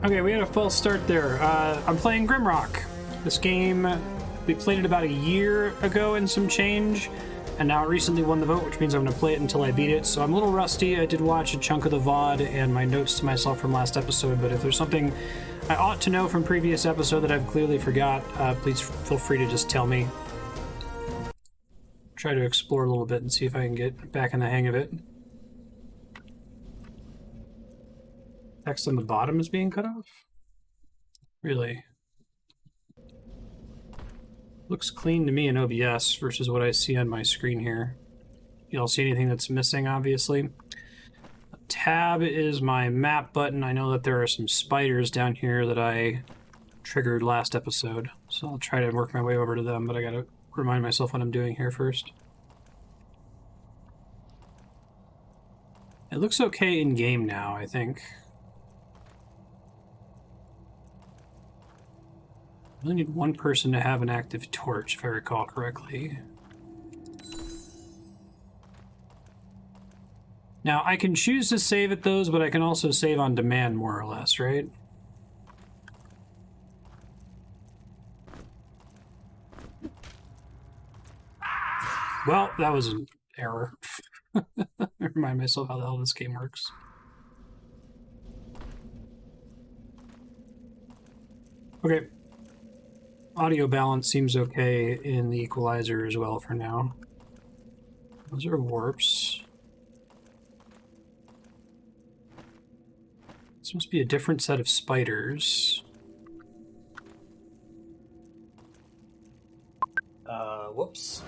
Okay, we had a false start there. I'm playing Grimrock. This game, we played it about a year ago and some change, and now it recently won the vote, which means I'm going to play it until I beat it. So I'm a little rusty. I did watch a chunk of the VOD and my notes to myself from last episode, but if there's something I ought to know from previous episode that I've clearly forgot, please feel free to just tell me. Try to explore a little bit and see if I can get back in the hang of it. Text on the bottom is being cut off? Really? Looks clean to me in OBS versus what I see on my screen here. Y'all see anything that's missing, obviously? Tab is my map button. I know that there are some spiders down here that I triggered last episode, so I'll try to work my way over to them, but I gotta remind myself what I'm doing here first. It looks okay in-game now, I think. I only need one person to have an active torch, if I recall correctly. Now, I can choose to save at those, but I can also save on demand, more or less, right? Well, that was an error. I remind myself how the hell this game works. Okay. Audio balance seems okay in the equalizer as well for now. Those are warps. This must be a different set of spiders. Whoops.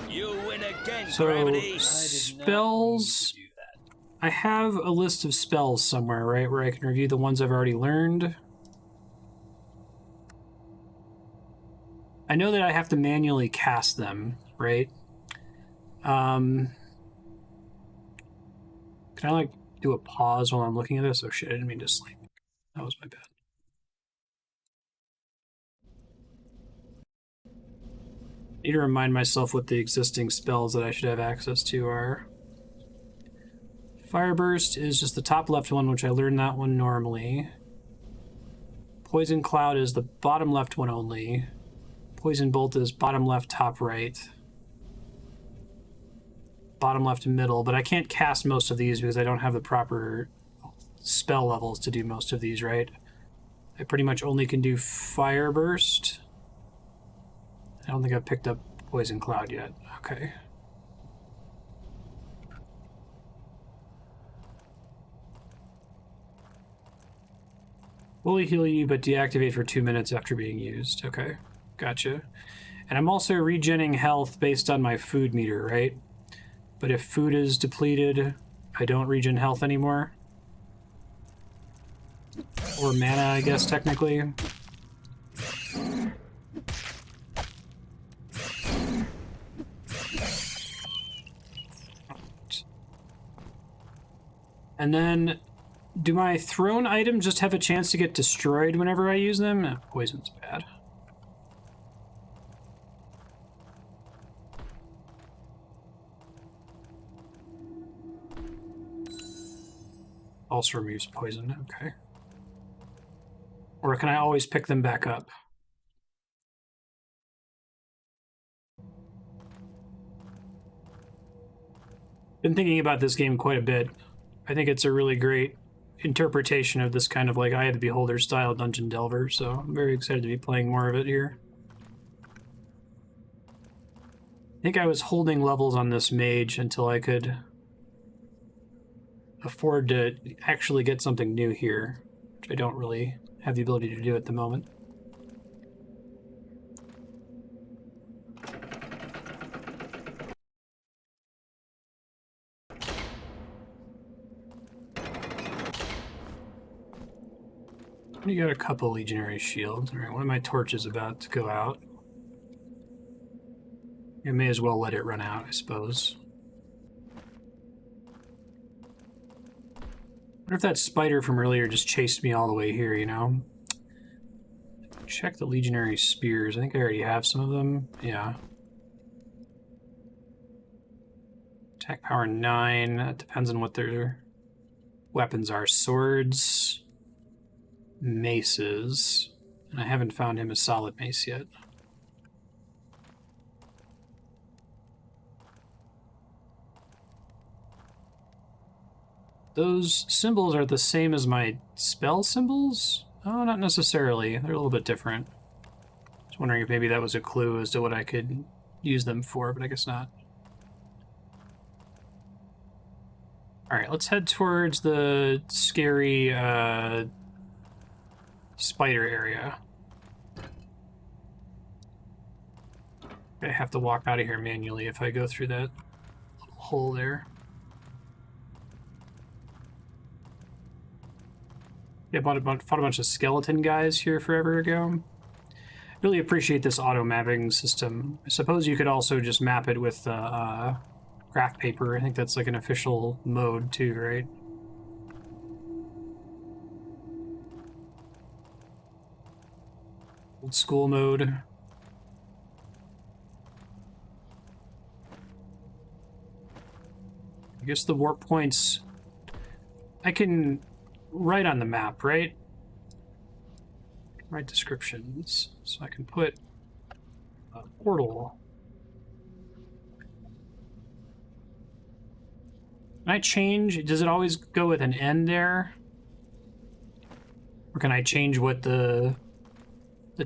You win again, So, Gravity. spells... I have a list of spells somewhere, right, where I can review the ones I've already learned. I know that I have to manually cast them, right? Can I, like, do a pause while I'm looking at this? Oh shit, I didn't mean to sleep. That was my bad. I need to remind myself what the existing spells that I should have access to are. Fireburst is just the top left one, which I learned that one normally. Poison Cloud is the bottom left one only. Poison Bolt is bottom left, top right. Bottom left and middle, but I can't cast most of these because I don't have the proper spell levels to do most of these, right? I pretty much only can do Fireburst. I don't think I've picked up Poison Cloud yet. Okay. Fully heal you, but deactivate for 2 minutes after being used. Okay, gotcha. And I'm also regenning health based on my food meter, right? But if food is depleted, I don't regen health anymore. Or mana, I guess, technically. And then, do my thrown items just have a chance to get destroyed whenever I use them? Poison's bad. Also removes poison, okay. Or can I always pick them back up? Been thinking about this game quite a bit. I think it's a really great interpretation of this kind of like Eye of the Beholder style Dungeon Delver, so I'm very excited to be playing more of it here. I think I was holding levels on this mage until I could afford to actually get something new here, which I don't really have the ability to do at the moment. You got a couple Legionary shields. All right, one of my torches about to go out. I may as well let it run out, I suppose. What if that spider from earlier just chased me all the way here, you know? Check the Legionary spears. I think I already have some of them. Yeah. Attack power 9. That depends on what their weapons are. Swords. maces, and I haven't found him a solid mace yet. Those symbols are the same as my spell symbols? Oh, not necessarily. They're a little bit different. Just wondering if maybe that was a clue as to what I could use them for, but I guess not. Alright, let's head towards the scary spider area. I have to walk out of here manually if I go through that little hole there. Yeah, fought a bunch of skeleton guys here forever ago. Really appreciate this auto mapping system. I suppose you could also just map it with graph paper. I think that's like an official mode too, right? Old school mode. I guess the warp points I can write on the map, right? Write descriptions. So I can put a portal. Can I change? Does it always go with an N there? Or can I change what the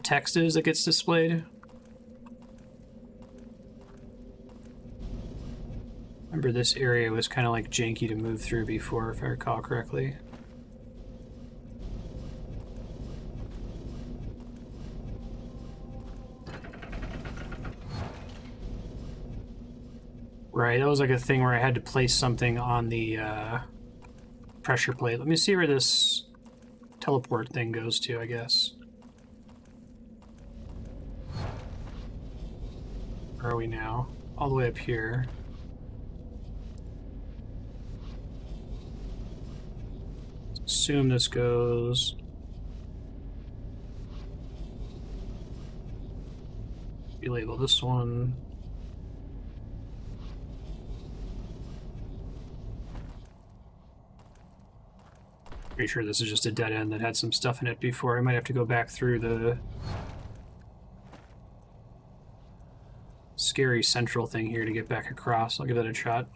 text is that gets displayed? Remember this area was kind of like janky to move through before, if I recall correctly. Right, that was like a thing where I had to place something on the pressure plate. Let me see where this teleport thing goes to, I guess. Where are we now? All the way up here. Let's assume this goes... Relabel this one. Pretty sure this is just a dead end that had some stuff in it before. I might have to go back through the scary central thing here to get back across. I'll give that a shot.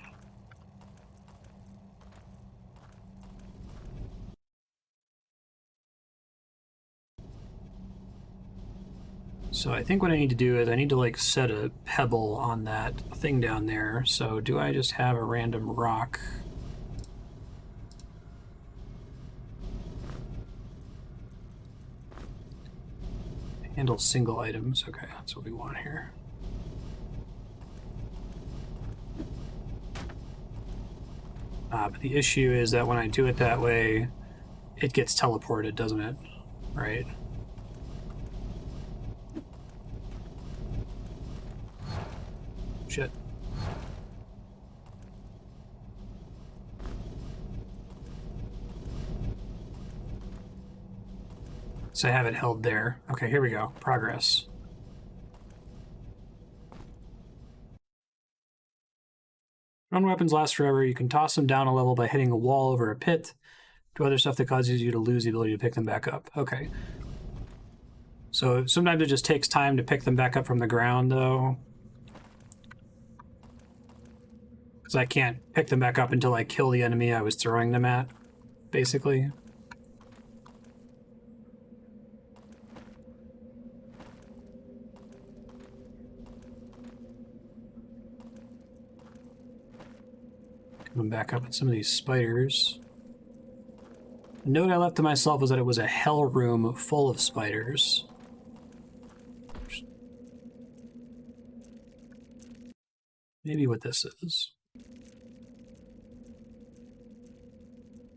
So I think what I need to do is I need to like set a pebble on that thing down there. So do I just have a random rock? Handle single items. Okay, that's what we want here. But the issue is that when I do it that way, it gets teleported, doesn't it? Right. Shit. So I have it held there. Okay, here we go. Progress. Run weapons last forever. You can toss them down a level by hitting a wall over a pit. Do other stuff that causes you to lose the ability to pick them back up. Okay. So sometimes it just takes time to pick them back up from the ground, though. Because I can't pick them back up until I kill the enemy I was throwing them at, basically. Coming back up at some of these spiders. The note I left to myself was that it was a hell room full of spiders. Maybe what this is.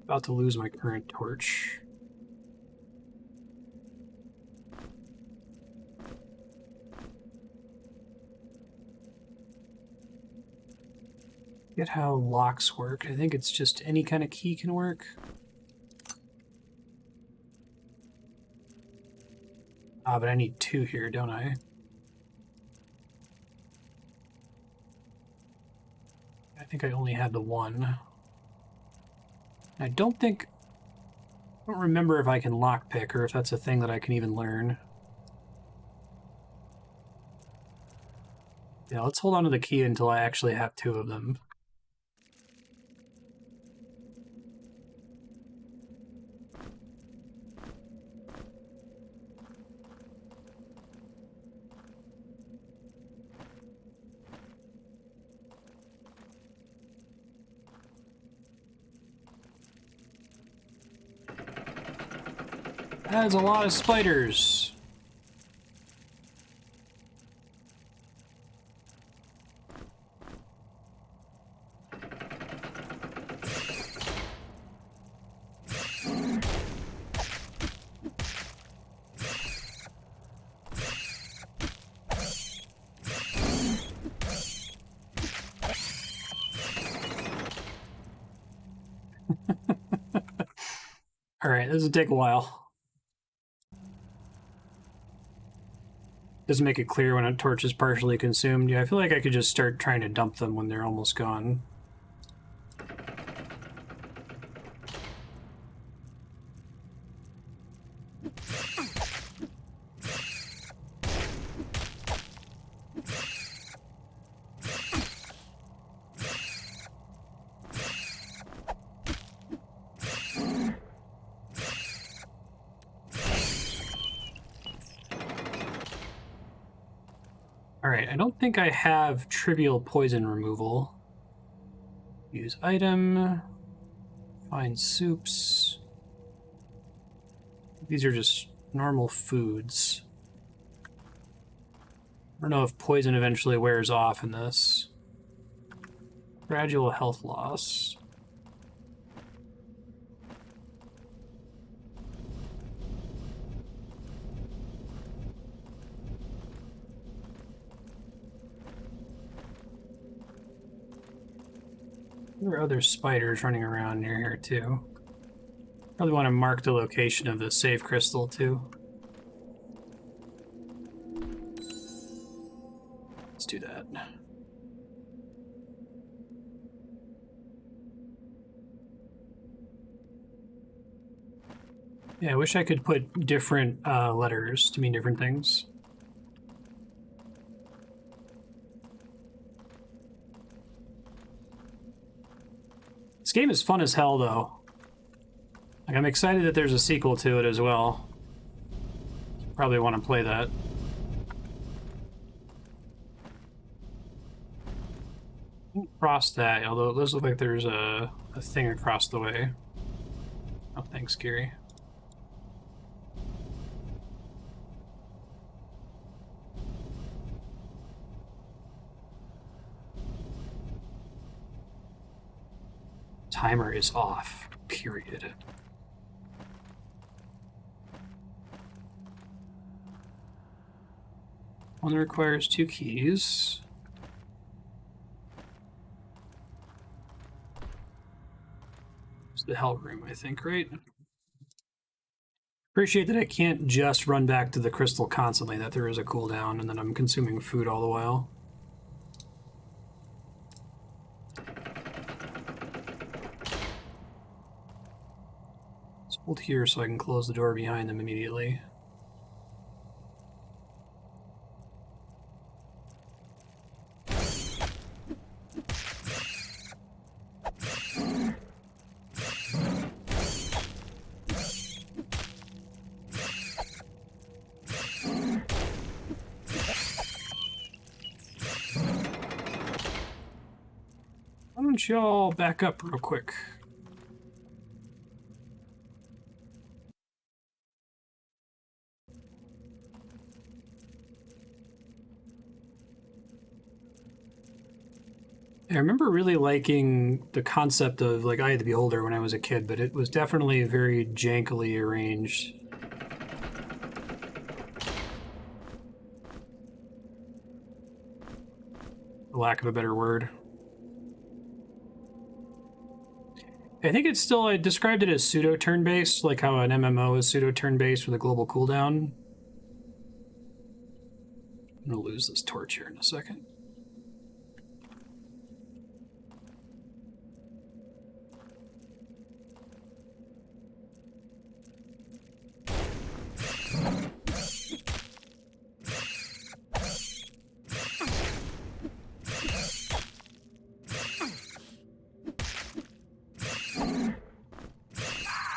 About to lose my current torch. Get how locks work. I think it's just any kind of key can work. But I need two here, don't I? I think I only had the one. I don't think I don't remember if I can lockpick or if that's a thing that I can even learn. Yeah, let's hold on to the key until I actually have 2 of them. That's a lot of spiders. Alright, this will take a while. Doesn't make it clear when a torch is partially consumed. Yeah, I feel like I could just start trying to dump them when they're almost gone. Alright, I don't think I have trivial poison removal. Use item. Find soups. These are just normal foods. I don't know if poison eventually wears off in this. Gradual health loss. There are other spiders running around near here too. Probably want to mark the location of the save crystal too. Let's do that. Yeah, I wish I could put different letters to mean different things. This game is fun as hell, though. Like, I'm excited that there's a sequel to it as well. Probably want to play that. Cross that, although it does look like there's a thing across the way. Oh, thanks, Gary. Timer is off, period. One requires 2 keys. It's the hell room, I think, right? Appreciate that I can't just run back to the crystal constantly, that there is a cooldown, and that I'm consuming food all the while. Let's hold here so I can close the door behind them immediately. Why don't y'all back up real quick? I remember really liking the concept of, like, Eye of the Beholder when I was a kid, but it was definitely very jankily arranged. For lack of a better word. I think it's still, I described it as pseudo turn-based, like how an MMO is pseudo turn-based with a global cooldown. I'm gonna lose this torch here in a second.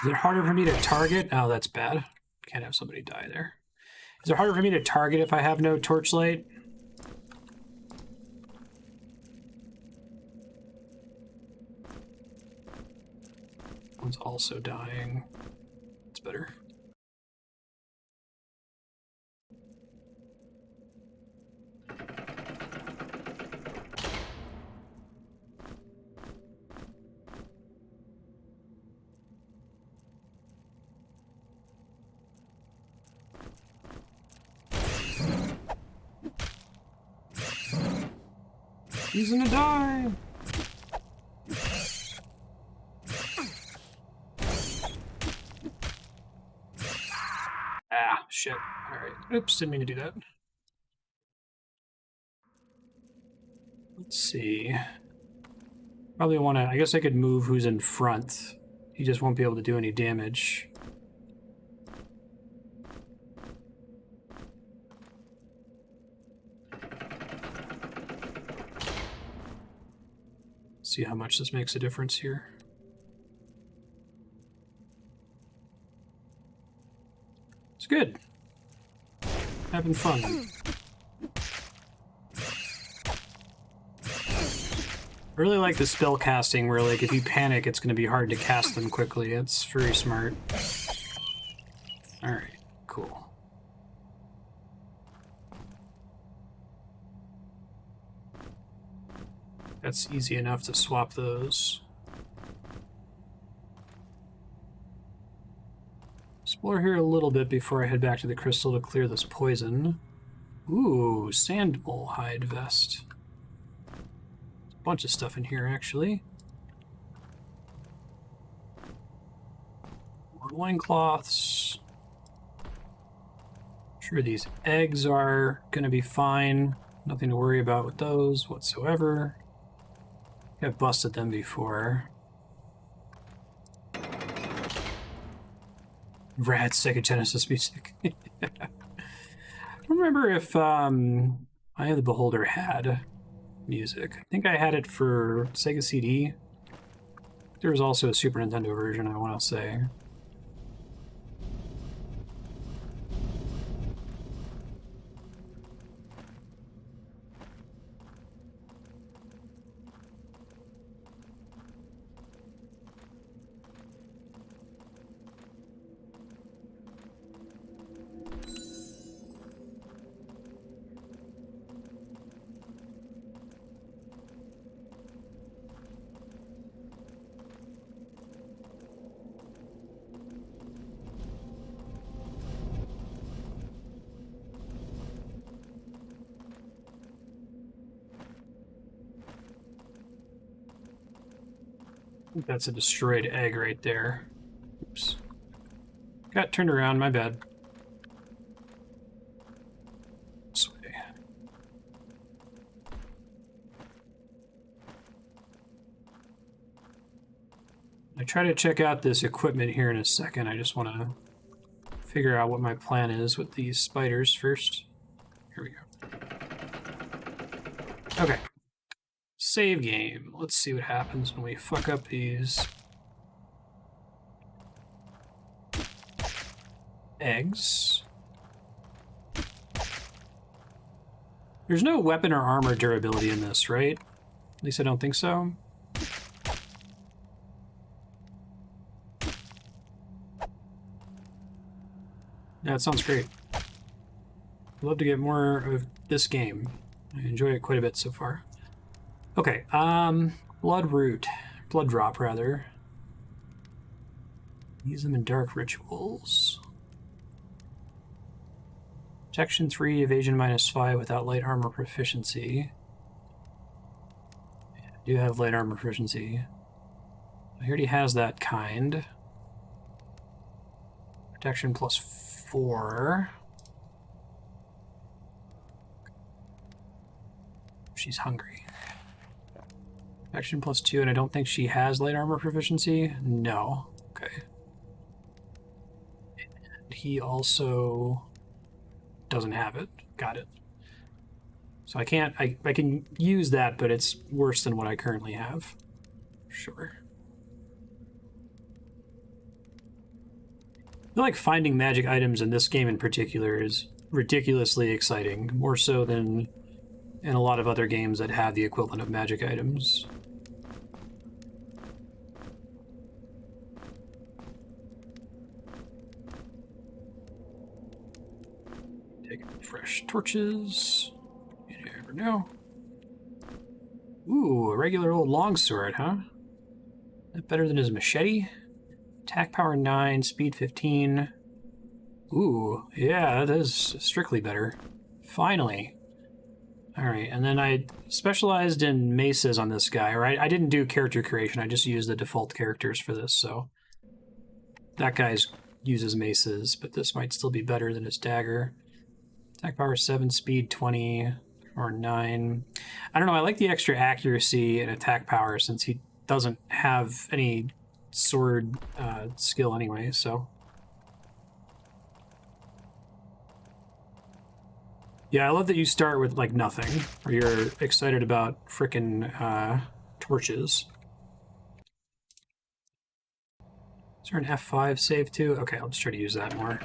Is it harder for me to target? Oh, that's bad. Can't have somebody die there. Is it harder for me to target if I have no torchlight? One's also dying. It's better. He's gonna die! Ah, shit. Alright. Oops, didn't mean to do that. Let's see. Probably want to... I guess I could move who's in front. He just won't be able to do any damage. See how much this makes a difference here. It's good. Having fun. I really like the spell casting where, like, if you panic, it's going to be hard to cast them quickly. It's very smart. Alright, cool. That's easy enough to swap those. Explore here a little bit before I head back to the crystal to clear this poison. Ooh, sand mole hide vest. There's a bunch of stuff in here, actually. More loincloths. Sure, these eggs are going to be fine. Nothing to worry about with those whatsoever. I've busted them before. Rad Sega Genesis music. I don't remember if I Have the Beholder had music. I think I had it for Sega CD. There was also a Super Nintendo version, I want to say. I think that's a destroyed egg right there. Oops. Got turned around, my bad. This way. I try to check out this equipment here in a second. I just want to figure out what my plan is with these spiders first. Here we go. Okay. Save game. Let's see what happens when we fuck up these eggs. There's no weapon or armor durability in this, right? At least I don't think so. Yeah, it sounds great. I'd love to get more of this game. I enjoy it quite a bit so far. Okay, blood root. Blood drop, rather. Use them in dark rituals. Protection 3, evasion -5 without light armor proficiency. I do have light armor proficiency. He already has that kind. Protection +4. She's hungry. Protection +2, and I don't think she has light armor proficiency. No. Okay. And he also doesn't have it. Got it. So I can't. I can use that, but it's worse than what I currently have. Sure. feel like finding magic items in this game in particular is ridiculously exciting, more so than in a lot of other games that have the equivalent of magic items. Take fresh torches. You never know. Ooh, a regular old longsword, huh? That better than his machete? Attack power 9, speed 15. Ooh, yeah, that is strictly better. Finally. Alright, and then I specialized in maces on this guy, right? I didn't do character creation, I just used the default characters for this, so... That guy uses maces, but this might still be better than his dagger. Attack power 7, speed 20, or 9. I don't know, I like the extra accuracy and attack power since he doesn't have any sword skill anyway, so... Yeah, I love that you start with, like, nothing, or you're excited about frickin' torches. Is there an F5 save, too? Okay, I'll just try to use that more.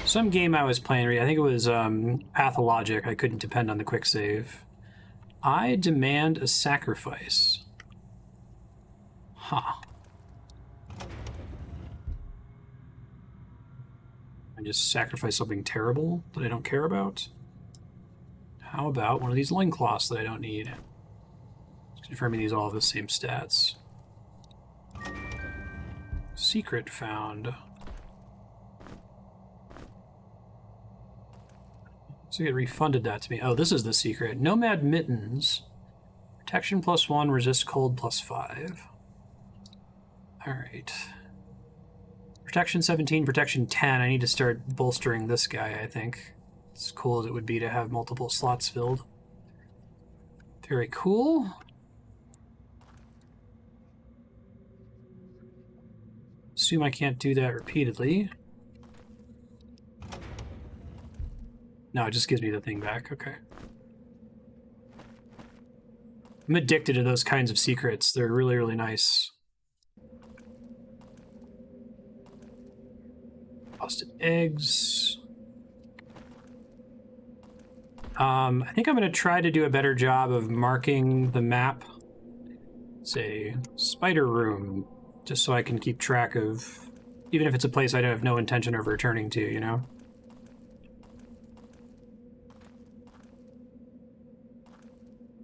Some game I was playing, I think it was Pathologic, I couldn't depend on the quick save. I demand a sacrifice. Huh. I just sacrifice something terrible that I don't care about? How about one of these loincloths that I don't need? Just confirming these all have the same stats. Secret found. So it refunded that to me. Oh, this is the secret. Nomad Mittens. Protection +1, resist cold +5. Alright. Protection 17, protection 10. I need to start bolstering this guy, I think. As cool as it would be to have multiple slots filled. Very cool. Assume I can't do that repeatedly. No, it just gives me the thing back. Okay. I'm addicted to those kinds of secrets. They're really, really nice. Frosted eggs. I think I'm going to try to do a better job of marking the map. Say, spider room, just so I can keep track of, even if it's a place I have no intention of returning to, you know?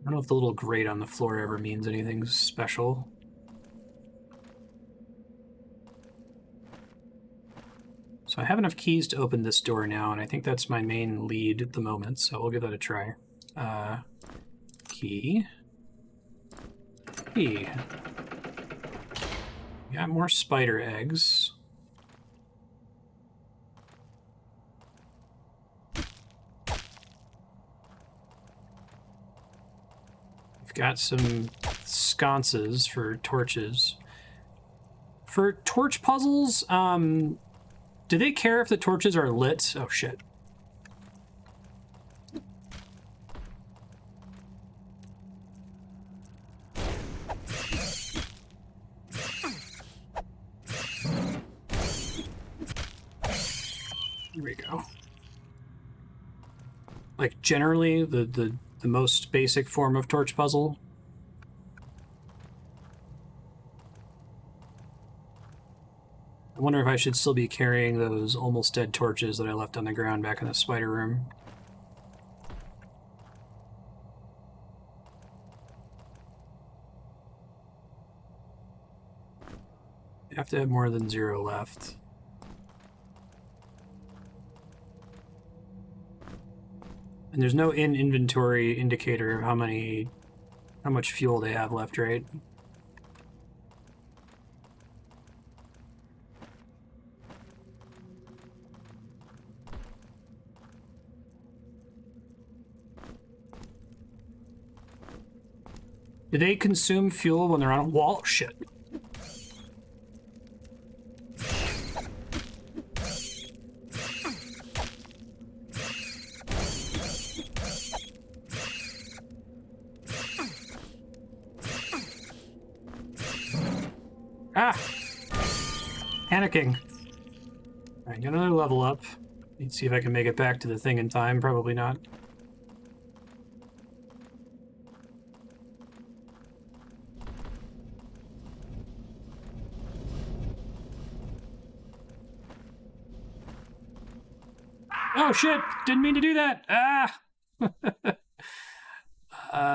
I don't know if the little grate on the floor ever means anything special. So I have enough keys to open this door now, and I think that's my main lead at the moment, so we'll give that a try. Key. Key. Got more spider eggs. We've got some sconces for torches. For torch puzzles, do they care if the torches are lit? Oh, shit. Here we go. Like, generally, the most basic form of torch puzzle. I wonder if I should still be carrying those almost dead torches that I left on the ground back in the spider room. I have to have more than 0 left. And there's no in-inventory indicator of how much fuel they have left, right? Do they consume fuel when they're on a wall? Shit. Ah! Panicking. Alright, got another level up. Let's see if I can make it back to the thing in time. Probably not. Oh shit! Didn't mean to do that! Ah!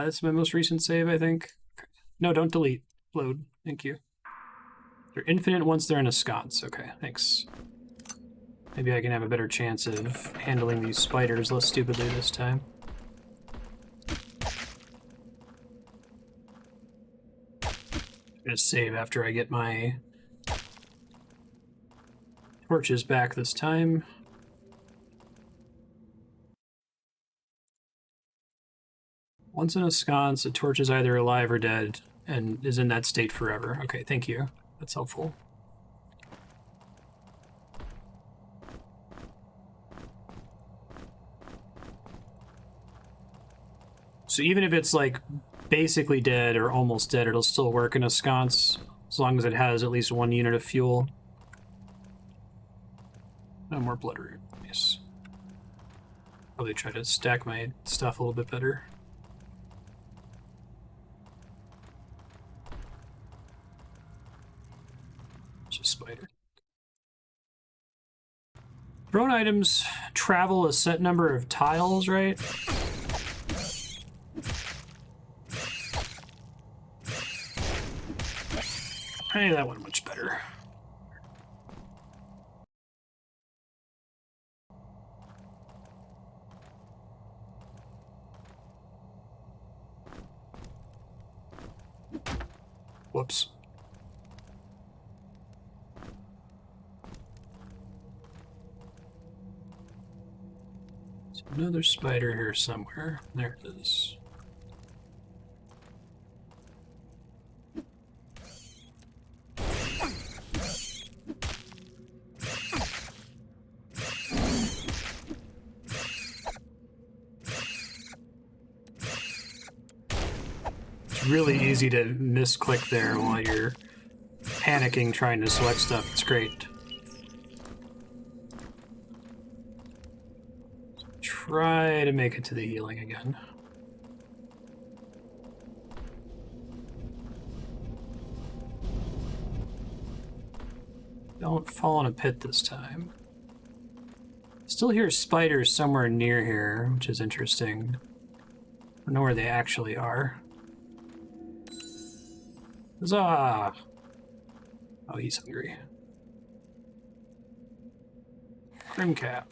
This is my most recent save, I think. No, don't delete. Load. Thank you. They're infinite once they're in a sconce. Okay, thanks. Maybe I can have a better chance of handling these spiders less stupidly this time. I'm gonna save after I get my torches back this time. Once in a sconce, a torch is either alive or dead and is in that state forever. Okay, thank you. That's helpful. So even if it's like basically dead or almost dead, it'll still work in a sconce as long as it has at least 1 unit of fuel. No more bloodroot. Nice. Probably try to stack my stuff a little bit better. Just spider. Thrown items travel a set number of tiles, right? Hey, that went much better. Whoops. There's another spider here somewhere. There it is. Really easy to misclick there while you're panicking trying to select stuff. It's great. Try to make it to the healing again. Don't fall in a pit this time. Still hear spiders somewhere near here, which is interesting. I don't know where they actually are. Huzzah! Oh, he's hungry. Grimcap.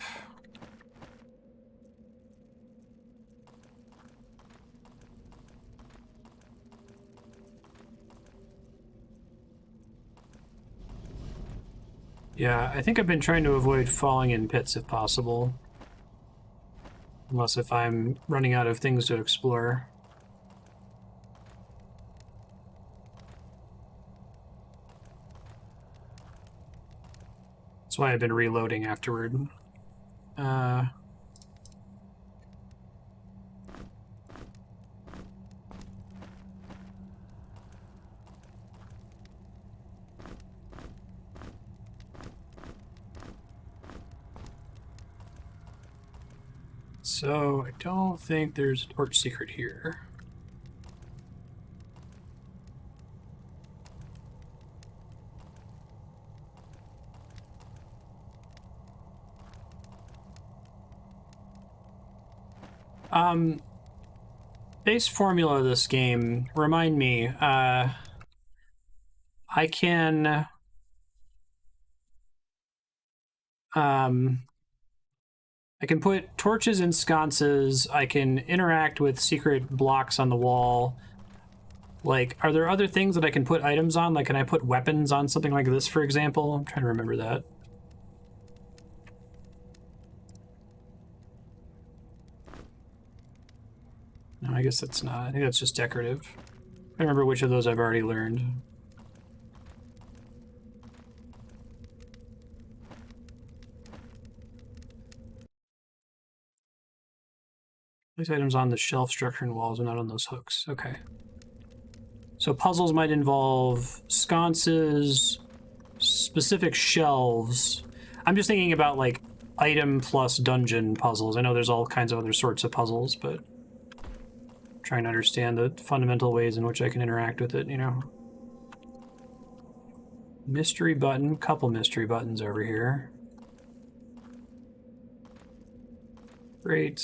Yeah, I think I've been trying to avoid falling in pits if possible. Unless if I'm running out of things to explore. That's why I've been reloading afterward. So, I don't think there's a torch secret here. Base formula of this game, remind me, I can put torches in sconces, I can interact with secret blocks on the wall. Like, are there other things that I can put items on? Like, can I put weapons on something like this, for example? I'm trying to remember that. No, I guess that's not. I think that's just decorative. I remember which of those I've already learned. These items on the shelf structure and walls are not on those hooks. Okay. So puzzles might involve sconces, specific shelves. I'm just thinking about like item plus dungeon puzzles. I know there's all kinds of other sorts of puzzles, but trying to understand the fundamental ways in which I can interact with it, you know. Mystery button, couple mystery buttons over here. Great.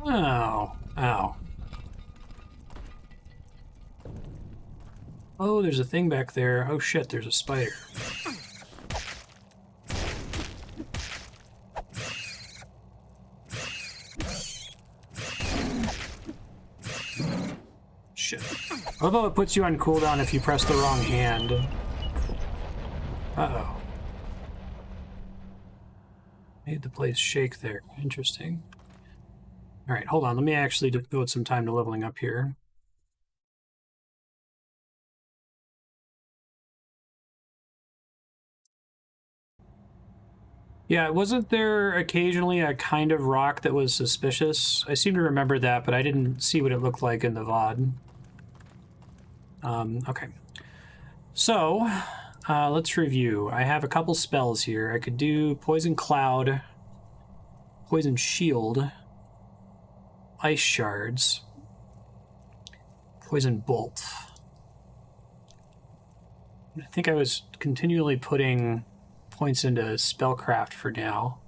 Oh, ow. Oh, there's a thing back there. Oh shit, there's a spider. Shit. Although it puts you on cooldown if you press the wrong hand. Uh-oh. Made the place shake there. Interesting. Alright, hold on. Let me actually devote some time to leveling up here. Yeah, wasn't there occasionally a kind of rock that was suspicious? I seem to remember that, but I didn't see what it looked like in the VOD. Okay. So, let's review. I have a couple spells here. I could do Poison Cloud, Poison Shield, Ice Shards, Poison Bolt. I think I was continually putting points into spellcraft for now.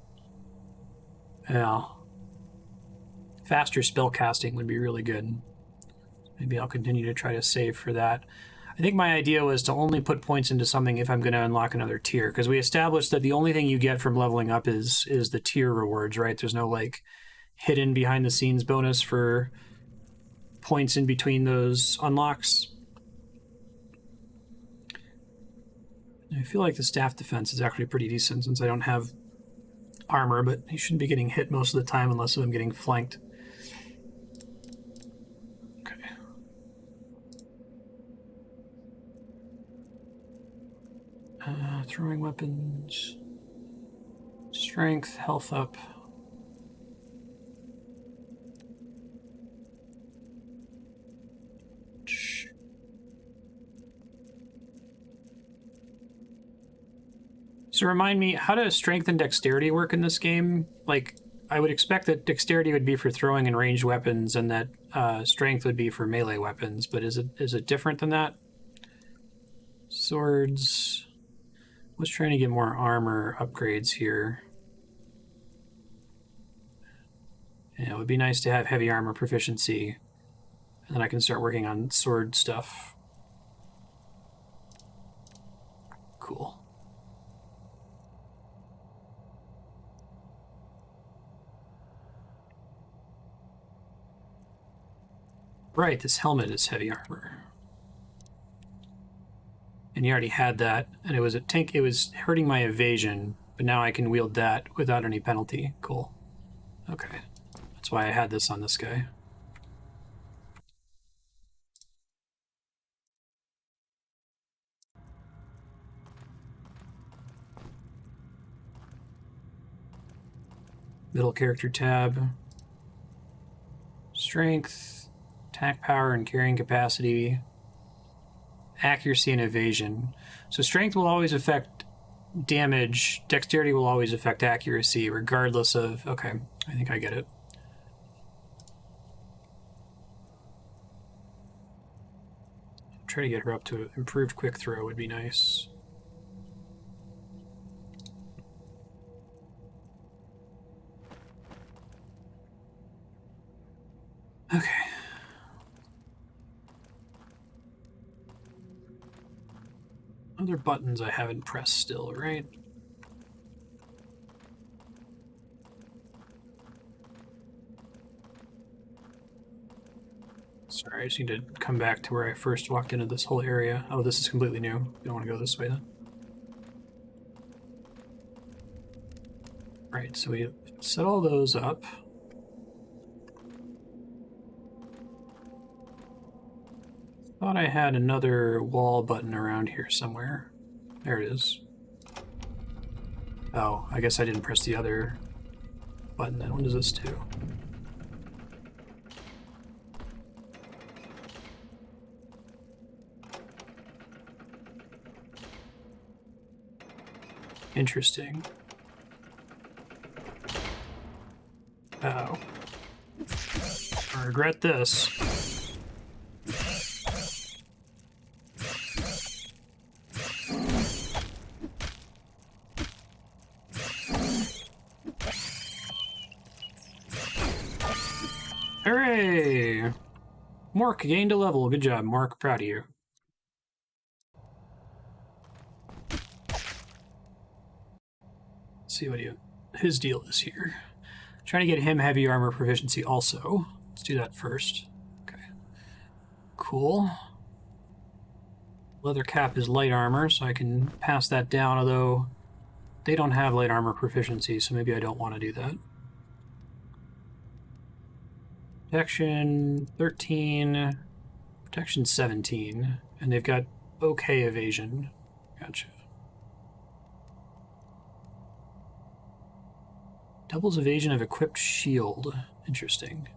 Yeah. Faster spell casting would be really good. Maybe I'll continue to try to save for that. I think my idea was to only put points into something if I'm going to unlock another tier, because we established that the only thing you get from leveling up is the tier rewards, right? There's no like hidden behind the scenes bonus for points in between those unlocks. I feel like the staff defense is actually pretty decent since I don't have armor, but he shouldn't be getting hit most of the time unless I'm getting flanked. Okay. Throwing weapons. Strength, health up. So remind me, how does strength and dexterity work in this game? Like, I would expect that dexterity would be for throwing and ranged weapons and that strength would be for melee weapons, but is it different than that? Swords. I was trying to get more armor upgrades here. Yeah, it would be nice to have heavy armor proficiency, and then I can start working on sword stuff. Cool. Right, this helmet is heavy armor. And you already had that, and it was hurting my evasion, but now I can wield that without any penalty. Cool. Okay. That's why I had this on this guy. Middle character tab. Strength, attack power, and carrying capacity. Accuracy and evasion. So strength will always affect damage. Dexterity will always affect accuracy, regardless of... Okay, I think I get it. Try to get her up to improved quick throw would be nice. Okay. Other buttons I haven't pressed still, right? Sorry, I just need to come back to where I first walked into this whole area. Oh, this is completely new. You don't want to go this way then. Right, so we set all those up. Thought I had another wall button around here somewhere. There it is. Oh, I guess I didn't press the other button then. What does this do? Interesting. Oh. I regret this. Hooray! Mark gained a level. Good job, Mark. Proud of you. Let's see what his deal is here. Trying to get him heavy armor proficiency also. Let's do that first. Okay. Cool. Leather cap is light armor, so I can pass that down, although they don't have light armor proficiency, so maybe I don't want to do that. Protection 13, protection 17, and they've got okay evasion. Gotcha. Doubles evasion of equipped shield. Interesting.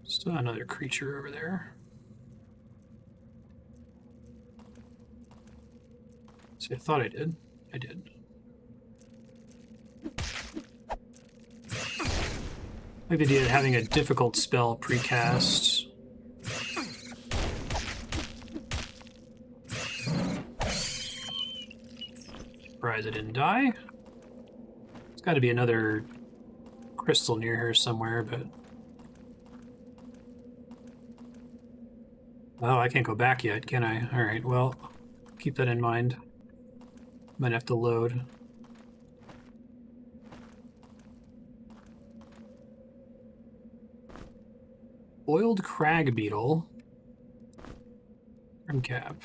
Still another creature over there. See, I thought I did. I did. Like the idea of having a difficult spell precast. Surprised I didn't die. There's got to be another crystal near here somewhere, but... Oh, I can't go back yet, can I? Alright, well, keep that in mind. Might have to load. Boiled crag beetle. Trim cap.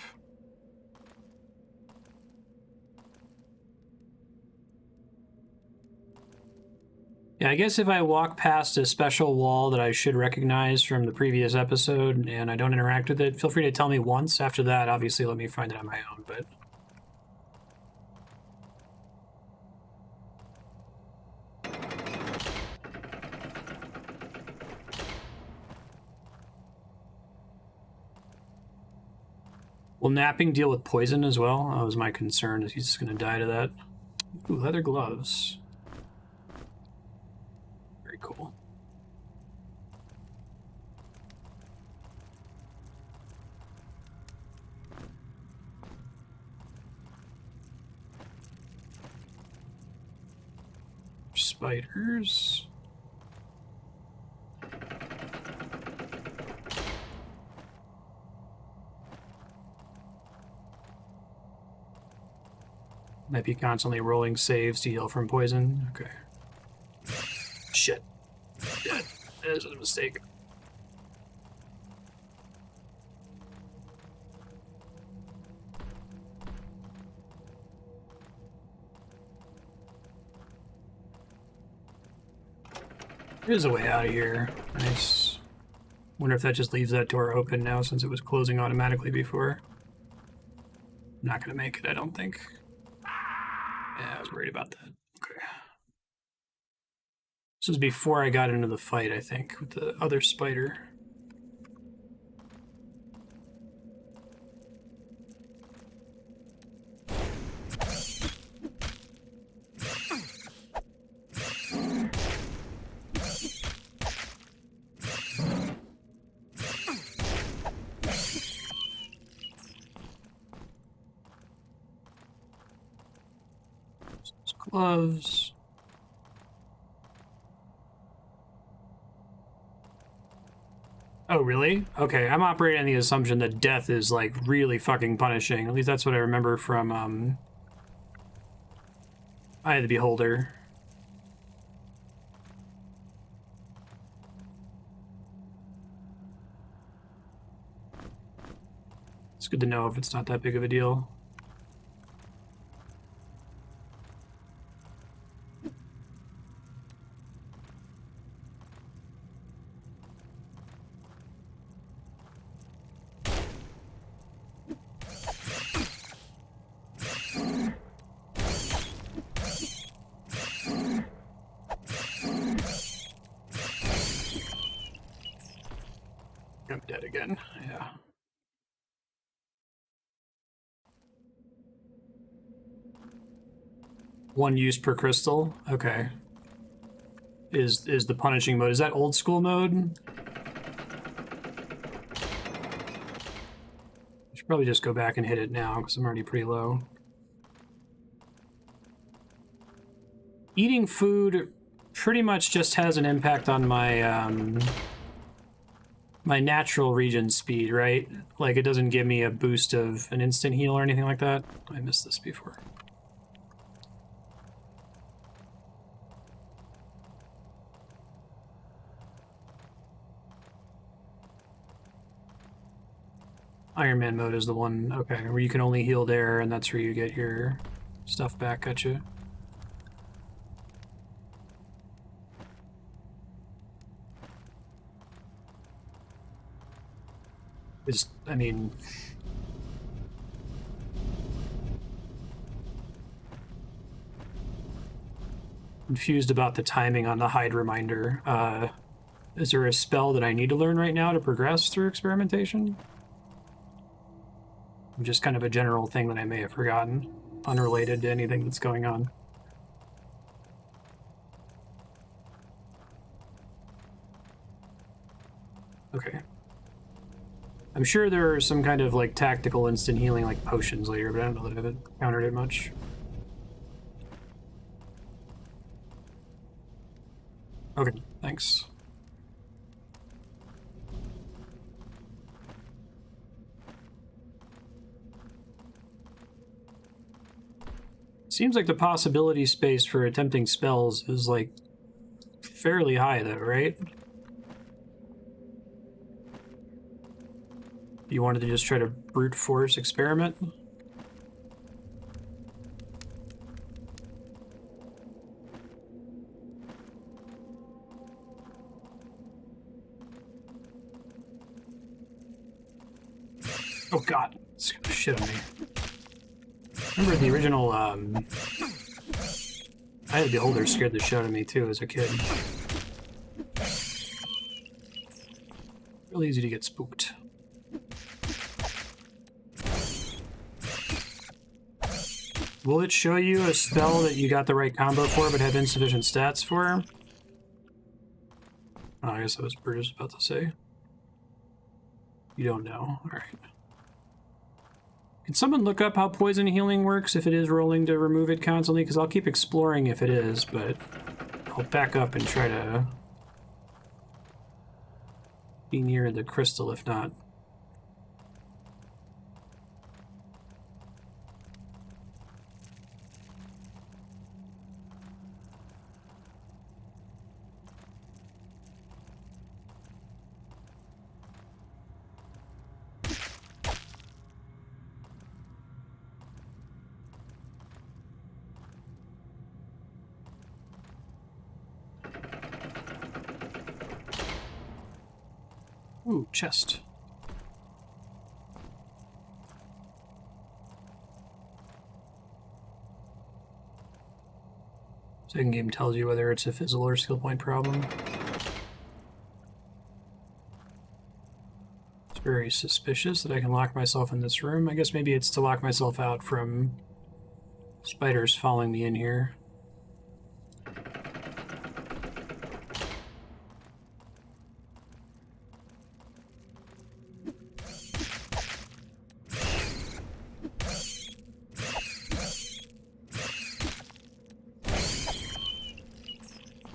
Yeah, I guess if I walk past a special wall that I should recognize from the previous episode and I don't interact with it, feel free to tell me once. After that, obviously, let me find it on my own, but... Will napping deal with poison as well? That was my concern, is he's just going to die to that. Ooh, leather gloves. Very cool. Spiders. Might be constantly rolling saves to heal from poison. Okay. Shit. Dead. That is a mistake. There is a way out of here. Nice. Wonder if that just leaves that door open now since it was closing automatically before. I'm not gonna make it, I don't think. Yeah, I was worried about that. Okay. This was before I got into the fight, I think, with the other spider. Gloves. Oh, really? Okay, I'm operating on the assumption that death is, like, really fucking punishing. At least that's what I remember from, Eye of the Beholder. It's good to know if it's not that big of a deal. I'm dead again, yeah. One use per crystal? Okay. Is the punishing mode. Is that old school mode? I should probably just go back and hit it now, because I'm already pretty low. Eating food pretty much just has an impact on my, my natural regen speed, right? Like, it doesn't give me a boost of an instant heal or anything like that. I missed this before. Iron Man mode is the one, okay, where you can only heal there, and that's where you get your stuff back, gotcha. I mean... confused about the timing on the hide reminder. Is there a spell that I need to learn right now to progress through experimentation? Just kind of a general thing that I may have forgotten, unrelated to anything that's going on. Okay. I'm sure there are some kind of, like, tactical instant healing, like potions later, but I don't know that I've encountered it much. Okay, thanks. Seems like the possibility space for attempting spells is, like, fairly high, though, right? You wanted to just try to brute force experiment? Oh god, it's gonna shit on me. Remember the original, Eye of the Beholder scared the shit out of me too as a kid. Really easy to get spooked. Will it show you a spell that you got the right combo for but have insufficient stats for? Oh, I guess that was Brutus about to say. You don't know. Alright. Can someone look up how poison healing works if it is rolling to remove it constantly? Because I'll keep exploring if it is, but I'll back up and try to be near the crystal if not. Ooh, chest. Second game tells you whether it's a fizzle or skill point problem. It's very suspicious that I can lock myself in this room. I guess maybe it's to lock myself out from spiders following me in here.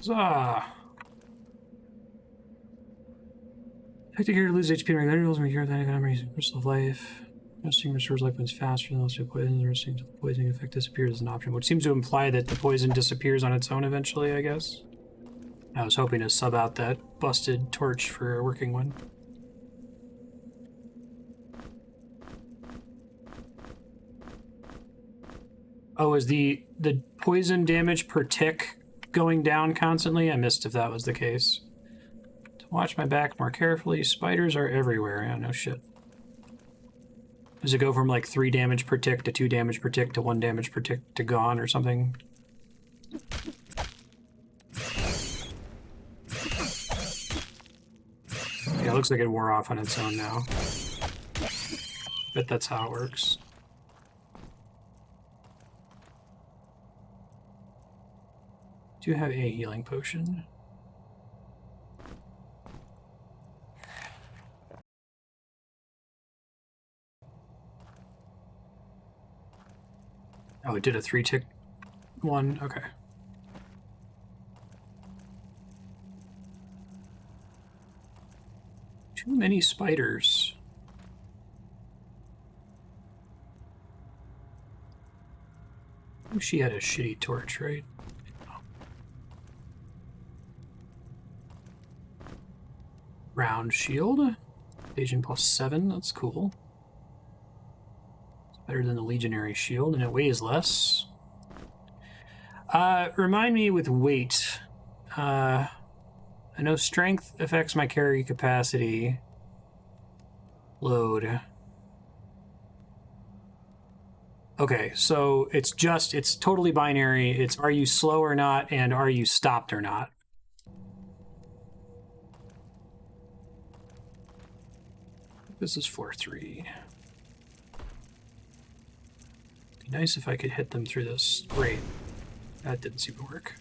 Huzzah! Pick the character lose HP and regular rules make your memories rest of life. Resting restores life points faster than those two poisons. Resting until the poisoning effect disappears as an option, which seems to imply that the poison disappears on its own eventually, I guess. I was hoping to sub out that busted torch for a working one. Oh, is the poison damage per tick going down constantly? I missed if that was the case. To watch my back more carefully, spiders are everywhere. Yeah, no shit. Does it go from like 3 damage per tick to 2 damage per tick to 1 damage per tick to gone or something? Yeah, it looks like it wore off on its own now. Bet that's how it works. Do have a healing potion. Oh, it did a 3-tick one? Okay. Too many spiders. I think she had a shitty torch, right? Round shield. Evasion +7, that's cool. It's better than the Legionary shield, and it weighs less. Remind me with weight. I know strength affects my carry capacity. Load. Okay, so it's totally binary. It's are you slow or not, and are you stopped or not. This is 4-3. Be nice if I could hit them through this. Great. That didn't seem to work.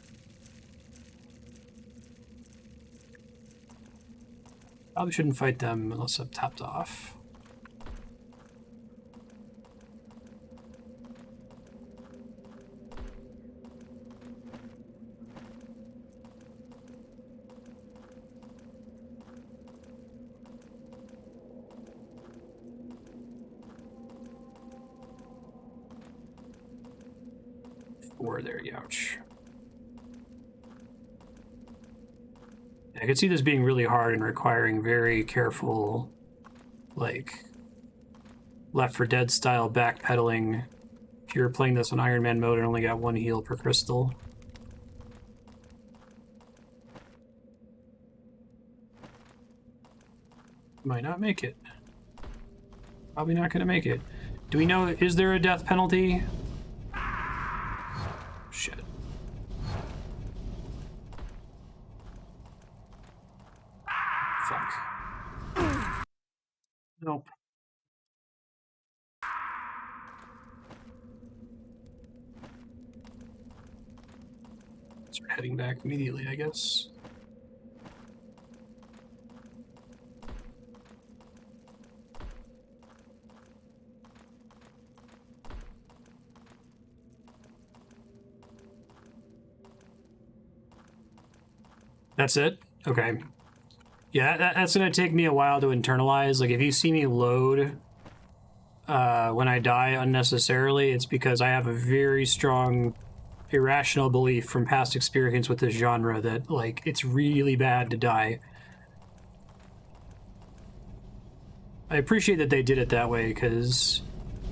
Probably shouldn't fight them unless I'm tapped off. Or there, ouch. I could see this being really hard and requiring very careful, like, Left 4 Dead style backpedaling. If you were playing this on Iron Man mode and only got 1 heal per crystal. Might not make it. Probably not going to make it. Do we know, is there a death penalty? Shit. Fuck. Nope. Start heading back immediately, I guess. That's it? Okay. Yeah, that's going to take me a while to internalize. Like, if you see me load when I die unnecessarily, it's because I have a very strong irrational belief from past experience with this genre that, like, it's really bad to die. I appreciate that they did it that way, because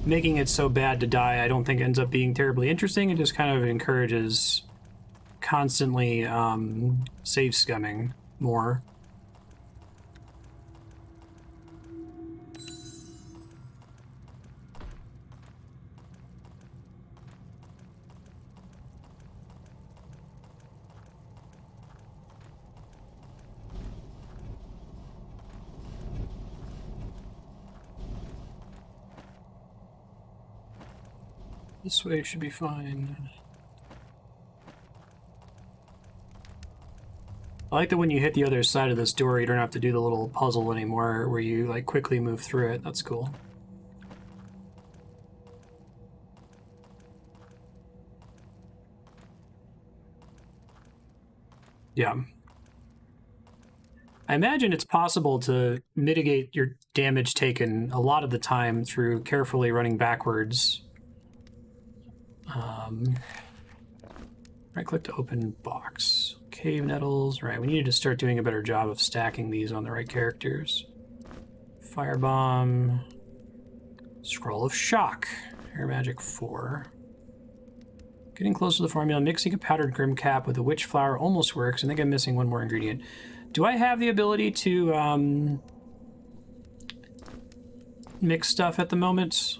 making it so bad to die I don't think ends up being terribly interesting. It just kind of encourages constantly save scumming more. This way should be fine. I like that when you hit the other side of this door, you don't have to do the little puzzle anymore where you, like, quickly move through it. That's cool. Yeah. I imagine it's possible to mitigate your damage taken a lot of the time through carefully running backwards. Right-click to open box. Cave nettles. Right, we need to start doing a better job of stacking these on the right characters. Firebomb. Scroll of Shock. Air Magic 4. Getting close to the formula. Mixing a powdered Grim Cap with a Witch Flower almost works. I think I'm missing one more ingredient. Do I have the ability to mix stuff at the moment?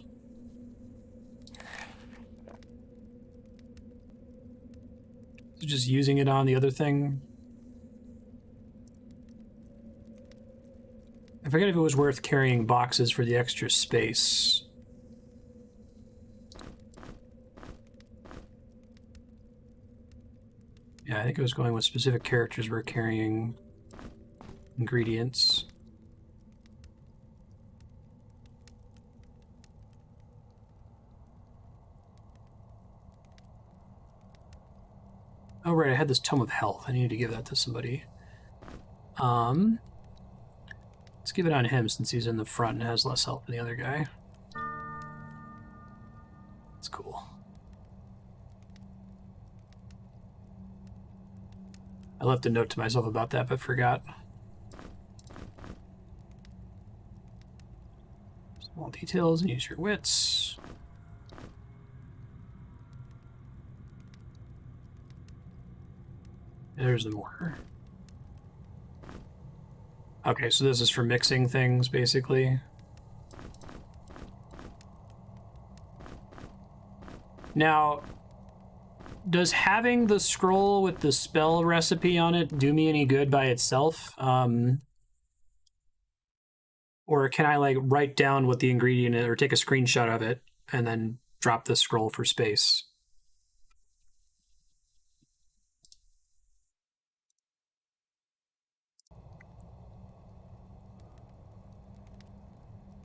Just using it on the other thing? I forget if it was worth carrying boxes for the extra space. Yeah, I think it was going with specific characters were carrying ingredients. Oh, right, I had this Tome of Health. I needed to give that to somebody. Let's give it on him since he's in the front and has less health than the other guy. That's cool. I left a note to myself about that, but forgot. Small details and use your wits. There's the mortar. Okay, so this is for mixing things, basically. Now, does having the scroll with the spell recipe on it do me any good by itself? Or can I, like, write down what the ingredient is, or take a screenshot of it, and then drop the scroll for space?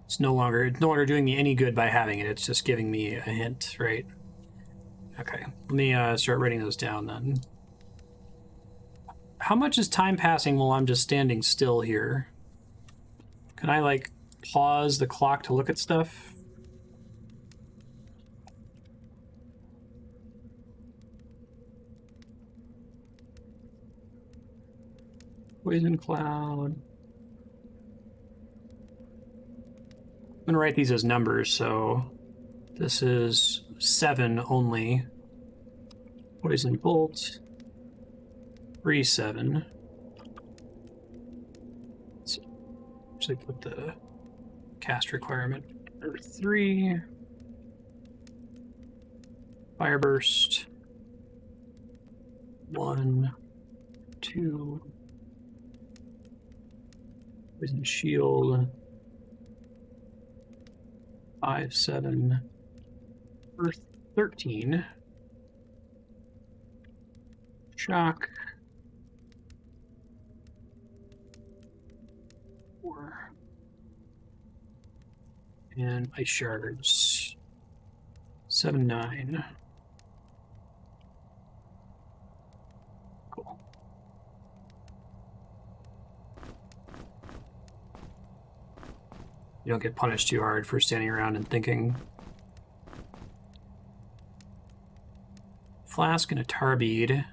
It's no longer doing me any good by having it. It's just giving me a hint, right? Okay, let me start writing those down then. How much is time passing while I'm just standing still here? Can I, like, pause the clock to look at stuff? Poison cloud. I'm gonna write these as numbers, so this is 7 only. Poison bolt. 3-7. Let's actually put the cast requirement. 3. Fire burst. 1, 2. Poison shield. 5-7. Earth 13. Shock. 4. And ice shards. 7-9. Cool. You don't get punished too hard for standing around and thinking. Flask and a tar bead.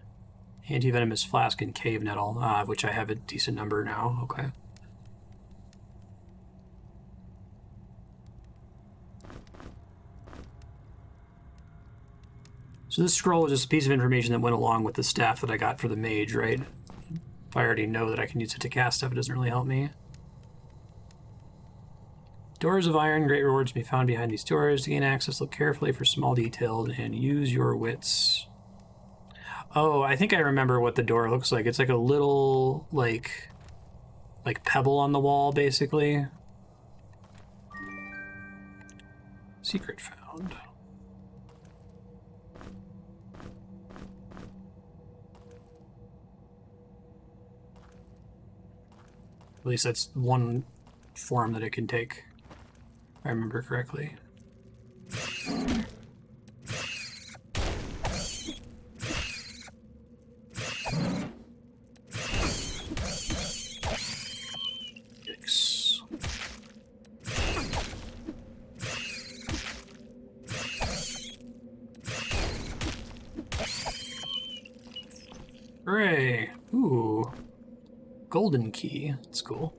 Anti-venomous flask and cave nettle, which I have a decent number now. Okay. So this scroll is just a piece of information that went along with the staff that I got for the mage, right? If I already know that I can use it to cast stuff, it doesn't really help me. Doors of iron, great rewards can be found behind these doors. To gain access, look carefully for small details and use your wits. Oh, I think I remember what the door looks like. It's like a little, like pebble on the wall, basically. Secret found. At least that's one form that it can take, if I remember correctly. Hooray! Ooh. Golden key. That's cool.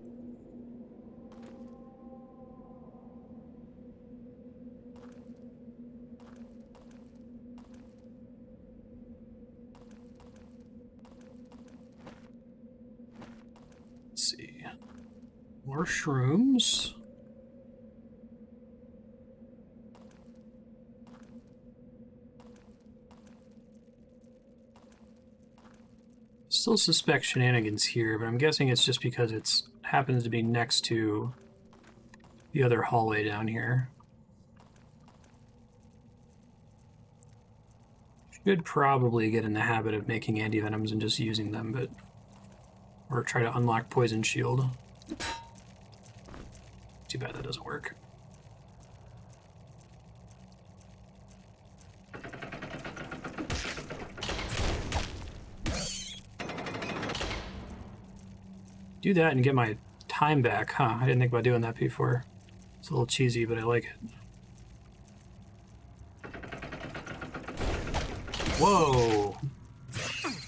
Let's see. More shrooms. Still suspect shenanigans here, but I'm guessing it's just because it happens to be next to the other hallway down here. Should probably get in the habit of making antivenoms and just using them, but... or try to unlock Poison Shield. Too bad that doesn't work. Do that and get my time back, huh? I didn't think about doing that before. It's a little cheesy, but I like it. Whoa!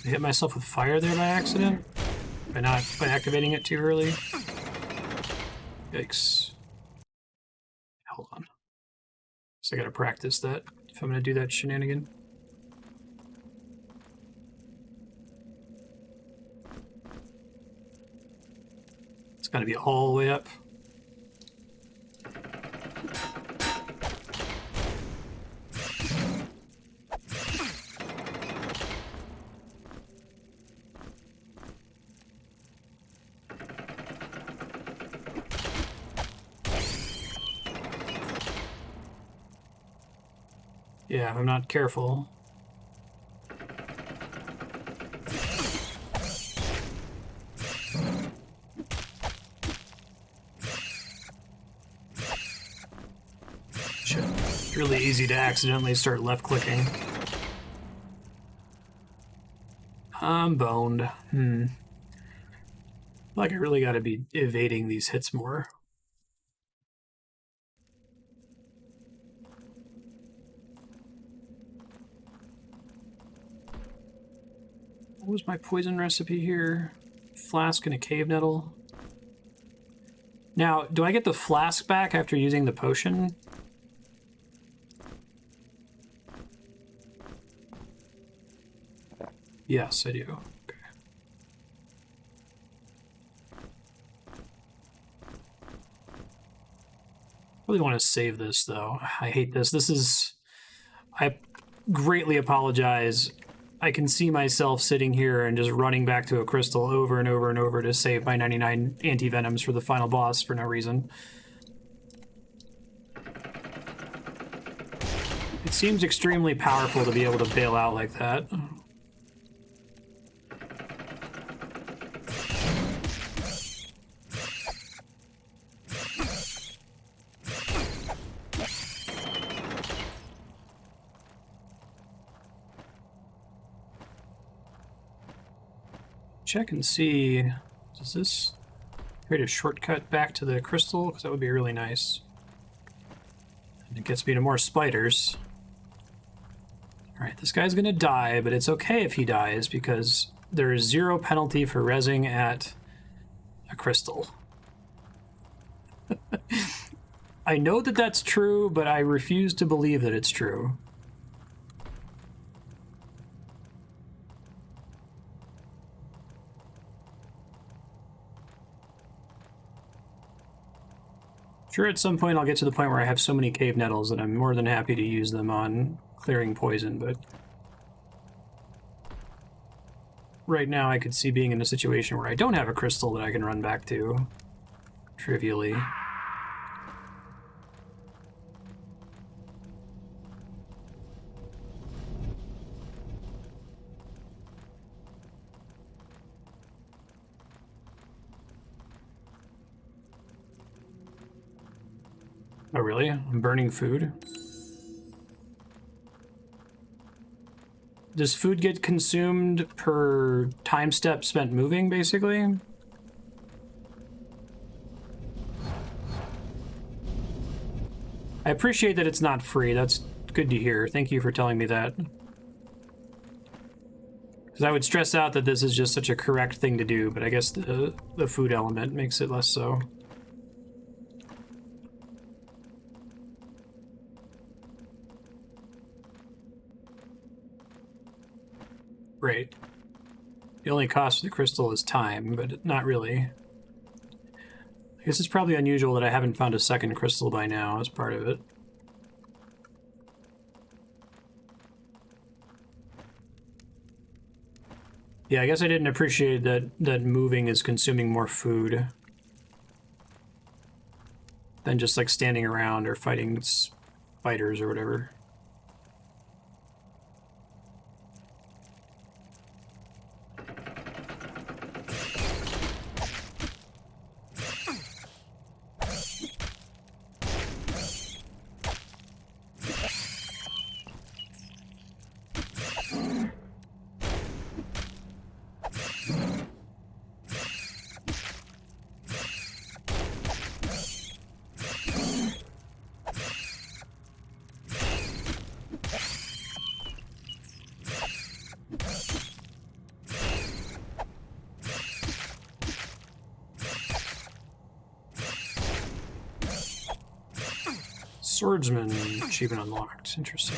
I hit myself with fire there by accident? By activating it too early? Yikes. Hold on. So I gotta practice that if I'm gonna do that shenanigan. It's gotta be all the way up. Yeah, if I'm not careful. Shit. It's really easy to accidentally start left-clicking. I'm boned. Like I really gotta be evading these hits more. What was my poison recipe here? Flask and a cave nettle. Now, do I get the flask back after using the potion? Yes, I do. Okay. Really want to save this, though. I hate this. I greatly apologize. I can see myself sitting here and just running back to a crystal over and over and over to save my 99 anti-venoms for the final boss for no reason. It seems extremely powerful to be able to bail out like that. Check and see, does this create a shortcut back to the crystal? Because that would be really nice. And it gets me to more spiders. Alright, this guy's gonna die, but it's okay if he dies because there is 0 penalty for rezzing at a crystal. I know that that's true, but I refuse to believe that it's true. Sure, at some point I'll get to the point where I have so many cave nettles that I'm more than happy to use them on clearing poison, but right now I could see being in a situation where I don't have a crystal that I can run back to trivially. Oh, really? I'm burning food? Does food get consumed per time step spent moving, basically? I appreciate that it's not free. That's good to hear. Thank you for telling me that. Because I would stress out that this is just such a correct thing to do, but I guess the food element makes it less so. Great. The only cost of the crystal is time, but not really. I guess it's probably unusual that I haven't found a second crystal by now as part of it. Yeah, I guess I didn't appreciate that moving is consuming more food than just like standing around or fighting spiders or whatever. Swordsman achievement unlocked. Interesting.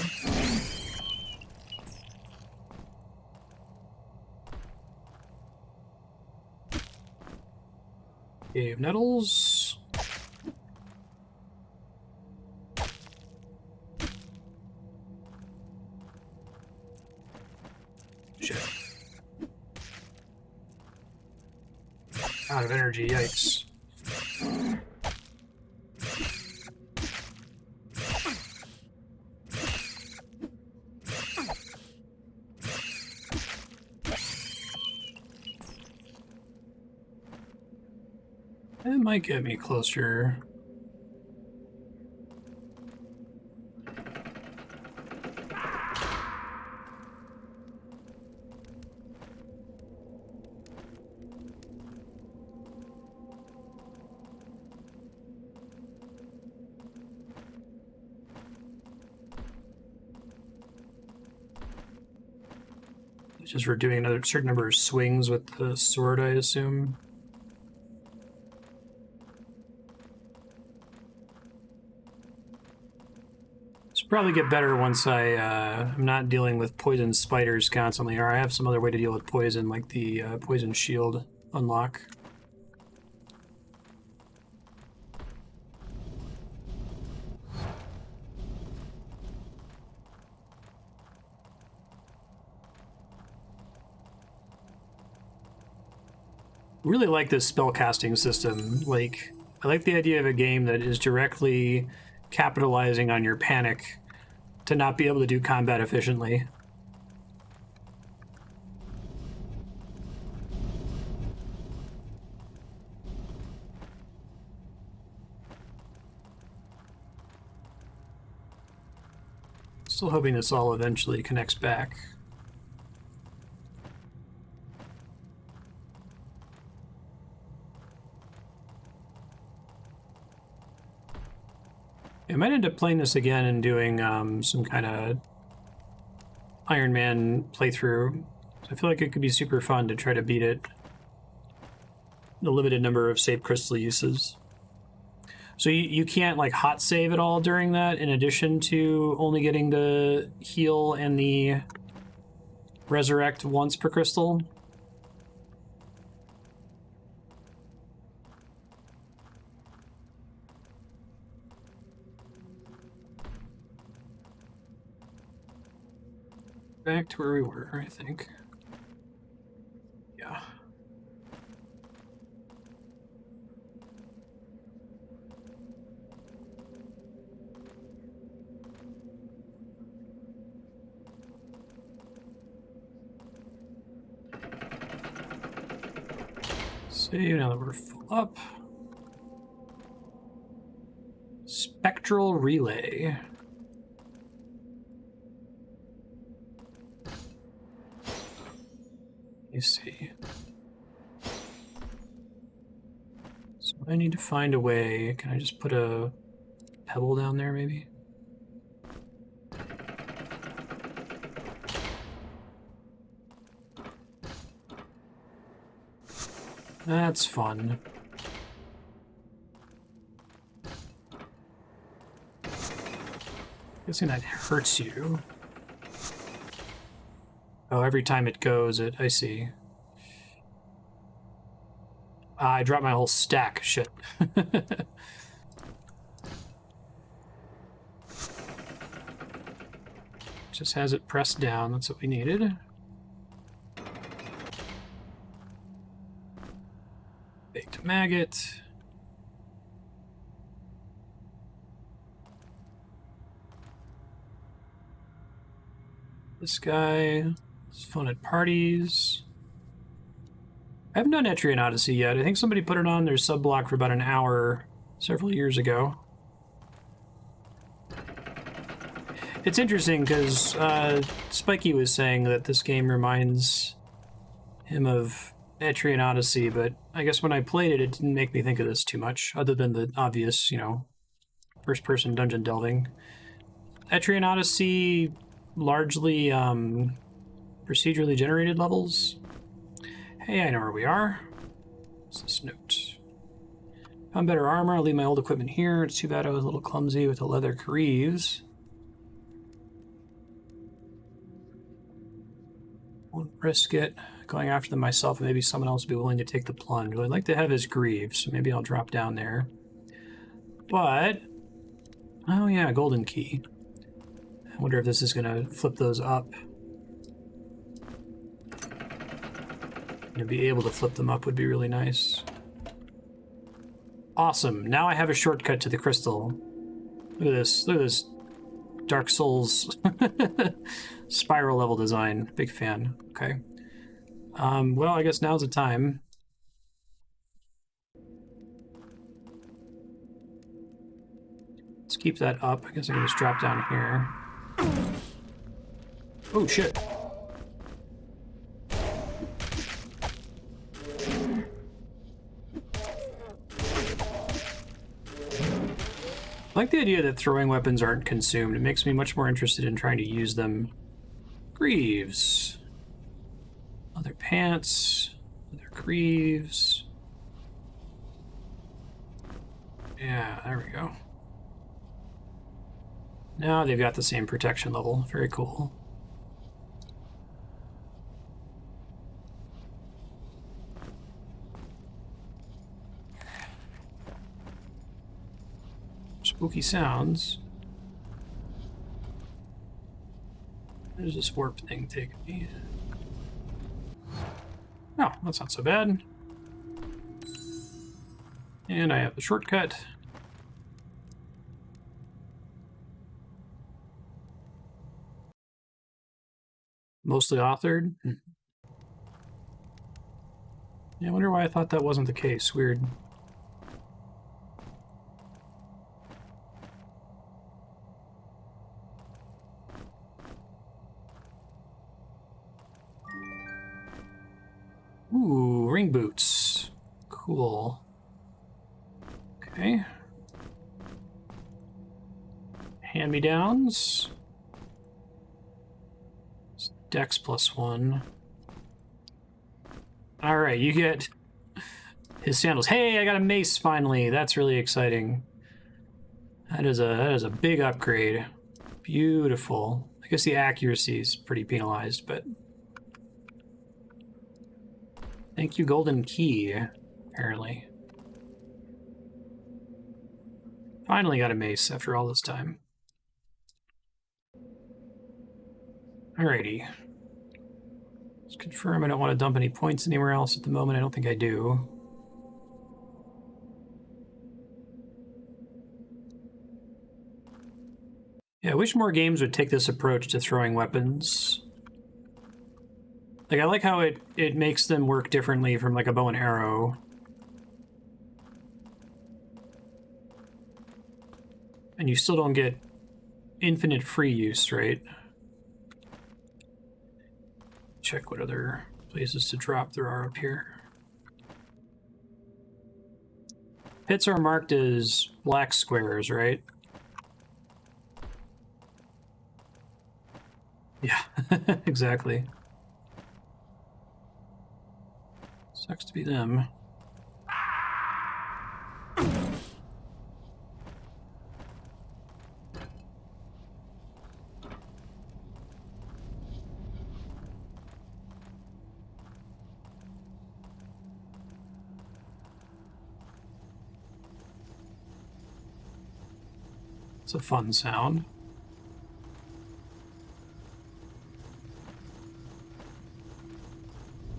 Cave Nettles. Shit. Out of energy, yikes. It might get me closer. Just for doing another certain number of swings with the sword, I assume. Probably get better once I'm not dealing with poison spiders constantly, or I have some other way to deal with poison, like the poison shield unlock. Really like this spellcasting system. Like, I like the idea of a game that is directly capitalizing on your panic to not be able to do combat efficiently. Still hoping this all eventually connects back. I might end up playing this again and doing some kind of Iron Man playthrough. I feel like it could be super fun to try to beat it. The limited number of save crystal uses. So you can't like hot save at all during that, in addition to only getting the heal and the resurrect once per crystal? Back to where we were, I think. Yeah. Save now that we're full up. Spectral Relay. Let me see. So I need to find a way. Can I just put a pebble down there, maybe? That's fun. Guessing that hurts you. Oh, every time it goes, I see. I dropped my whole stack. Shit. Just has it pressed down. That's what we needed. Baked maggot. This guy is fun at parties. I haven't done Etrian Odyssey yet. I think somebody put it on their sub-block for about an hour several years ago. It's interesting because Spiky was saying that this game reminds him of Etrian Odyssey, but I guess when I played it, it didn't make me think of this too much, other than the obvious, you know, first-person dungeon delving. Etrian Odyssey, largely procedurally generated levels. Hey, I know where we are. What's this note? Found better armor. I'll leave my old equipment here. It's too bad I was a little clumsy with the leather greaves. Won't risk it going after them myself. Maybe someone else would be willing to take the plunge. Well, I'd like to have his greaves, so maybe I'll drop down there. But, oh yeah, golden key. I wonder if this is going to flip those up. To be able to flip them up would be really nice. Awesome. Now I have a shortcut to the crystal. Look at this. Look at this Dark Souls spiral level design. Big fan. Okay. Well, I guess now's the time. Let's keep that up. I guess I can just drop down here. Oh, shit. I like the idea that throwing weapons aren't consumed. It makes me much more interested in trying to use them. Greaves. Leather pants. Leather greaves. Yeah, there we go. Now they've got the same protection level. Very cool. Spooky sounds. There's this warp thing taking me. Oh, that's not so bad. And I have the shortcut. Mostly authored. Yeah, I wonder why I thought that wasn't the case. Weird. Ooh, ring boots. Cool. Okay. Hand-me-downs. Dex +1. All right, you get his sandals. Hey, I got a mace finally. That's really exciting. That is a big upgrade. Beautiful. I guess the accuracy is pretty penalized, but thank you, golden key. Apparently, finally got a mace after all this time. Alrighty. Let's confirm I don't want to dump any points anywhere else at the moment. I don't think I do. Yeah, I wish more games would take this approach to throwing weapons. Like, I like how it makes them work differently from, like, a bow and arrow. And you still don't get infinite free use, right? Check what other places to drop there are up here. Pits are marked as black squares, right? Yeah, exactly. Sucks to be them. It's a fun sound.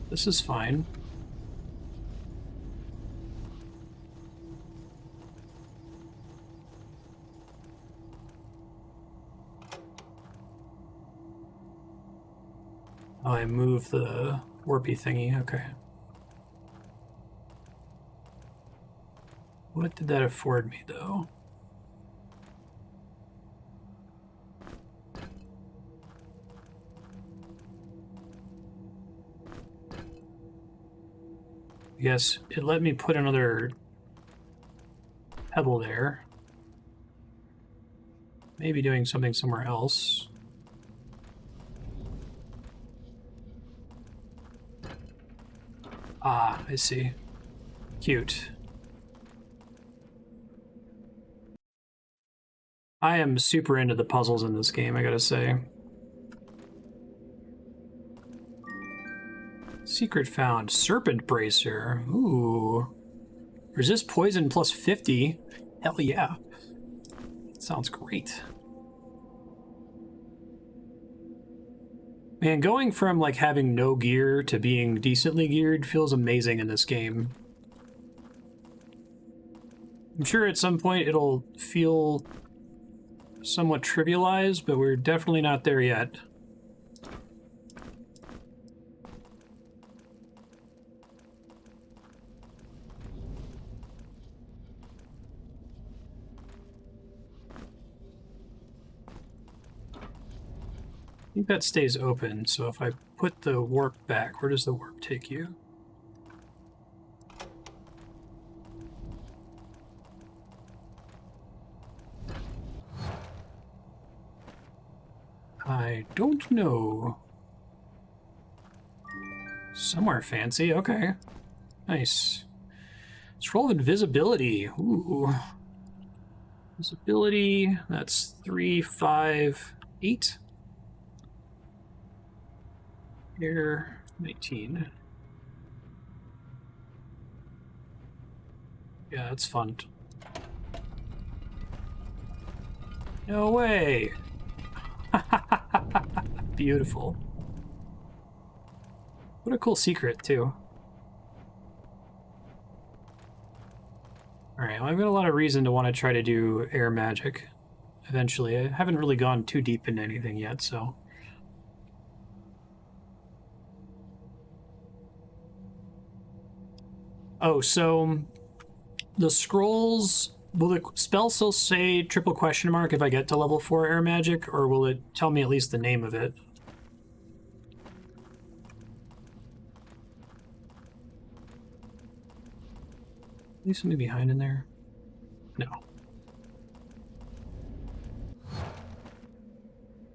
This is fine. Oh, I moved the warpy thingy. Okay. What did that afford me, though? Yes, it let me put another pebble there. Maybe doing something somewhere else. Ah, I see. Cute. I am super into the puzzles in this game, I gotta say. Secret found. Serpent Bracer. Ooh. Resist poison plus 50. Hell yeah. Sounds great. Man, going from like having no gear to being decently geared feels amazing in this game. I'm sure at some point it'll feel somewhat trivialized, but we're definitely not there yet. I think that stays open, so if I put the warp back, where does the warp take you? I don't know. Somewhere fancy, okay. Nice. Scroll of invisibility. Ooh. Visibility, that's 3, 5, 8. Here, 19. Yeah, that's fun. No way! Beautiful. What a cool secret, too. Alright, well, I've got a lot of reason to want to try to do air magic eventually. I haven't really gone too deep into anything yet, so... Oh, so... The scrolls... Will the spell still say triple question mark if I get to level 4 air magic, or will it tell me at least the name of it? Leave something behind in there? No.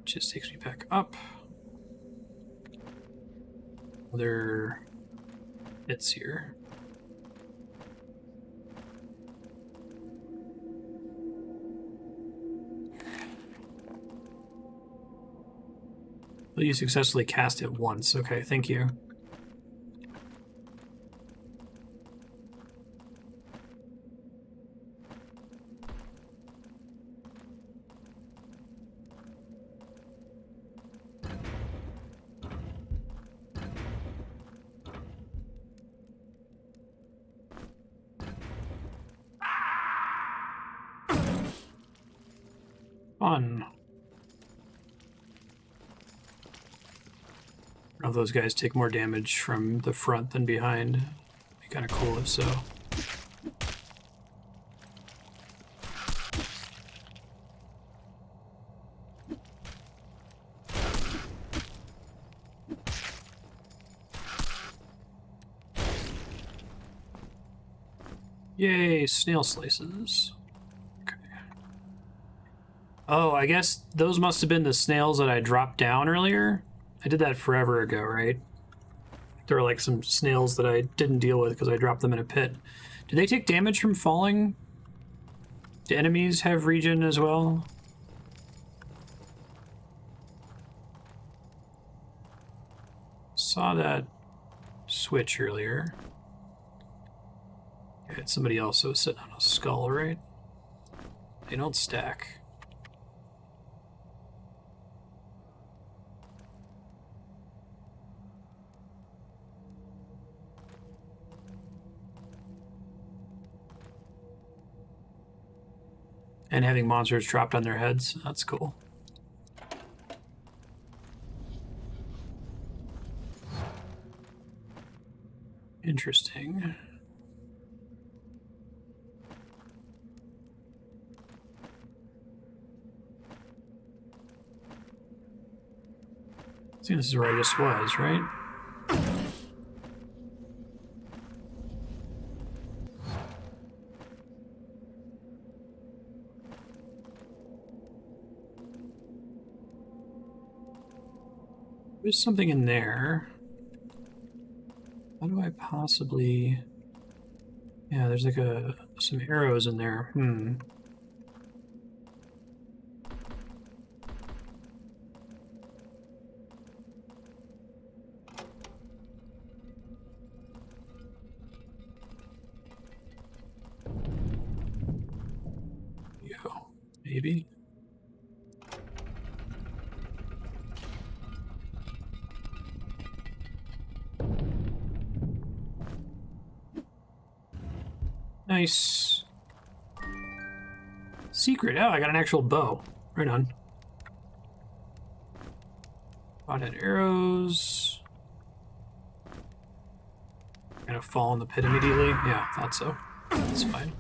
Just takes me back up. Other hits here. Will you successfully cast it once? Okay, thank you. Fun. I don't know if those guys take more damage from the front than behind. Be kind of cool if so. Yay, snail slices. Okay. Oh, I guess those must have been the snails that I dropped down earlier. I did that forever ago, right? There were like some snails that I didn't deal with because I dropped them in a pit. Do they take damage from falling? Do enemies have regen as well? Saw that switch earlier. Okay, it's somebody else who was sitting on a skull, right? They don't stack. And having monsters dropped on their heads. That's cool. Interesting. I think this is where I just was, right? There's something in there. How do I possibly... Yeah, there's like some arrows in there. Maybe. Nice. Secret. Oh, I got an actual bow. Right on. Spotted arrows. Gonna fall in the pit immediately. Yeah, thought so. That's fine.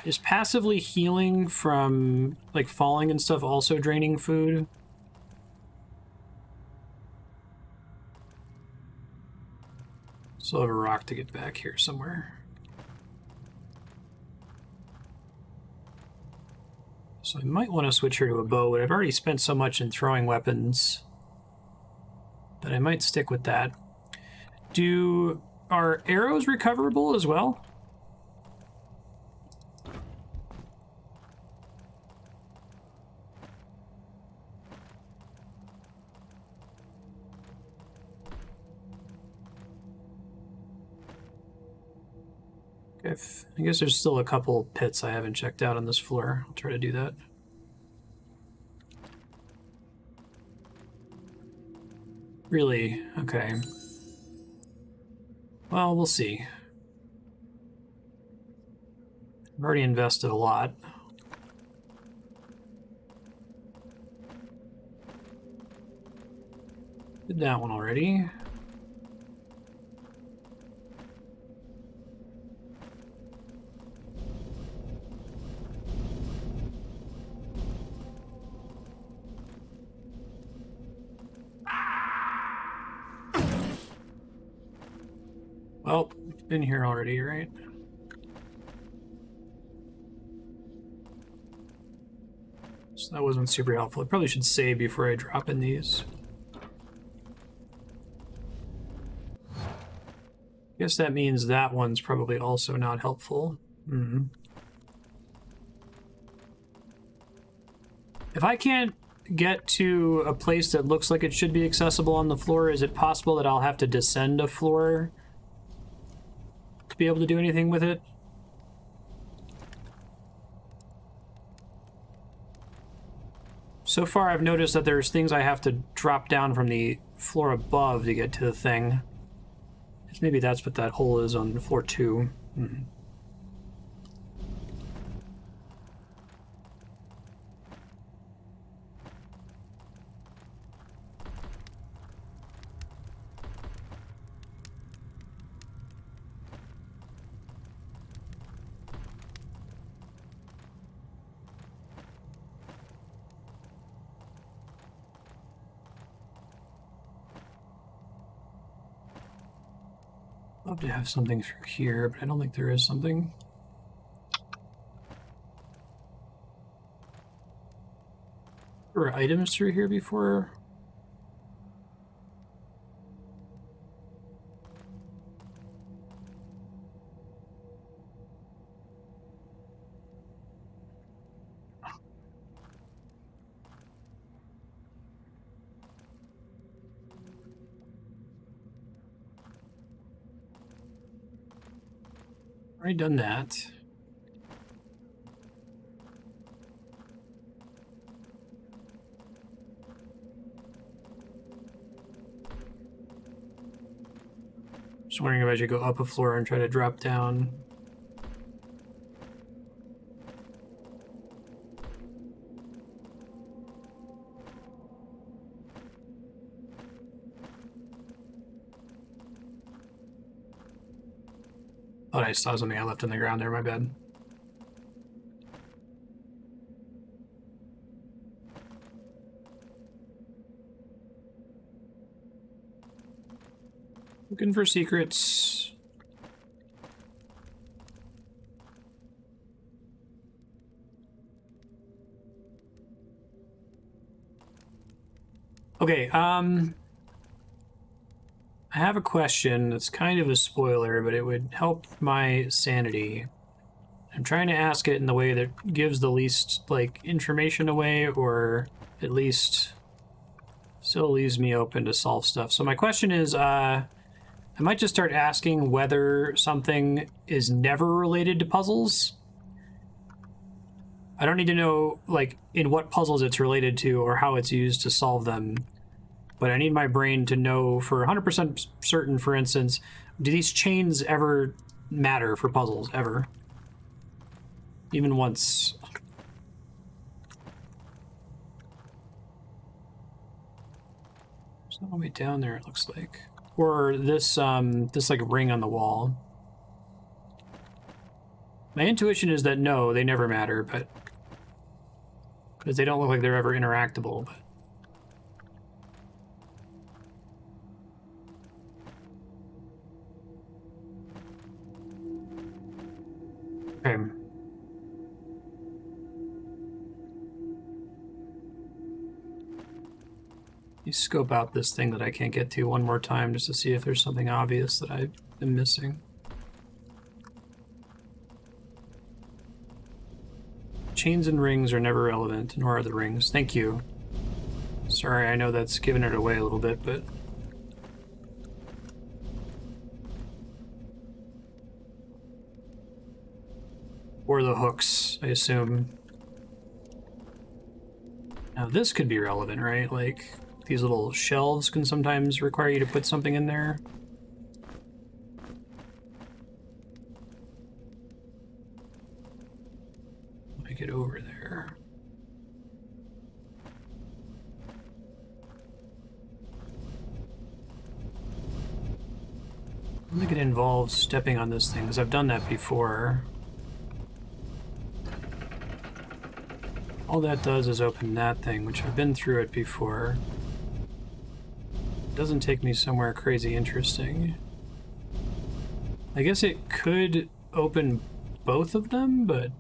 Is passively healing from, like, falling and stuff also draining food? Still have a rock to get back here somewhere. So I might want to switch here to a bow, but I've already spent so much in throwing weapons that I might stick with that. Are arrows recoverable as well? I guess there's still a couple pits I haven't checked out on this floor. I'll try to do that. Really? Okay. Well, we'll see. I've already invested a lot. Did that one already. Well, been here already, right? So that wasn't super helpful. I probably should save before I drop in these. Guess that means that one's probably also not helpful. If I can't get to a place that looks like it should be accessible on the floor, is it possible that I'll have to descend a floor to be able to do anything with it? So far, I've noticed that there's things I have to drop down from the floor above to get to the thing. Maybe that's what that hole is on floor 2. Love to have something through here, but I don't think there is something. There were items through here before. Already done that. Just wondering if I should go up a floor and try to drop down. Thought I saw something I left on the ground there, my bad. Looking for secrets. Okay, I have a question that's kind of a spoiler, but it would help my sanity. I'm trying to ask it in the way that gives the least, like, information away, or at least still leaves me open to solve stuff. So my question is, I might just start asking whether something is never related to puzzles. I don't need to know, like, in what puzzles it's related to or how it's used to solve them, but I need my brain to know for 100% certain, for instance, do these chains ever matter for puzzles, ever? Even once. There's no way down there, it looks like. Or this, this, like, ring on the wall. My intuition is that no, they never matter, but... because they don't look like they're ever interactable, but... okay. You scope out this thing that I can't get to one more time just to see if there's something obvious that I am missing. Chains and rings are never relevant, nor are the rings. Thank you. Sorry, I know that's giving it away a little bit, but... or the hooks, I assume. Now this could be relevant, right? Like, these little shelves can sometimes require you to put something in there. Let me get over there. I don't think it involves stepping on this thing, because I've done that before. All that does is open that thing, which I've been through it before. It doesn't take me somewhere crazy interesting. I guess it could open both of them, but...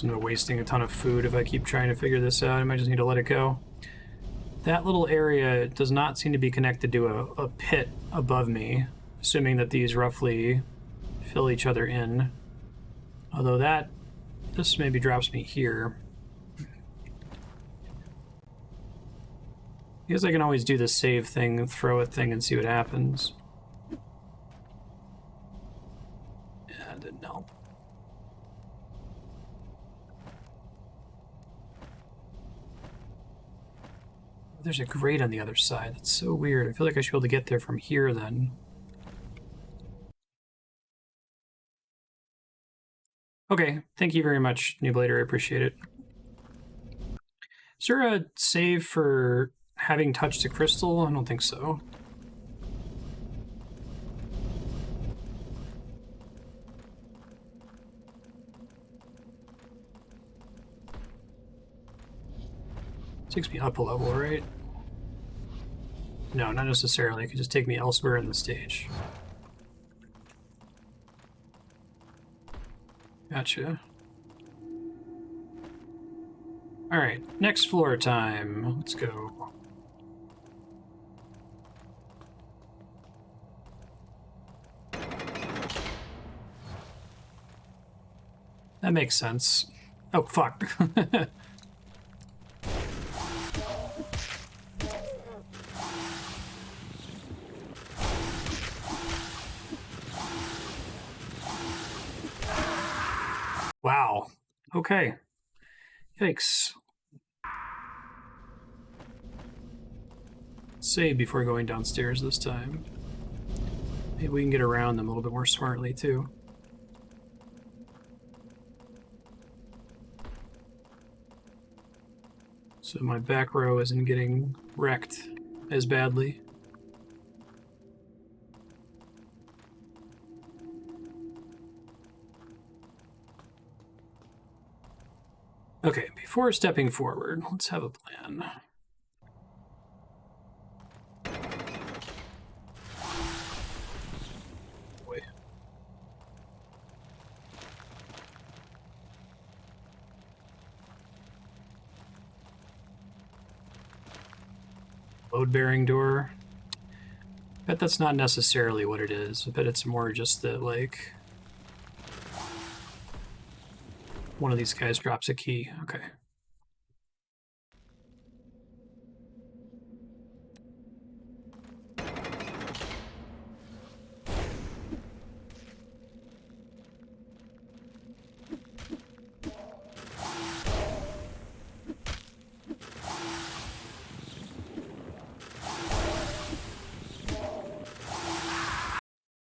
I'm wasting a ton of food if I keep trying to figure this out. I might just need to let it go. That little area does not seem to be connected to a pit above me, assuming that these roughly fill each other in. Although this maybe drops me here. I guess I can always do the save thing, throw a thing, and see what happens. Yeah, that didn't help. There's a grate on the other side. That's so weird. I feel like I should be able to get there from here then. Okay, thank you very much, Nublator. I appreciate it. Is there a save for having touched a crystal? I don't think so. Takes me up a level, right? No, not necessarily. It could just take me elsewhere in the stage. Gotcha. Alright, next floor time. Let's go. That makes sense. Oh, fuck. Wow. Okay. Yikes. Save before going downstairs this time. Maybe we can get around them a little bit more smartly, too. So my back row isn't getting wrecked as badly. Okay, before stepping forward, let's have a plan. Boy. Load-bearing door. I bet that's not necessarily what it is. I bet it's more just that, like, one of these guys drops a key. Okay.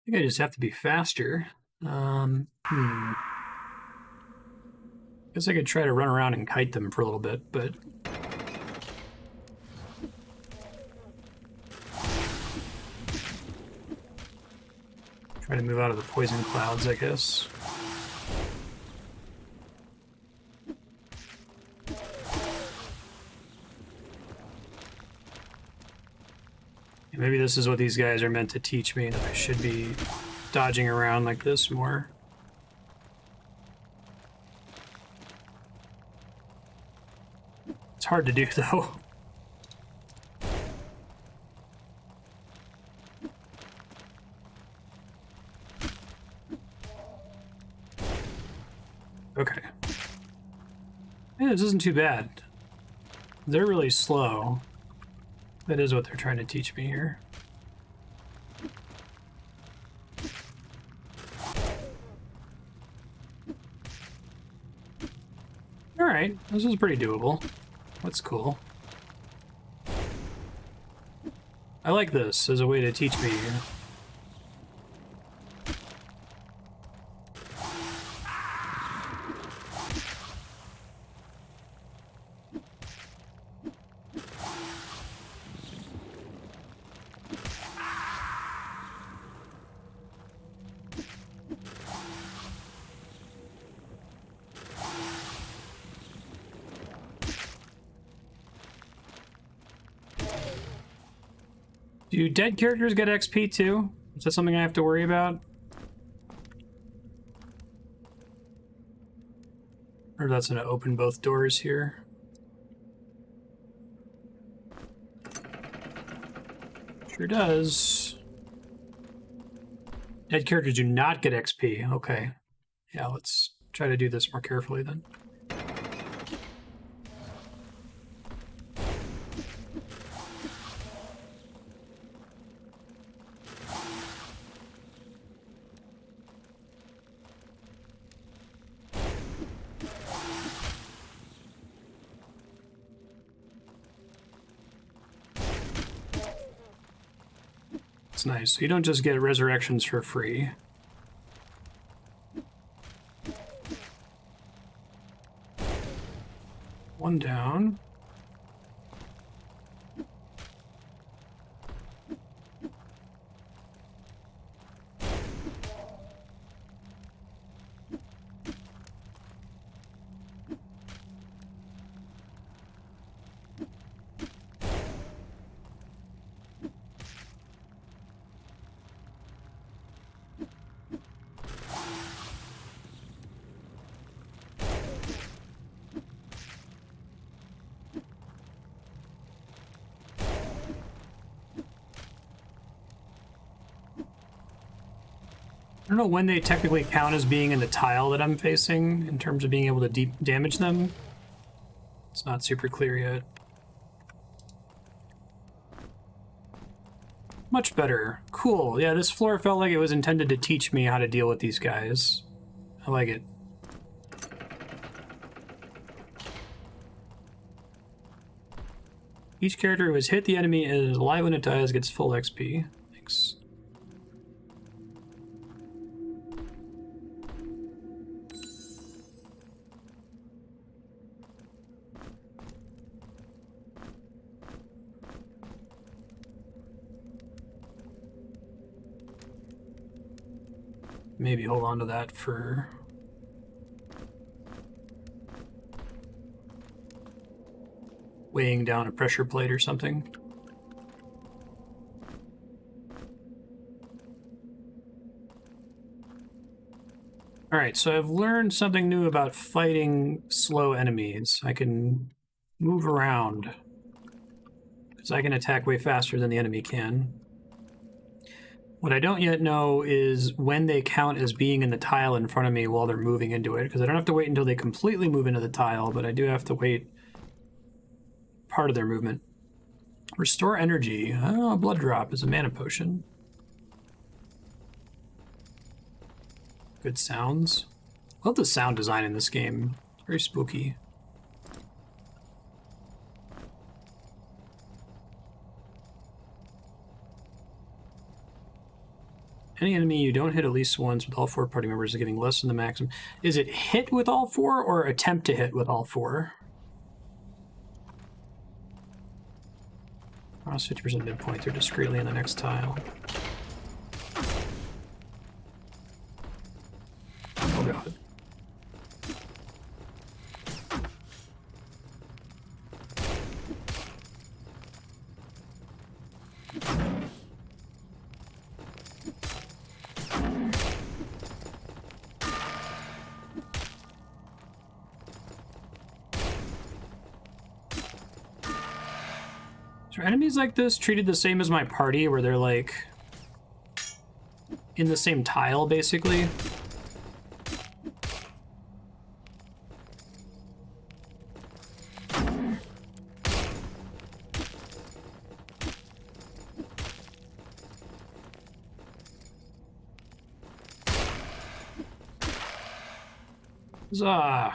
I think I just have to be faster. Guess I could try to run around and kite them for a little bit, but... Try to move out of the poison clouds, I guess. Maybe this is what these guys are meant to teach me, that I should be dodging around like this more. It's hard to do, though. Okay. Yeah, this isn't too bad. They're really slow. That is what they're trying to teach me here. Alright, this is pretty doable. That's cool. I like this as a way to teach me. Do dead characters get XP too? Is that something I have to worry about? Or that's gonna open both doors here. Sure does. Dead characters do not get XP. Okay. Yeah, let's try to do this more carefully then. It's nice. So you don't just get resurrections for free. One down. I don't know when they technically count as being in the tile that I'm facing in terms of being able to damage them. It's not super clear yet. Much better. Cool. Yeah, this floor felt like it was intended to teach me how to deal with these guys. I like it. Each character who has hit the enemy and is alive when it dies gets full XP. Thanks. maybe hold on to that for... weighing down a pressure plate or something. Alright, so I've learned something new about fighting slow enemies. I can move around, because I can attack way faster than the enemy can. What I don't yet know is when they count as being in the tile in front of me while they're moving into it, because I don't have to wait until they completely move into the tile, but I do have to wait part of their movement. Restore energy. Oh, a blood drop is a mana potion. Good sounds. I love the sound design in this game. It's very spooky. Any enemy you don't hit at least once with all 4 party members is getting less than the maximum. Is it hit with all 4 or attempt to hit with all 4? Cross 50% midpoint. They're discreetly in the next tile. Oh god. Are enemies like this treated the same as my party, where they're like in the same tile, basically? Huzzah!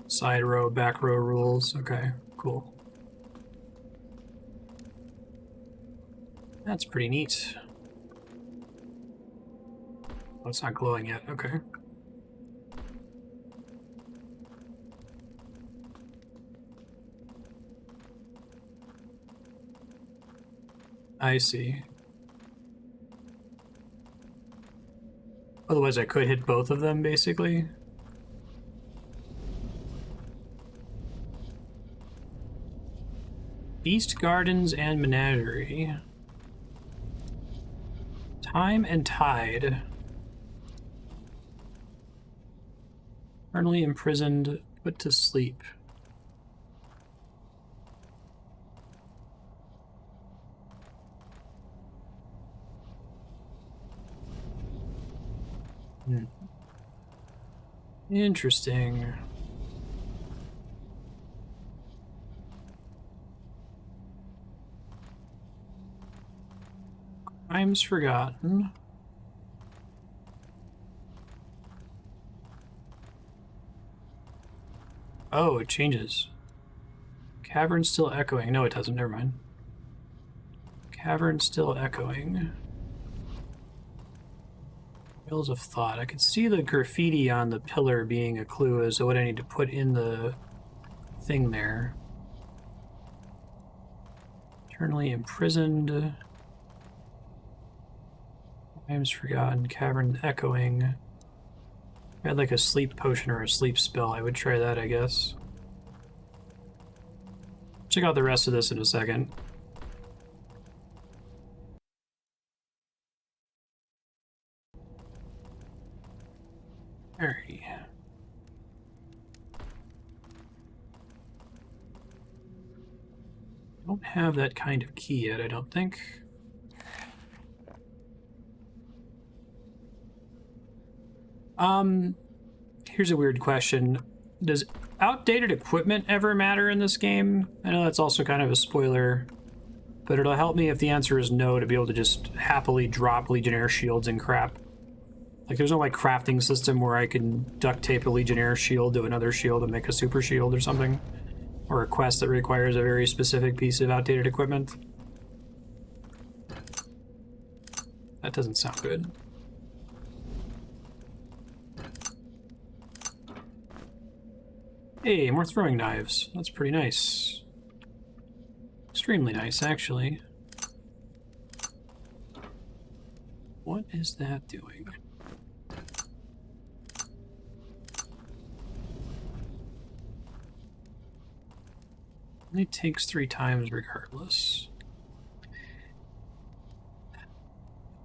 Side row, back row rules. Okay, cool. That's pretty neat. Oh, it's not glowing yet. Okay. I see. Otherwise, I could hit both of them, basically. Beast Gardens and Menagerie. Time and Tide. Eternally imprisoned, put to sleep. Interesting. Crimes Forgotten. Oh, it changes. Cavern still echoing. No, it doesn't. Never mind. Cavern still echoing. Wheels of Thought. I could see the graffiti on the pillar being a clue as to what I need to put in the thing there. Eternally imprisoned. Crimes Forgotten. Cavern echoing. If I had like a sleep potion or a sleep spell, I would try that, I guess. Check out the rest of this in a second. Alrighty. Don't have that kind of key yet, I don't think. Here's a weird question. Does outdated equipment ever matter in this game? I know that's also kind of a spoiler, but it'll help me if the answer is no to be able to just happily drop Legionnaire shields and crap. Like, there's no, like, crafting system where I can duct tape a Legionnaire shield to another shield and make a super shield or something. Or a quest that requires a very specific piece of outdated equipment. That doesn't sound good. Hey, more throwing knives. That's pretty nice. Extremely nice, actually. What is that doing? Only takes 3 times regardless.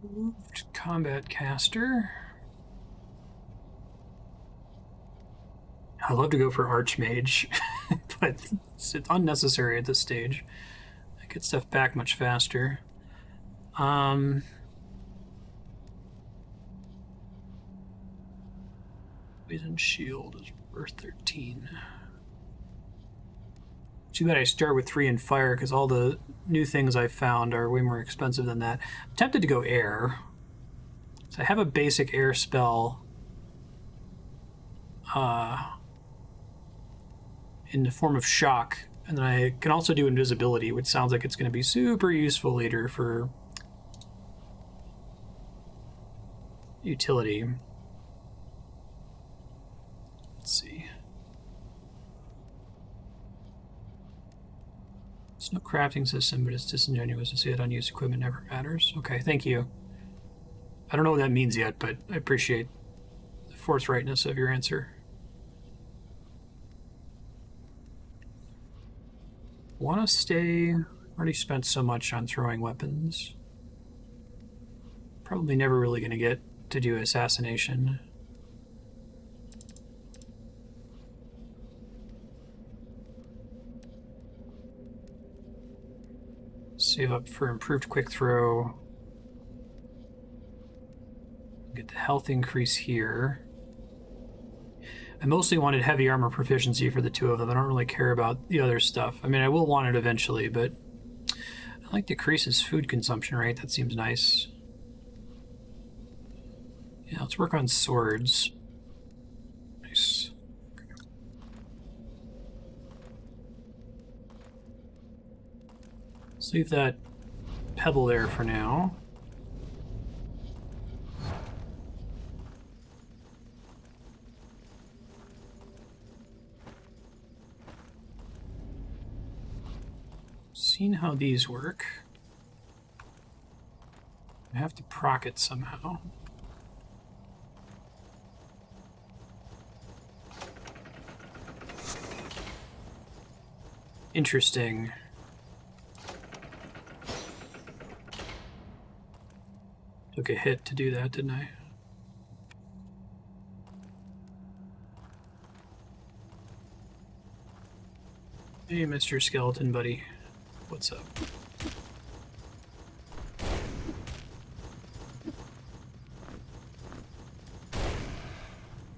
Moved combat caster. I'd love to go for Archmage, but it's unnecessary at this stage. I get stuff back much faster. Poison Shield is worth 13. Too bad I start with 3 in fire, because all the new things I found are way more expensive than that. I'm tempted to go air. So I have a basic air spell in the form of shock, and then I can also do invisibility, which sounds like it's going to be super useful later for utility. Let's see. It's no crafting system, but it's disingenuous to say that unused equipment never matters. Okay, thank you. I don't know what that means yet, but I appreciate the forthrightness of your answer. Want to stay... Already spent so much on throwing weapons. Probably never really going to get to do assassination. Save up for improved quick throw. Get the health increase here. I mostly wanted heavy armor proficiency for the 2 of them. I don't really care about the other stuff. I mean, I will want it eventually, but I like decreases food consumption rate. That seems nice. Yeah, let's work on swords. Nice. Let's leave that pebble there for now. Seeing how these work. I have to proc it somehow. Interesting. Took a hit to do that, didn't I? Hey, Mr. Skeleton Buddy. What's up?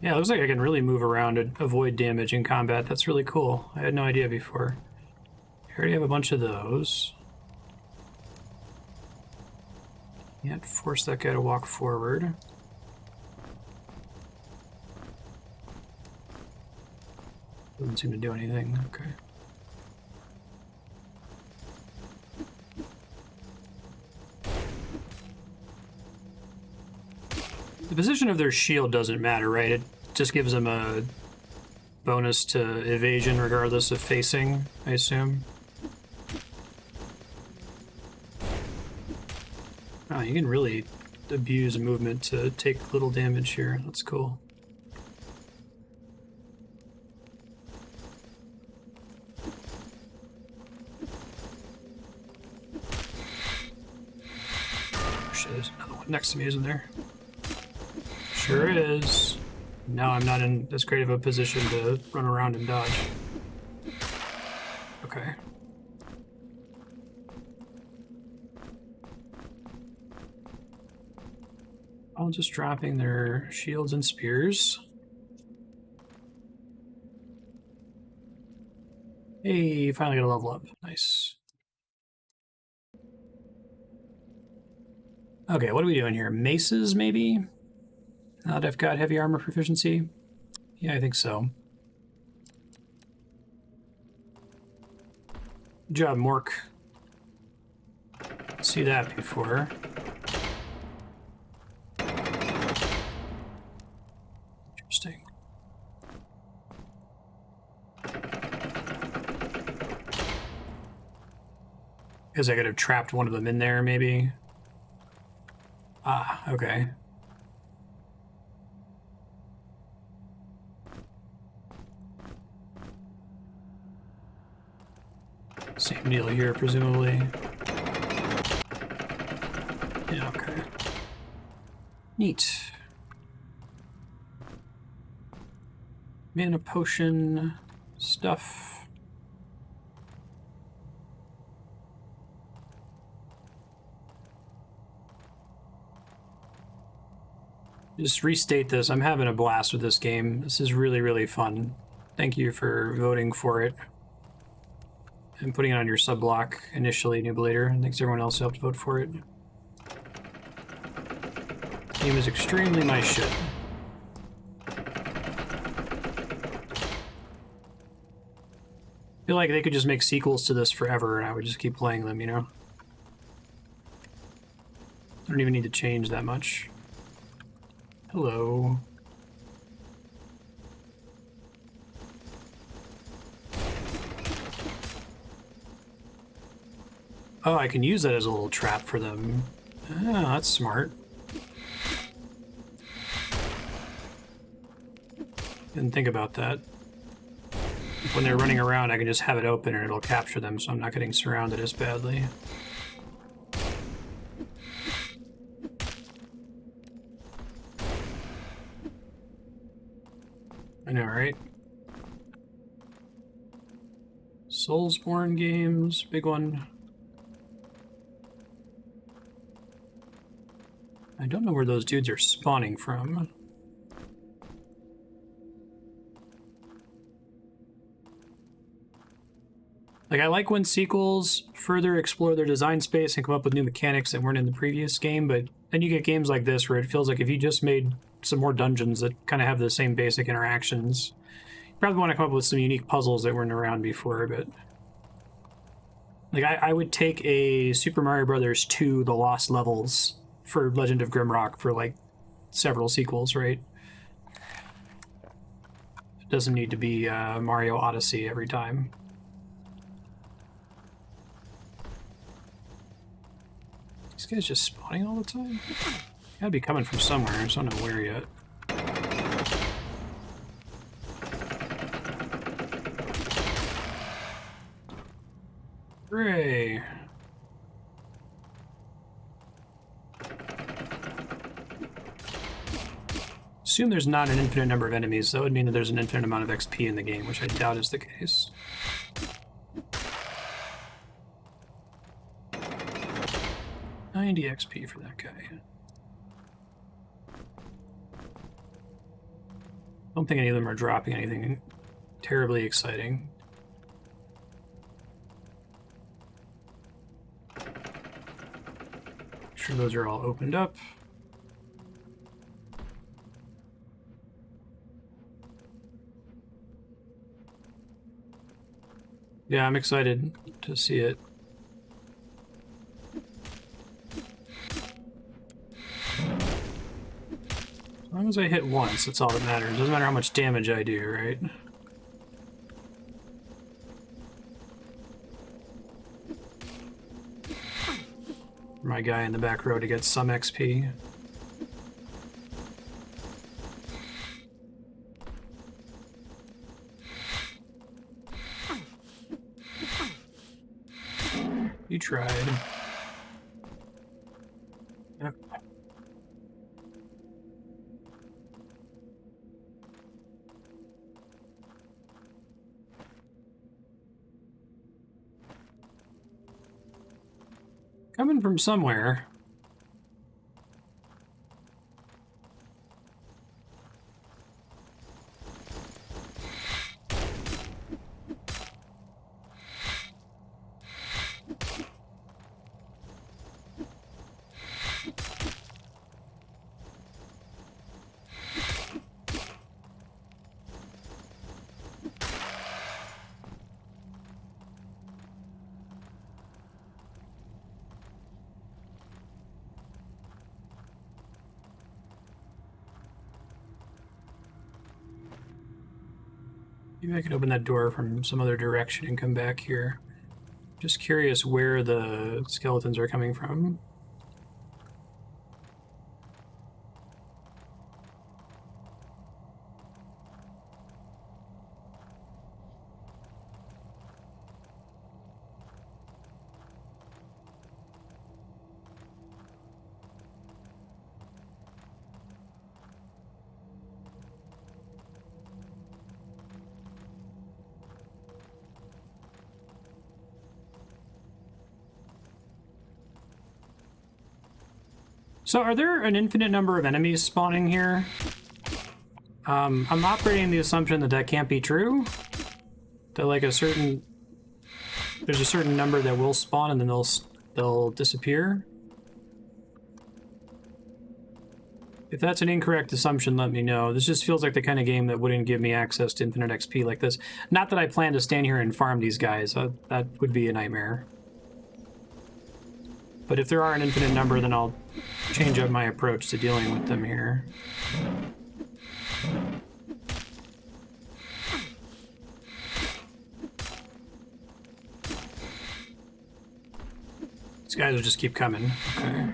Yeah, it looks like I can really move around and avoid damage in combat. That's really cool. I had no idea before. I already have a bunch of those. Can't force that guy to walk forward. Doesn't seem to do anything. Okay. The position of their shield doesn't matter, right? It just gives them a bonus to evasion regardless of facing, I assume. Oh, you can really abuse movement to take little damage here. That's cool. Shit, there's another one next to me, isn't there? Sure is. Now I'm not in as great of a position to run around and dodge. Okay. All just dropping their shields and spears. Hey, finally got a level up. Nice. Okay, what are we doing here? Maces, maybe? Now that I've got heavy armor proficiency? Yeah, I think so. Good job, Mork. See that before. Interesting. Because I could have trapped one of them in there, maybe. Ah, okay. Same deal here, presumably. Yeah, okay. Neat. Mana potion stuff. Just restate this. I'm having a blast with this game. This is really, really fun. Thank you for voting for it and putting it on your sub block initially, Nublator. And thanks to everyone else who helped vote for it. This game is extremely my shit. I feel like they could just make sequels to this forever and I would just keep playing them, you know? I don't even need to change that much. Hello. Oh, I can use that as a little trap for them. Oh, that's smart. Didn't think about that. When they're running around, I can just have it open and it'll capture them, so I'm not getting surrounded as badly. I know, right? Soulsborne games, big one. I don't know where those dudes are spawning from. Like, I like when sequels further explore their design space and come up with new mechanics that weren't in the previous game, but then you get games like this where it feels like if you just made some more dungeons that kind of have the same basic interactions, you probably want to come up with some unique puzzles that weren't around before, but... Like, I would take a Super Mario Brothers 2 The Lost Levels for Legend of Grimrock for, like, several sequels, right? It doesn't need to be Mario Odyssey every time. These guys just spawning all the time? Gotta be coming from somewhere, I just don't know where yet. Hooray! Assume there's not an infinite number of enemies. That would mean that there's an infinite amount of XP in the game, which I doubt is the case. 90 XP for that guy. I don't think any of them are dropping anything terribly exciting. Sure those are all opened up. Yeah, I'm excited to see it. As long as I hit once, that's all that matters. Doesn't matter how much damage I do, right? My guy in the back row to get some XP. You tried. Yep. Coming from somewhere. Maybe I could open that door from some other direction and come back here. Just curious where the skeletons are coming from. So are there an infinite number of enemies spawning here? I'm operating the assumption that that can't be true. That like there's a certain number that will spawn and then they'll disappear. If that's an incorrect assumption, let me know. This just feels like the kind of game that wouldn't give me access to infinite XP like this. Not that I plan to stand here and farm these guys. That would be a nightmare. But if there are an infinite number, then I'll change up my approach to dealing with them here. These guys will just keep coming. Okay.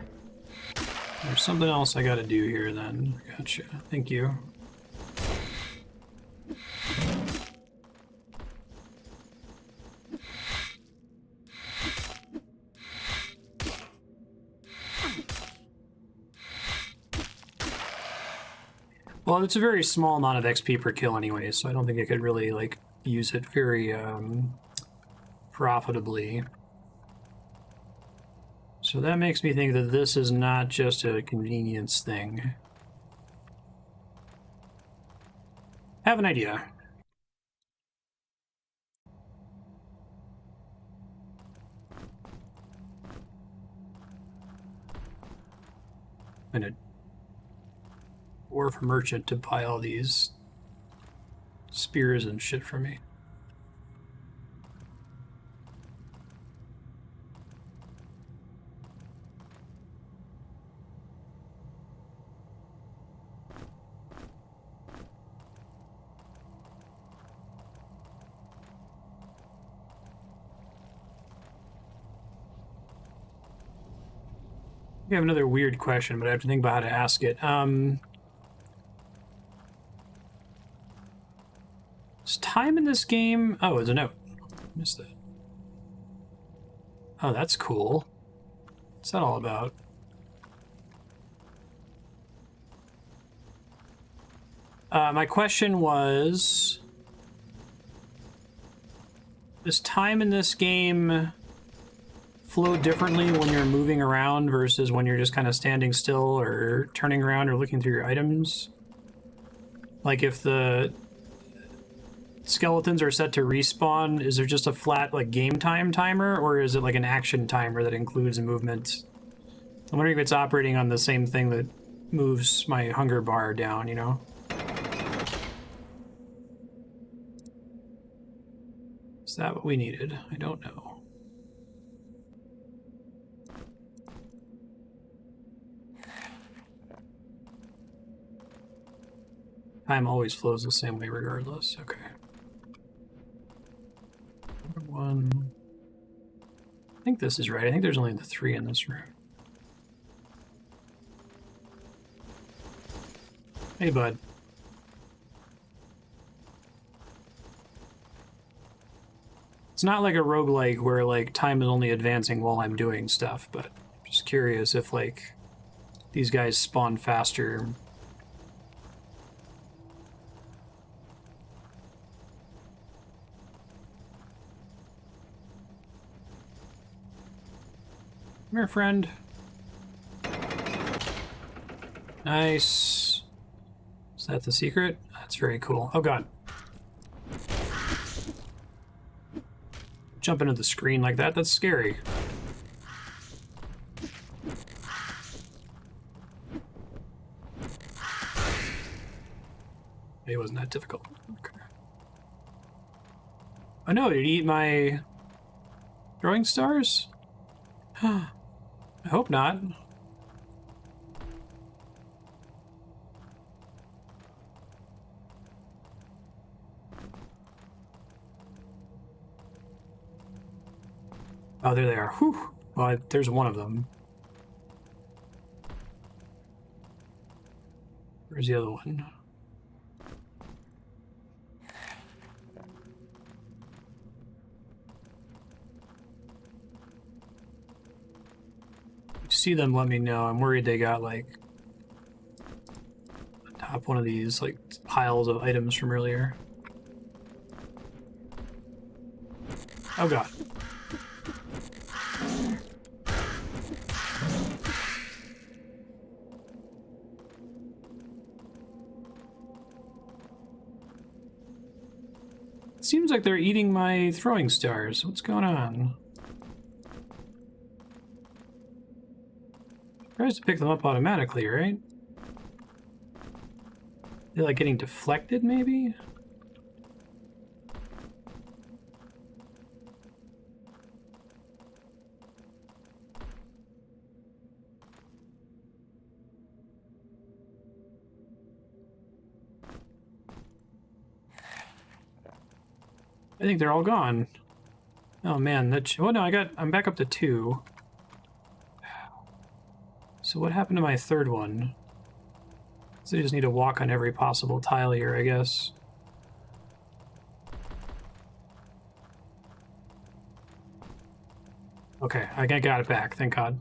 There's something else I gotta do here then. Gotcha. Thank you. Well, it's a very small amount of XP per kill anyway, so I don't think I could really, like, use it very, profitably. So that makes me think that this is not just a convenience thing. Have an idea. I'm gonna dwarf merchant to buy all these spears and shit from me. I have another weird question, but I have to think about how to ask it. Is time in this game? Oh, it's a note. Missed that. Oh, that's cool. What's that all about? My question was, does time in this game flow differently when you're moving around versus when you're just kind of standing still or turning around or looking through your items? Like if the skeletons are set to respawn, is there just a flat like game time timer, or is it like an action timer that includes movement? I'm wondering if it's operating on the same thing that moves my hunger bar down, you know? Is that what we needed? I don't know. Time always flows the same way regardless. Okay. Number one. I think this is right. I think there's only the 3 in this room. Hey, bud. It's not like a roguelike where, like, time is only advancing while I'm doing stuff, but I'm just curious if, like, these guys spawn faster. Come here, friend. Nice. Is that the secret? That's very cool. Oh, God. Jump into the screen like that, that's scary. It wasn't that difficult. Okay. Oh no, did he eat my throwing stars? I hope not. Oh, there they are. Whew. Well, there's one of them. Where's the other one? If you see them, let me know. I'm worried they got, like, on top one of these, like, piles of items from earlier. Oh, God. It seems like they're eating my throwing stars. What's going on? Tries to pick them up automatically, right? They're like getting deflected, maybe? I think they're all gone. Oh man, that. Oh no, I'm back up to 2. So what happened to my third one? So you just need to walk on every possible tile here, I guess. Okay, I got it back, thank God.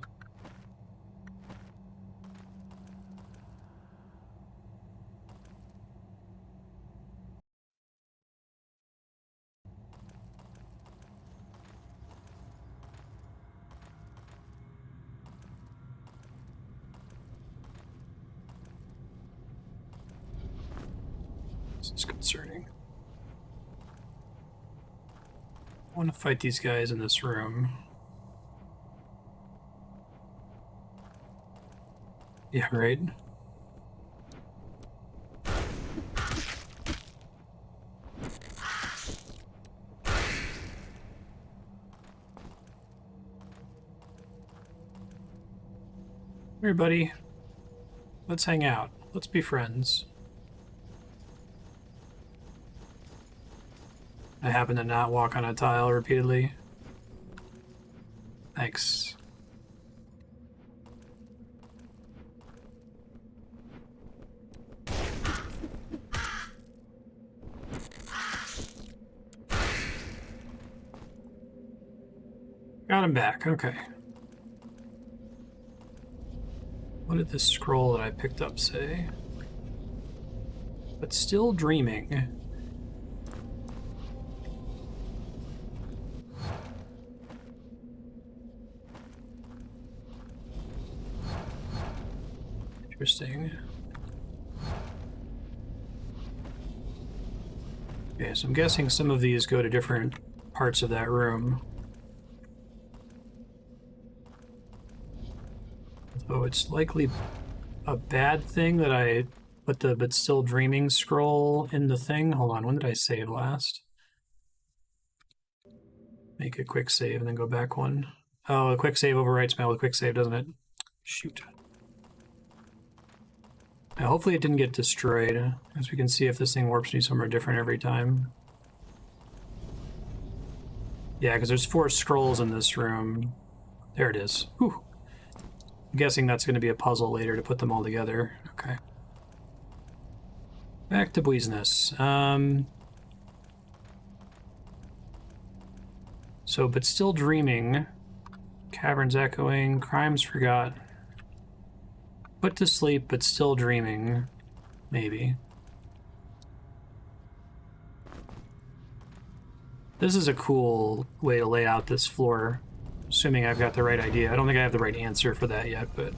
This is concerning. I want to fight these guys in this room. Yeah, right. Here, buddy. Let's hang out. Let's be friends. I happen to not walk on a tile repeatedly. Thanks. Got him back, okay. What did this scroll that I picked up say? But still dreaming. Interesting. Okay, so I'm guessing some of these go to different parts of that room. So it's likely a bad thing that I put the but still dreaming scroll in the thing. Hold on, when did I save last? Make a quick save and then go back one. Oh, a quick save overwrites my old quick save, doesn't it? Shoot. Now, hopefully it didn't get destroyed, as we can see if this thing warps me somewhere different every time. Yeah, because there's 4 scrolls in this room. There it is. Whew. I'm guessing that's going to be a puzzle later to put them all together. Okay. Back to business. So, but still dreaming. Caverns echoing. Crimes forgot. Put to sleep, but still dreaming. Maybe. This is a cool way to lay out this floor. Assuming I've got the right idea. I don't think I have the right answer for that yet, but...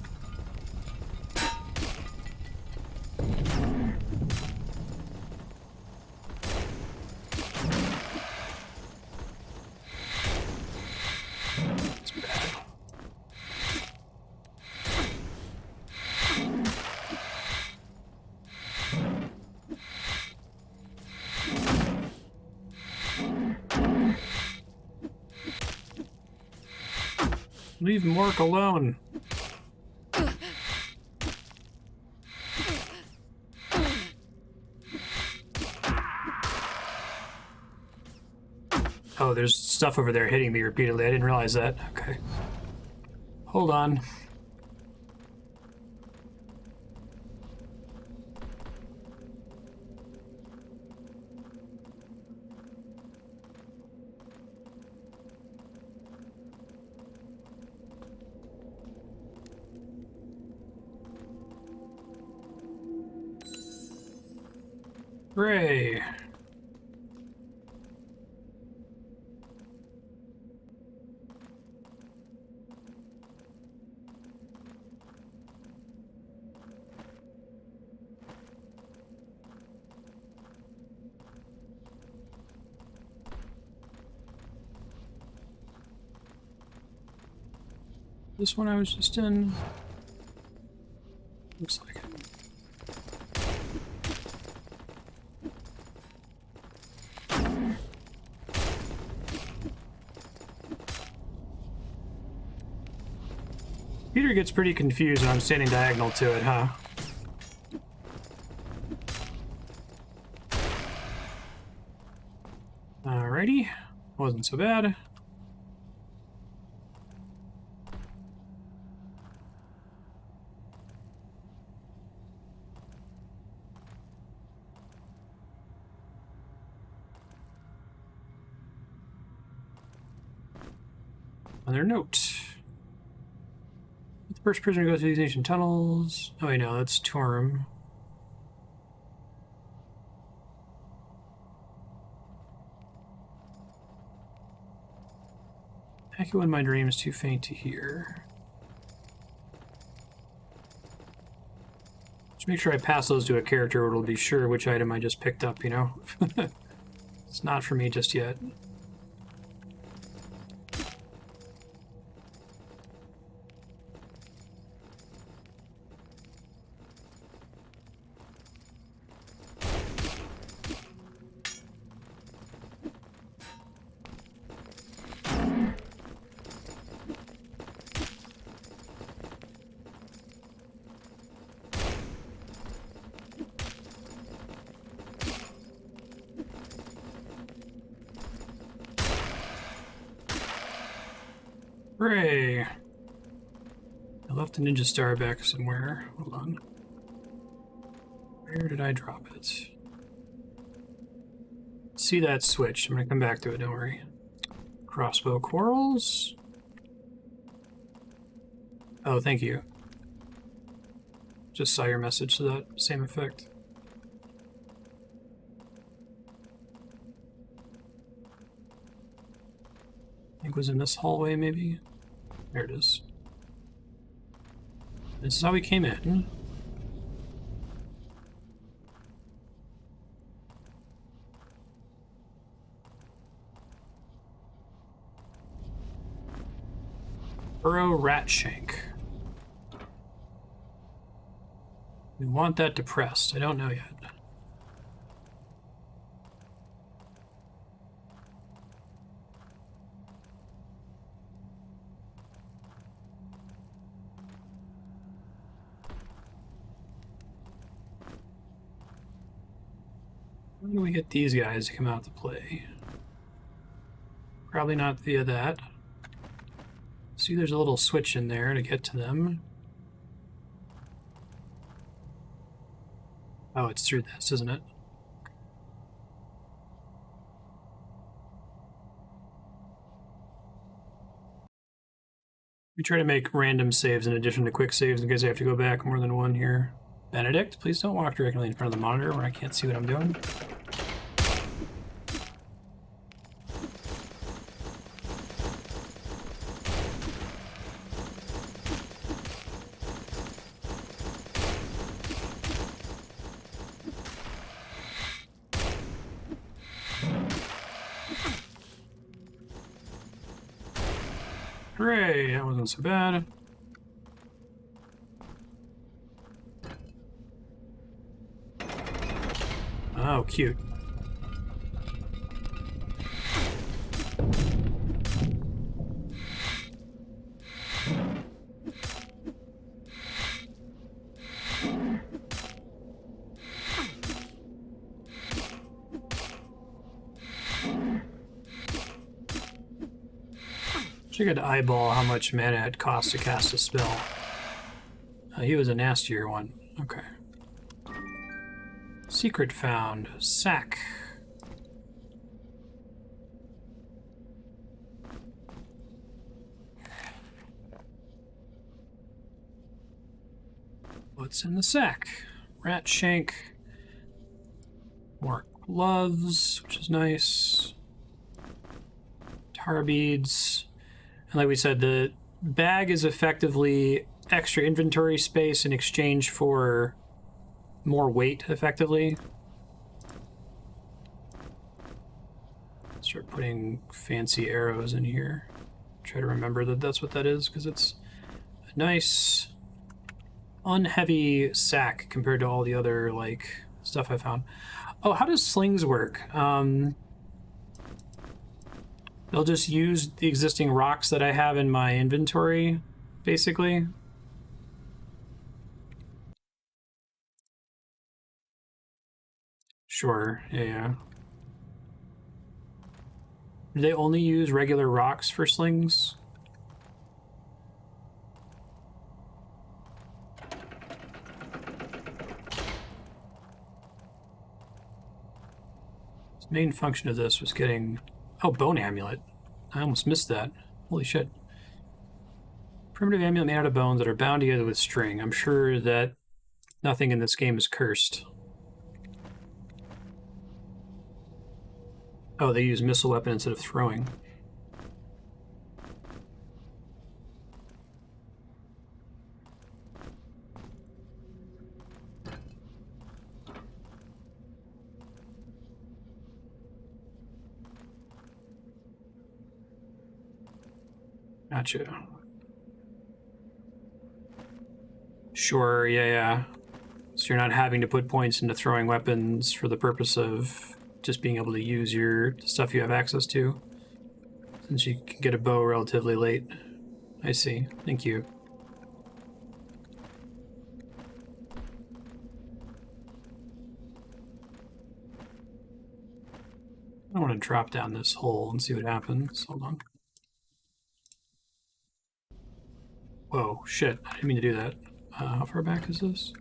it's bad. Leave Mork alone. Oh, Oh, there's stuff over there hitting me repeatedly. I didn't realize that. Okay. Hold on. Hooray. This one I was just in. Looks like it. Peter gets pretty confused when I'm standing diagonal to it, huh? Alrighty. Wasn't so bad. Another note. The first prisoner goes through these ancient tunnels. Oh wait, no, that's Torm. Echo in my dreams too faint to hear. Just make sure I pass those to a character or it'll be sure which item I just picked up, you know? It's not for me just yet. Hooray! I left the ninja star back somewhere. Hold on. Where did I drop it? See that switch. I'm gonna come back to it, don't worry. Crossbow quarrels. Oh, thank you. Just saw your message to that same effect. I think it was in this hallway, maybe? There it is. This is how we came in. Burrow rat shank. We want that depressed. I don't know yet. When do we get these guys to come out to play? Probably not via that. See, there's a little switch in there to get to them. Oh, it's through this, isn't it? We try to make random saves in addition to quick saves in case I have to go back more than one here. Benedict, please don't walk directly in front of the monitor where I can't see what I'm doing. Hooray, that wasn't so bad. Oh, cute. I could eyeball how much mana it costs to cast a spell. He was a nastier one. Okay. Secret found. Sack. What's in the sack? Rat shank. More gloves, which is nice. Tar beads. And like we said, the bag is effectively extra inventory space in exchange for more weight, effectively. Start putting fancy arrows in here. Try to remember that that's what that is, because it's a nice, unheavy sack compared to all the other, like, stuff I found. Oh, how does slings work? They'll just use the existing rocks that I have in my inventory, basically. Sure, yeah. Do they only use regular rocks for slings? The main function of this was getting... Oh, bone amulet. I almost missed that. Holy shit. Primitive amulet made out of bones that are bound together with string. I'm sure that nothing in this game is cursed. Oh, they use missile weapon instead of throwing. Gotcha. Sure, yeah. So you're not having to put points into throwing weapons for the purpose of just being able to use your stuff you have access to, since you can get a bow relatively late. I see. Thank you. I want to drop down this hole and see what happens. Hold on. Whoa, shit. I didn't mean to do that. How far back is this?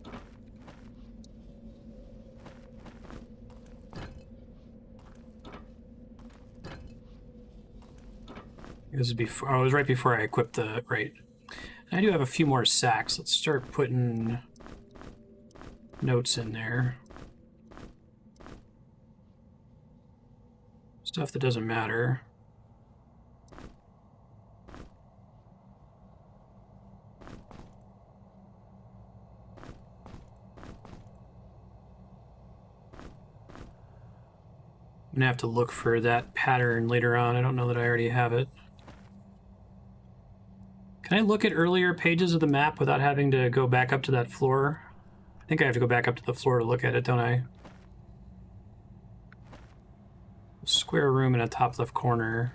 This is before. Oh, it was right before I equipped the right. And I do have a few more sacks. Let's start putting notes in there. Stuff that doesn't matter. I'm gonna have to look for that pattern later on. I don't know that I already have it. Can I look at earlier pages of the map without having to go back up to that floor? I think I have to go back up to the floor to look at it, don't I? Square room in a top left corner.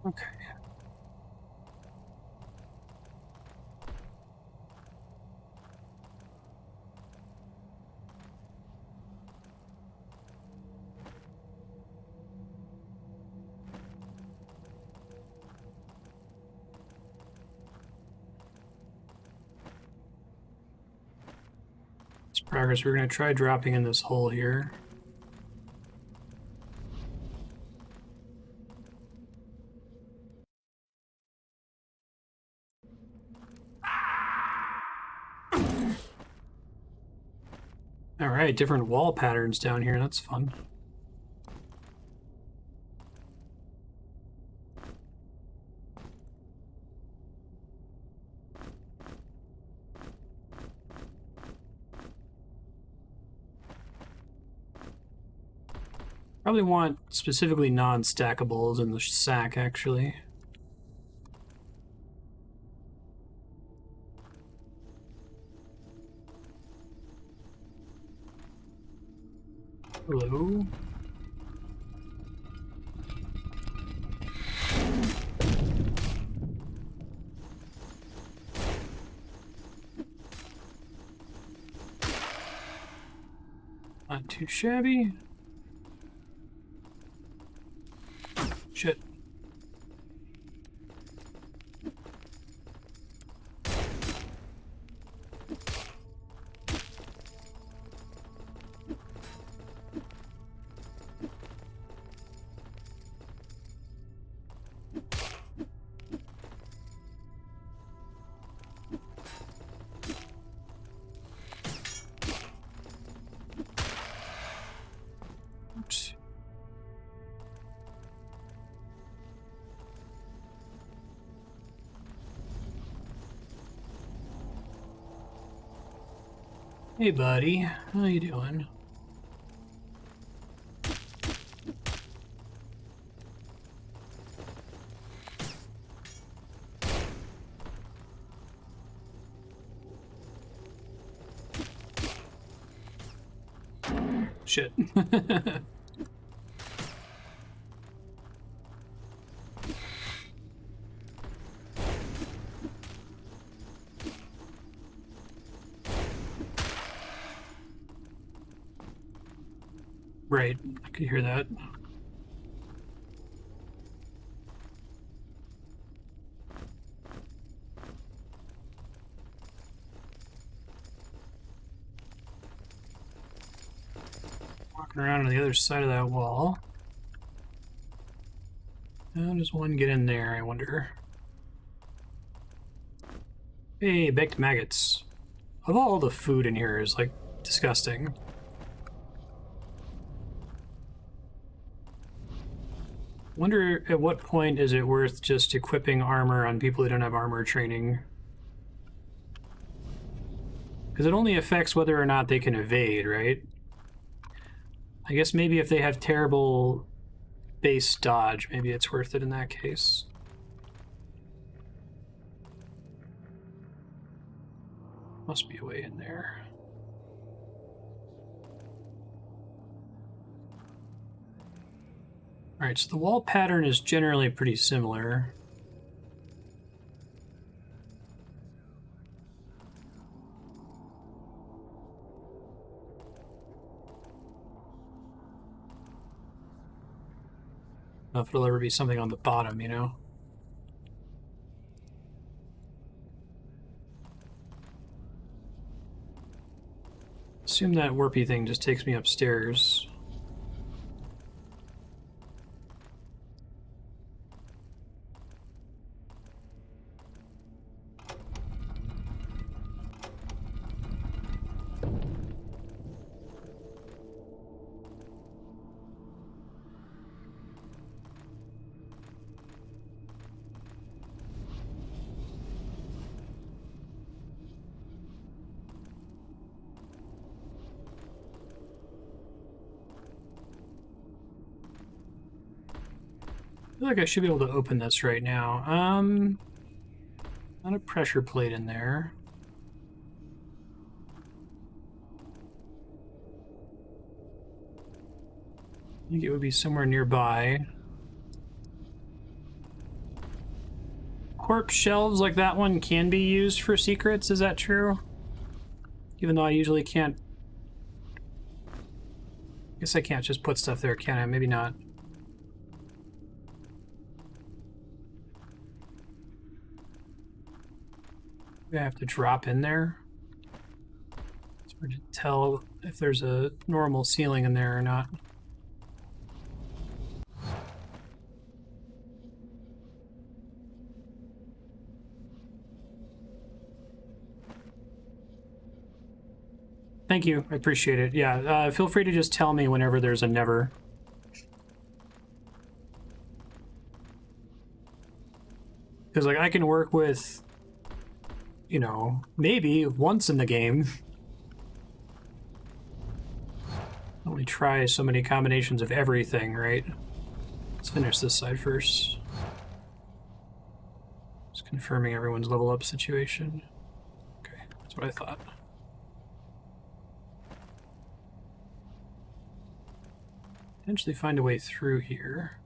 Okay. It's progress. We're going to try dropping in this hole here. Alright, different wall patterns down here. That's fun. Probably want specifically non-stackables in the sack, actually. Hello? Not too shabby. Shit. Oops. Hey, buddy. How you doing? Shit. Right, I could hear that. Walking around on the other side of that wall. How does one get in there, I wonder? Hey, baked maggots. Of all the food in here is, like, disgusting. Wonder at what point is it worth just equipping armor on people who don't have armor training? Because it only affects whether or not they can evade, right? I guess maybe if they have terrible base dodge, maybe it's worth it in that case. Must be a way in there. Alright, so the wall pattern is generally pretty similar. I don't know if it'll ever be something on the bottom, you know? Assume that warpy thing just takes me upstairs. I feel like I should be able to open this right now. Not a pressure plate in there. I think it would be somewhere nearby. Corpse shelves like that one can be used for secrets, is that true? Even though I usually can't... I guess I can't just put stuff there, can I? Maybe not. I have to drop in there. It's hard to tell if there's a normal ceiling in there or not. Thank you, I appreciate it. Yeah, feel free to just tell me whenever there's a never. Because, like, I can work with, you know, maybe once in the game. Only try so many combinations of everything, right? Let's finish this side first. Just confirming everyone's level up situation. Okay, that's what I thought. Potentially find a way through here.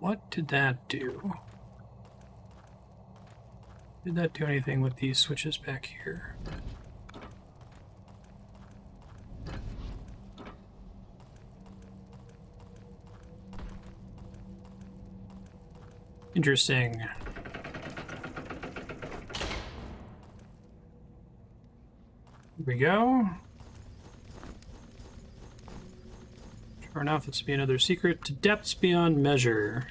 What did that do? Did that do anything with these switches back here? Interesting. Here we go. Sure enough, it's to be another secret to depths beyond measure.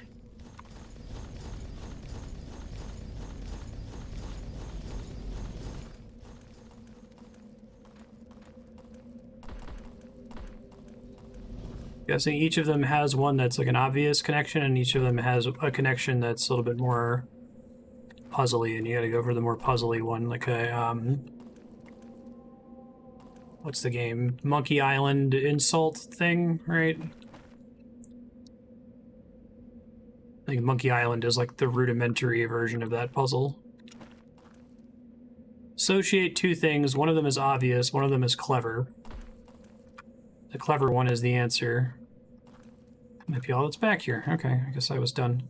Guessing each of them has one that's like an obvious connection, and each of them has a connection that's a little bit more puzzly, and you gotta go for the more puzzly one, like a, what's the game? Monkey Island insult thing, right? I think Monkey Island is like the rudimentary version of that puzzle. Associate two things, one of them is obvious, one of them is clever. The clever one is the answer. That might be all that's back here. Okay, I guess I was done.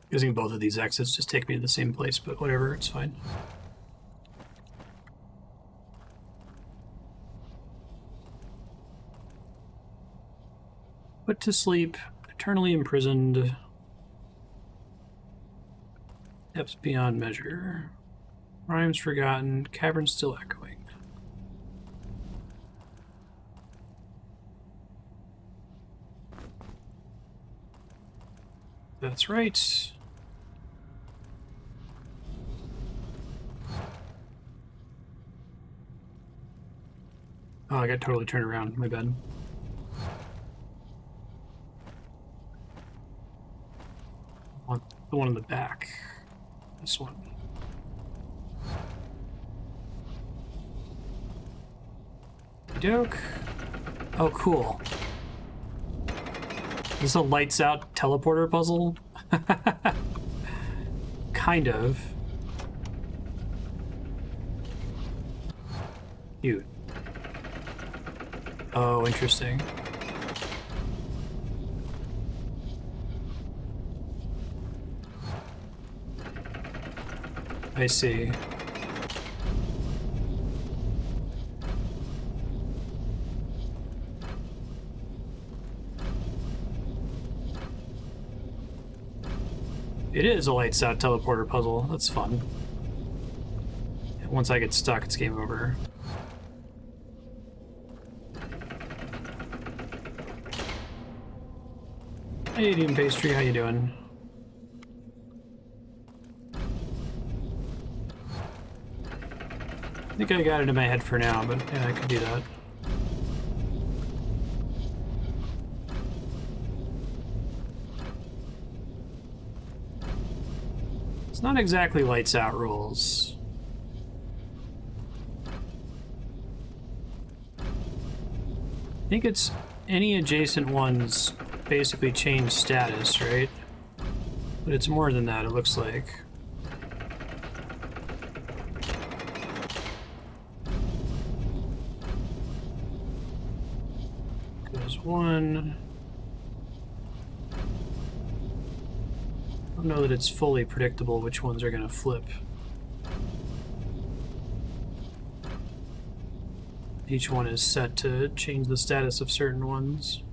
Using both of these exits just take me to the same place, but whatever, it's fine. Put to sleep, eternally imprisoned, depths beyond measure, rhymes forgotten, caverns still echoing. That's right. Oh, I got totally turned around, my bad. I want the one in the back. This one. Doke. Oh, cool. Is this a lights out teleporter puzzle? Kind of. Cute. Oh, interesting. I see. It is a lights out teleporter puzzle. That's fun. Once I get stuck, it's game over. Hey, Doom Pastry, how you doing? I think I got it in my head for now, but yeah, I could do that. It's not exactly lights out rules. I think it's any adjacent ones basically change status, right? But it's more than that, it looks like. There's one. I don't know that it's fully predictable which ones are going to flip. Each one is set to change the status of certain ones.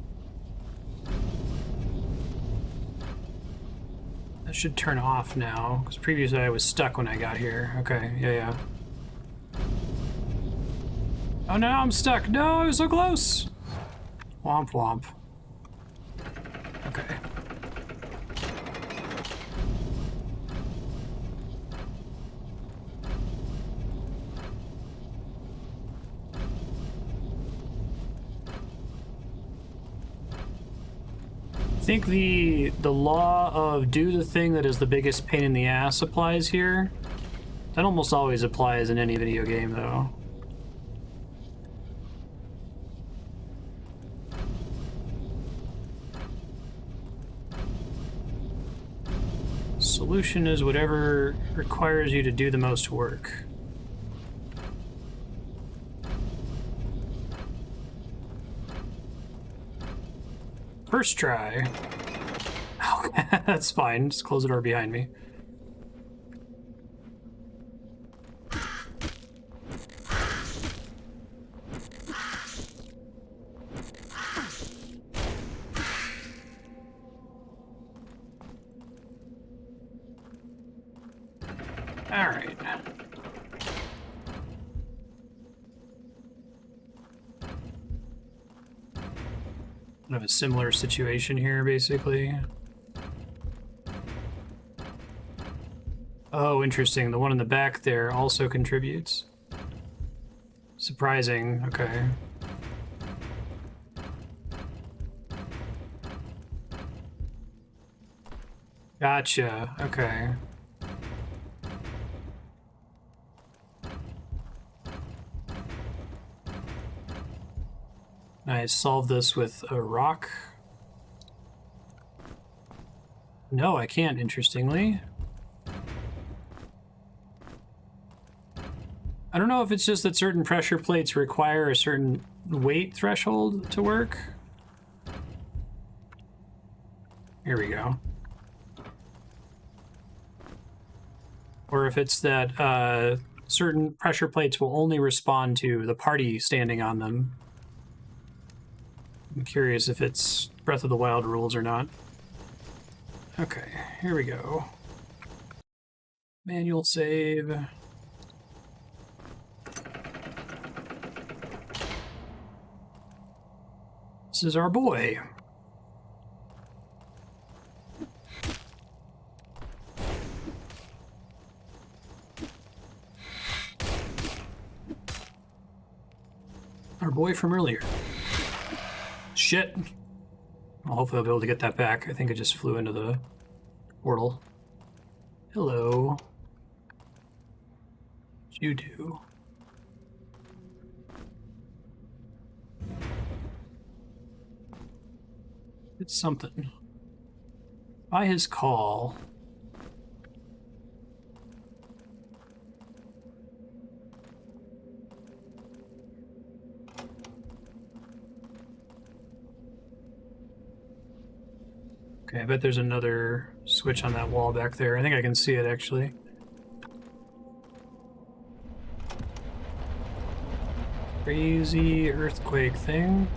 That should turn off now, because previously I was stuck when I got here. Okay, yeah. Oh no, I'm stuck. No, I was so close. Womp womp. Okay. I think the law of do the thing that is the biggest pain in the ass applies here. That almost always applies in any video game, though. Solution is whatever requires you to do the most work. First try. Okay, that's fine. Just close the door behind me. All right. Kind of a similar situation here, basically. Oh, interesting. The one in the back there also contributes. Surprising. Okay. Gotcha. Okay. I solve this with a rock? No, I can't, interestingly. I don't know if it's just that certain pressure plates require a certain weight threshold to work. Here we go. Or if it's that certain pressure plates will only respond to the party standing on them. I'm curious if it's Breath of the Wild rules or not. Okay, here we go. Manual save. This is our boy. Our boy from earlier. Shit. Well, hopefully I'll be able to get that back. I think it just flew into the portal. Hello. What'd you do? It's something. By his call. Okay, I bet there's another switch on that wall back there. I think I can see it, actually. Crazy earthquake thing.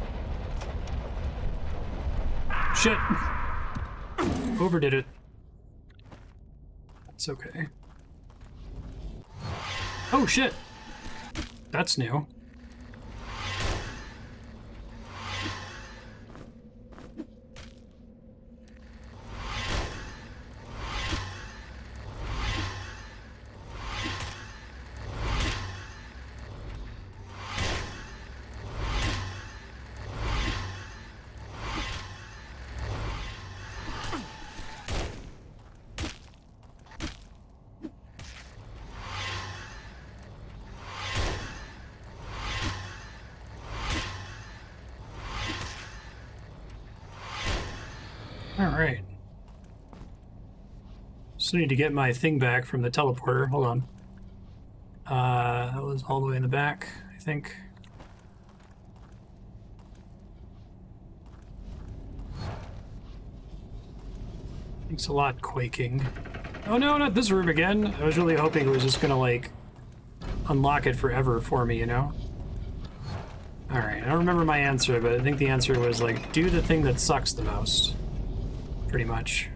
Shit! Overdid it. It's okay. Oh, shit! That's new. Alright. Still need to get my thing back from the teleporter. Hold on. That was all the way in the back, I think. Thanks a lot, quaking. Oh no, not this room again. I was really hoping it was just gonna, like, unlock it forever for me, you know? Alright, I don't remember my answer, but I think the answer was, like, do the thing that sucks the most. Pretty much.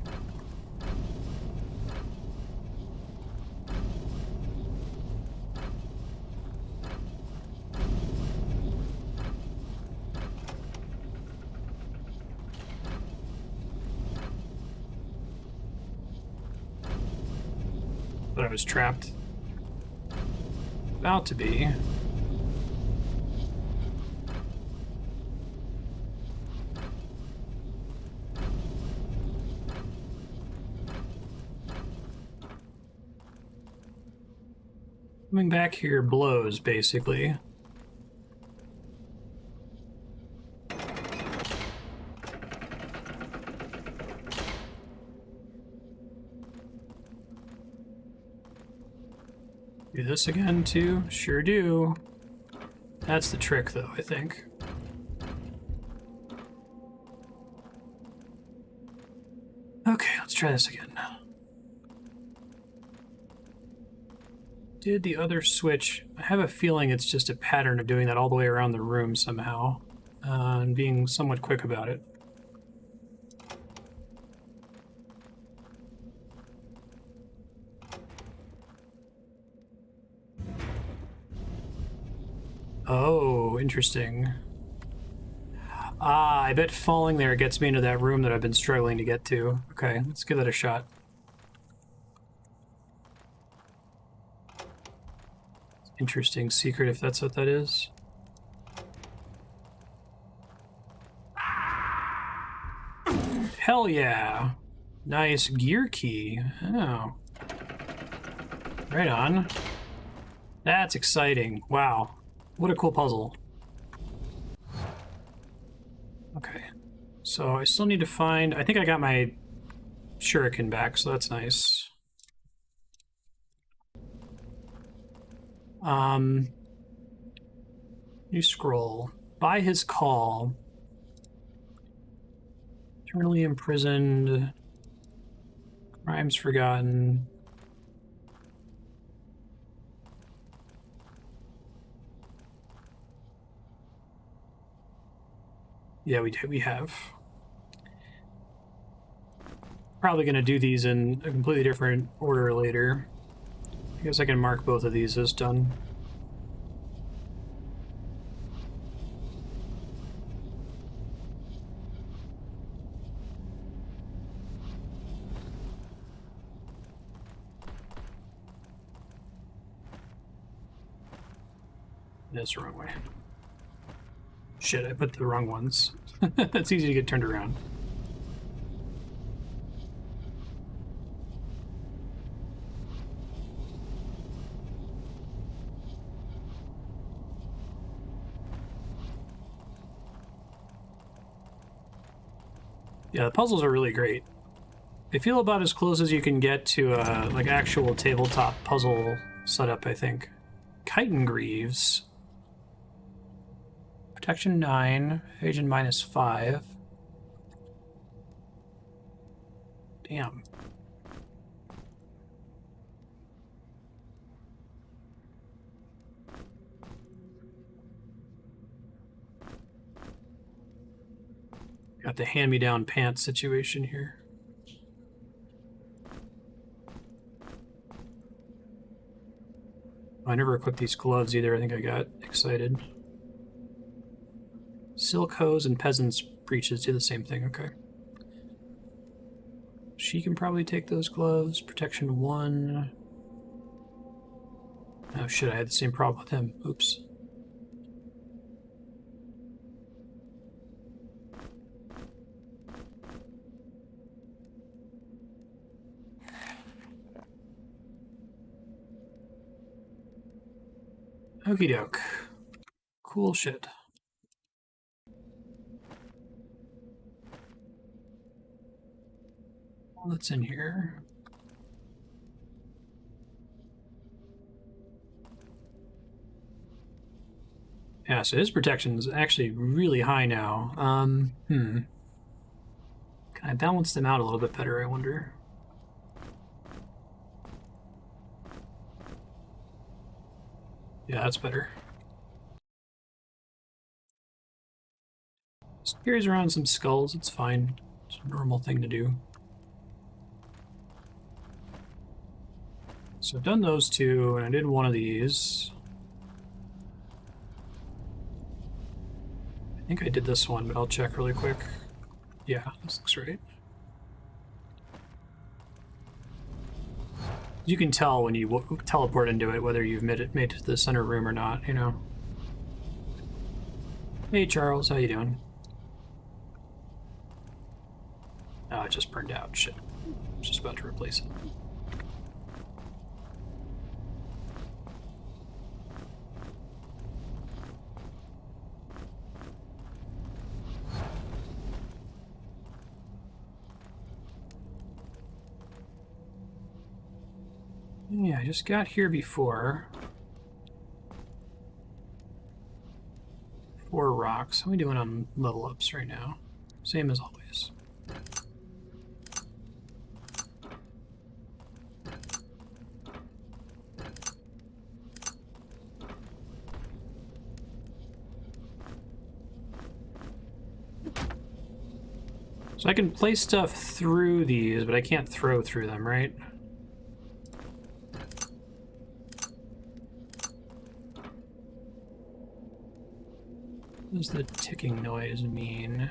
But I was trapped. About to be. Coming back here blows, basically. Do this again, too? Sure do. That's the trick, though, I think. Okay, let's try this again. Did the other switch... I have a feeling it's just a pattern of doing that all the way around the room somehow. And being somewhat quick about it. Oh, interesting. Ah, I bet falling there gets me into that room that I've been struggling to get to. Okay, let's give that a shot. Interesting secret, if that's what that is. Hell yeah! Nice gear key. Oh. Right on. That's exciting. Wow. What a cool puzzle. Okay. So I still need to find... I think I got my shuriken back, so that's nice. New scroll. By his call. Eternally imprisoned. Crimes forgotten. Yeah, we have. Probably going to do these in a completely different order later. I guess I can mark both of these as done. That's the wrong way. Shit, I put the wrong ones. That's easy to get turned around. Yeah, the puzzles are really great. They feel about as close as you can get to a like actual tabletop puzzle setup, I think. Chitin Greaves. Protection 9, evasion -5. Damn. Got the hand-me-down pants situation here. I never equipped these gloves either. I think I got excited. Silk hose and peasant's breeches do the same thing. Okay. She can probably take those gloves. Protection 1. Oh shit, I had the same problem with him. Oops. Okie doke. Cool shit. What's in here? Yeah, so his protection is actually really high now. Can I balance them out a little bit better, I wonder? Yeah, that's better. Just carries around some skulls, it's fine. It's a normal thing to do. So I've done those two, and I did one of these. I think I did this one, but I'll check really quick. Yeah, this looks right. You can tell when you teleport into it whether you've made it to the center room or not, you know. Hey Charles, how you doing? Oh, it just burned out. Shit. I was just about to replace it. Yeah, I just got here before. 4 rocks. How are we doing on level ups right now? Same as always. So I can place stuff through these, but I can't throw through them, right? What does the ticking noise mean?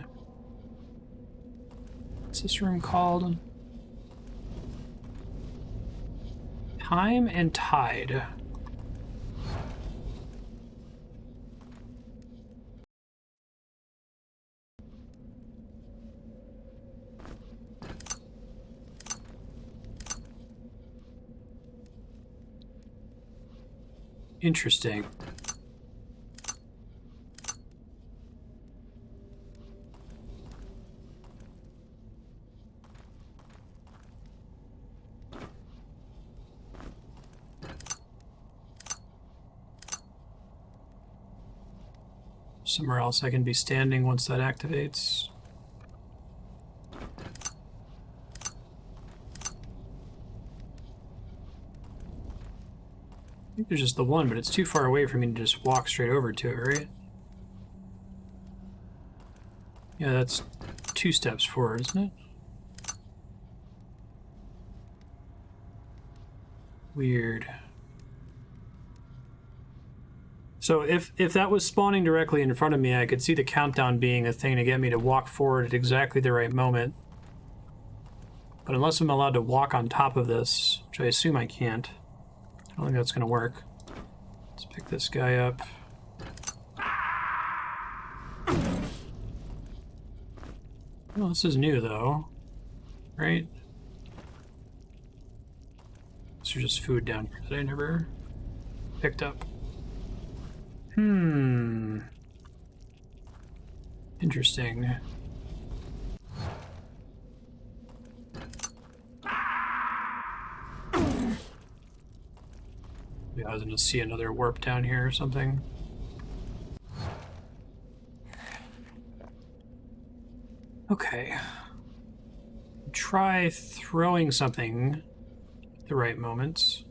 What's this room called? Time and Tide. Interesting. Somewhere else I can be standing once that activates. I think there's just the one, but it's too far away for me to just walk straight over to it, right? Yeah, that's 2 steps forward, isn't it? Weird. So if that was spawning directly in front of me, I could see the countdown being a thing to get me to walk forward at exactly the right moment. But unless I'm allowed to walk on top of this, which I assume I can't, I don't think that's going to work. Let's pick this guy up. Well, this is new, though. Right? This is just food down here that I never picked up. Interesting. Maybe I was going to see another warp down here or something. Okay. Try throwing something at the right moments.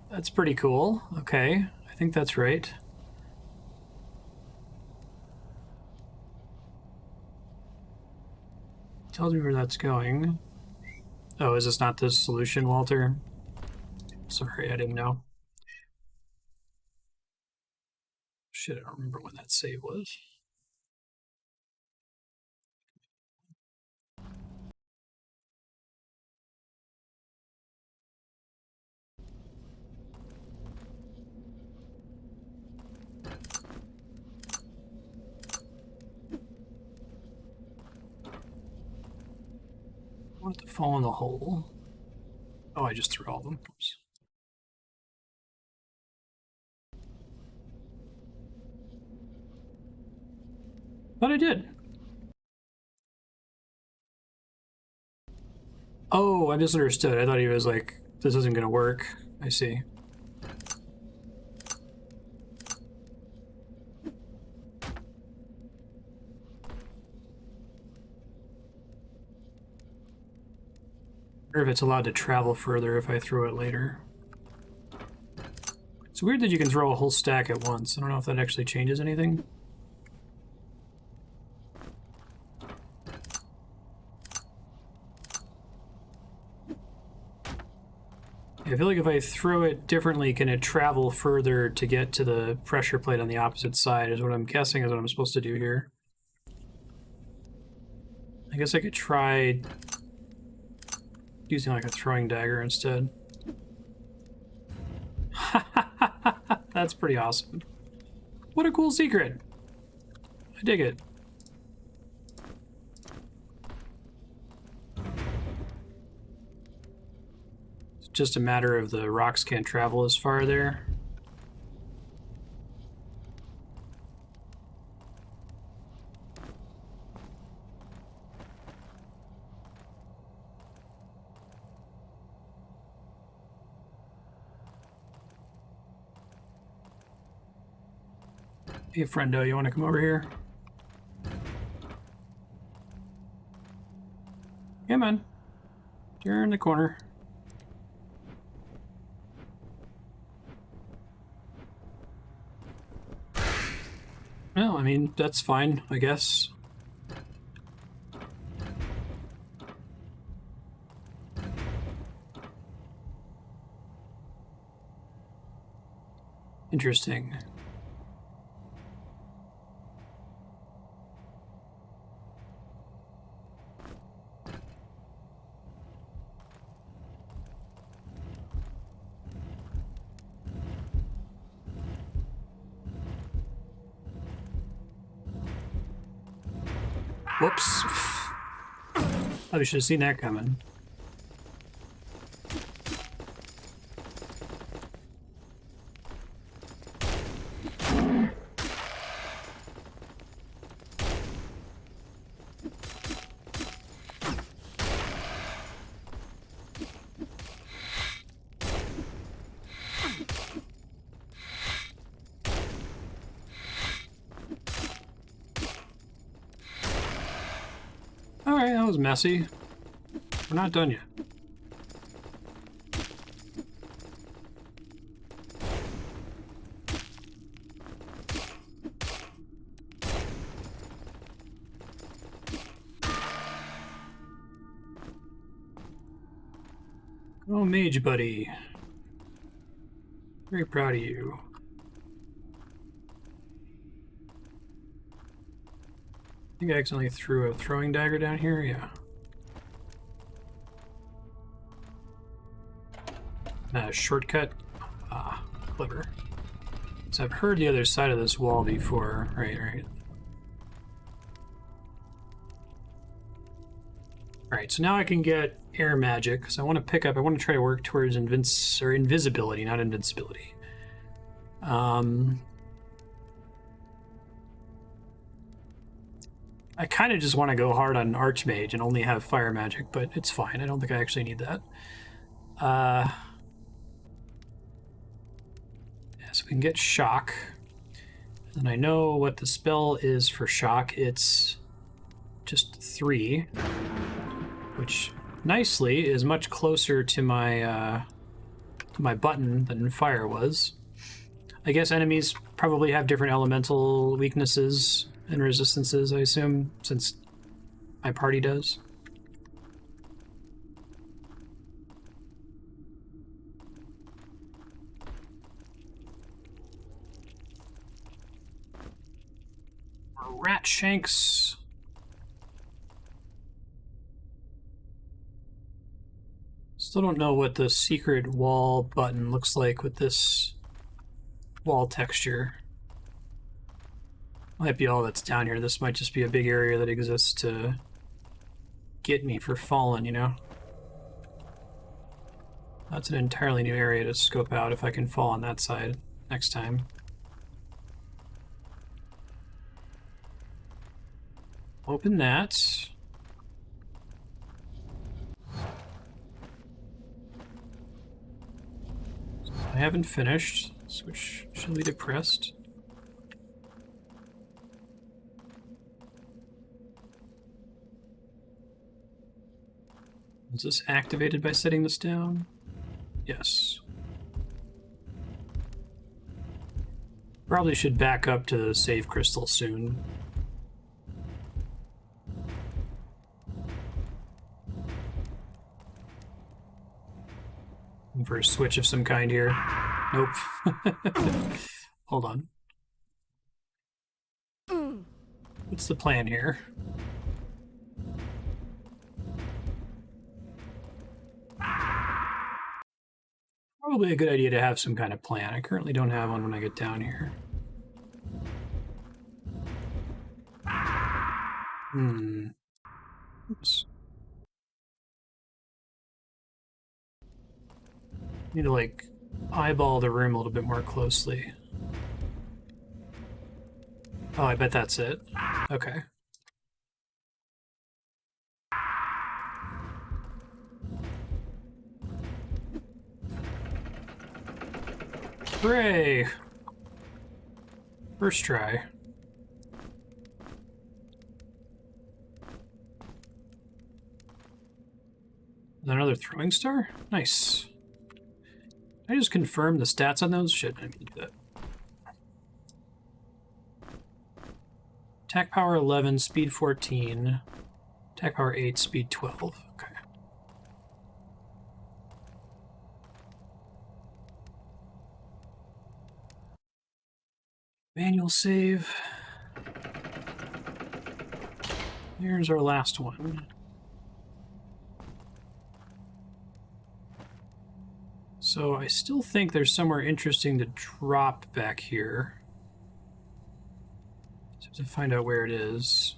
That's pretty cool. Okay, I think that's right. Tells me where that's going. Oh, is this not the solution, Walter? Sorry, I didn't know. Shit, I don't remember when that save was. I want it to fall in the hole. Oh, I just threw all of them. Oops. But I did. Oh, I misunderstood. I thought he was like, this isn't gonna work. I see. I wonder if it's allowed to travel further if I throw it later. It's weird that you can throw a whole stack at once. I don't know if that actually changes anything. I feel like if I throw it differently, can it travel further to get to the pressure plate on the opposite side, is what I'm guessing is what I'm supposed to do here. I guess I could try using like a throwing dagger instead. That's pretty awesome. What a cool secret. I dig it. just a matter of the rocks can't travel as far there. Hey, friendo, you want to come over here? Come on. You're in the corner. Well, I mean, that's fine, I guess. Interesting. Whoops. Probably should have seen that coming. Alright, that was messy. We're not done yet. Oh, mage buddy. Very proud of you. I think I accidentally threw a throwing dagger down here, yeah. Shortcut. Ah, clever. So I've heard the other side of this wall before. Right. Alright, so now I can get air magic, because I want to try to work towards invisibility, not invincibility. I kind of just want to go hard on Archmage and only have fire magic, but it's fine. I don't think I actually need that. Yeah, so we can get shock. And I know what the spell is for shock. It's just 3, which nicely is much closer to my button than fire was. I guess enemies probably have different elemental weaknesses and resistances, I assume, since my party does. Rat shanks. Still don't know what the secret wall button looks like with this wall texture. Might be all that's down here. This might just be a big area that exists to get me for falling, you know? That's an entirely new area to scope out if I can fall on that side next time. Open that. I haven't finished. Switch shall be depressed. Is this activated by setting this down? Yes. Probably should back up to the save crystal soon. Looking for a switch of some kind here. Nope. Hold on. What's the plan here? Probably a good idea to have some kind of plan. I currently don't have one when I get down here. Oops. Need to, like, eyeball the room a little bit more closely. Oh, I bet that's it. Okay. Hooray! First try. Another throwing star? Nice. Can I just confirm the stats on those? Shit, I need to do that. Attack power 11, speed 14. Attack power 8, speed 12. Okay. Manual save. Here's our last one. So I still think there's somewhere interesting to drop back here. So I have to find out where it is.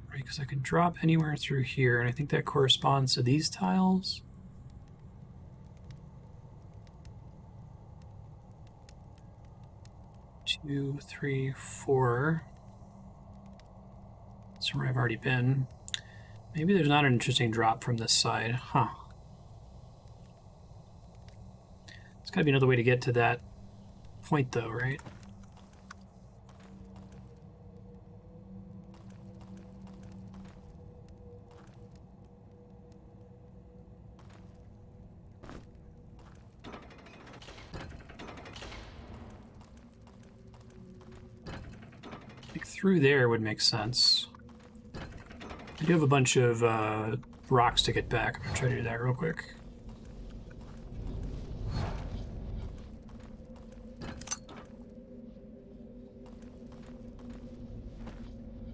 Right, because I can drop anywhere through here, and I think that corresponds to these tiles. Two, three, four. Somewhere I've already been. Maybe there's not an interesting drop from this side. Huh. There's gotta be another way to get to that point, though, right? Like through there would make sense. I do have a bunch of rocks to get back. I'm gonna try to do that real quick.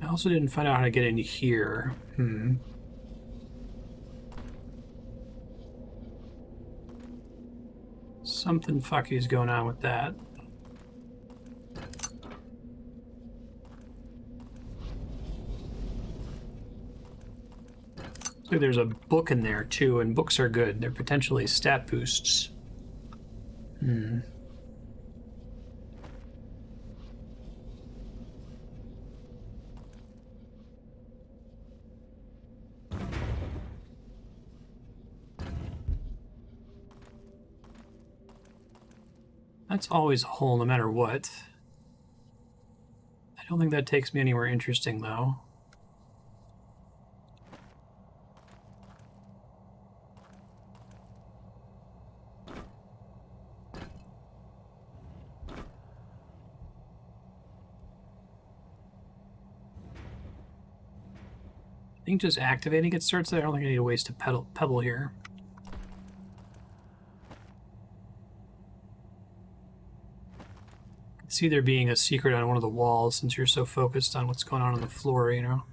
I also didn't find out how to get in here. Something fucky is going on with that. So there's a book in there too, and books are good. They're potentially stat boosts. That's always a hole no matter what. I don't think that takes me anywhere interesting though. I think just activating it starts there. I don't think I need to waste a pebble here. I can see there being a secret on one of the walls since you're so focused on what's going on the floor, you know?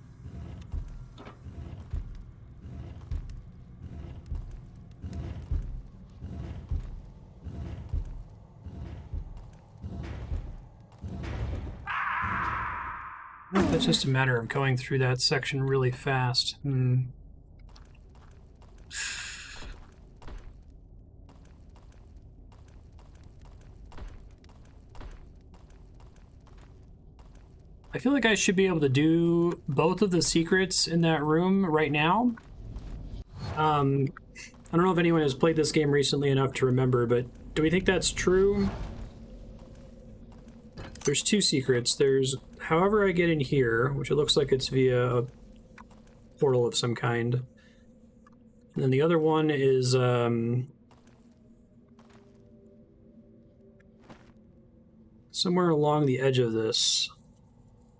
I think that's just a matter of going through that section really fast. I feel like I should be able to do both of the secrets in that room right now. I don't know if anyone has played this game recently enough to remember, but do we think that's true? There's two secrets. There's however I get in here, which it looks like it's via a portal of some kind. And then the other one is somewhere along the edge of this.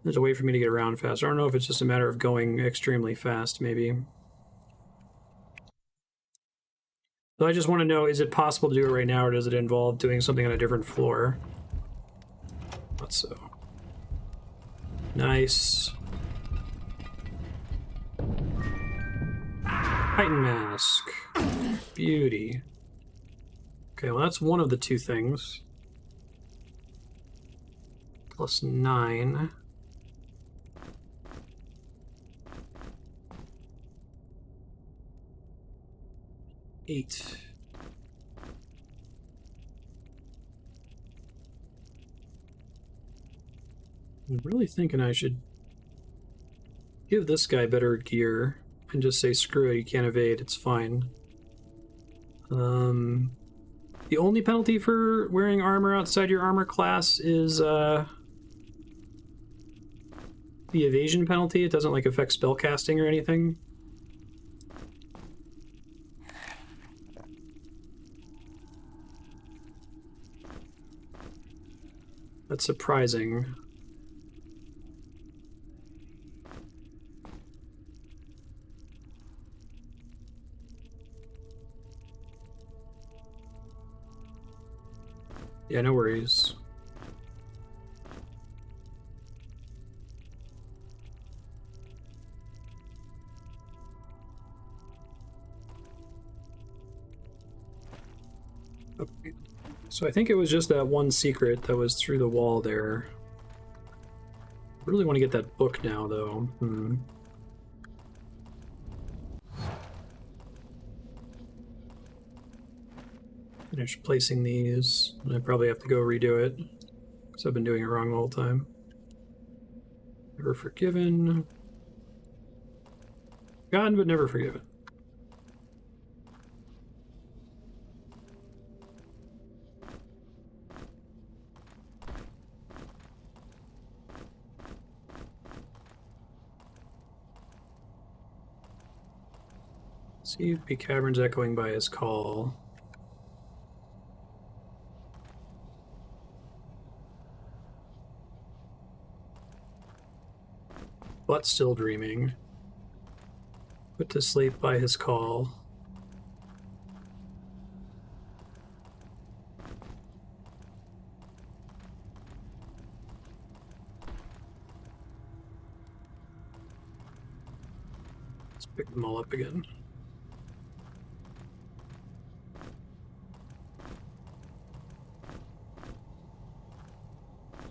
There's a way for me to get around fast. I don't know if it's just a matter of going extremely fast, maybe. So I just want to know, is it possible to do it right now, or does it involve doing something on a different floor? Not so. Nice. Titan mask. Beauty. Okay, well that's one of the two things. Plus 9. 8. I'm really thinking I should give this guy better gear and just say, screw it, you can't evade, it's fine. The only penalty for wearing armor outside your armor class is the evasion penalty. It doesn't like affect spellcasting or anything. That's surprising. Yeah, no worries. Okay. So I think it was just that one secret that was through the wall there. I really want to get that book now, though. Finish placing these, and I probably have to go redo it, because I've been doing it wrong the whole time. Never forgiven. Forgotten, but never forgiven. See if the cavern's echoing by his call. But still dreaming. Put to sleep by his call. Let's pick them all up again.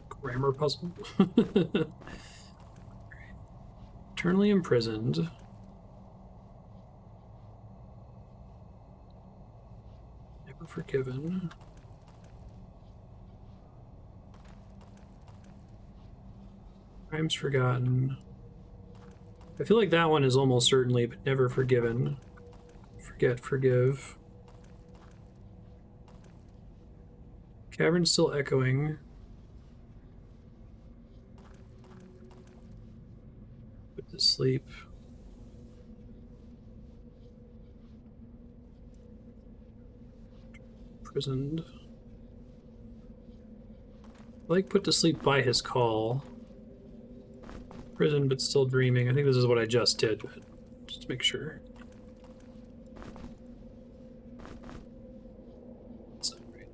Grammar puzzle. Eternally imprisoned. Never forgiven. Crimes forgotten. I feel like that one is almost certainly, but never forgiven. Forget, forgive. Cavern still echoing. Put to sleep. Imprisoned. Like put to sleep by his call. Prison, but still dreaming. I think this is what I just did, but just to make sure. That's not right.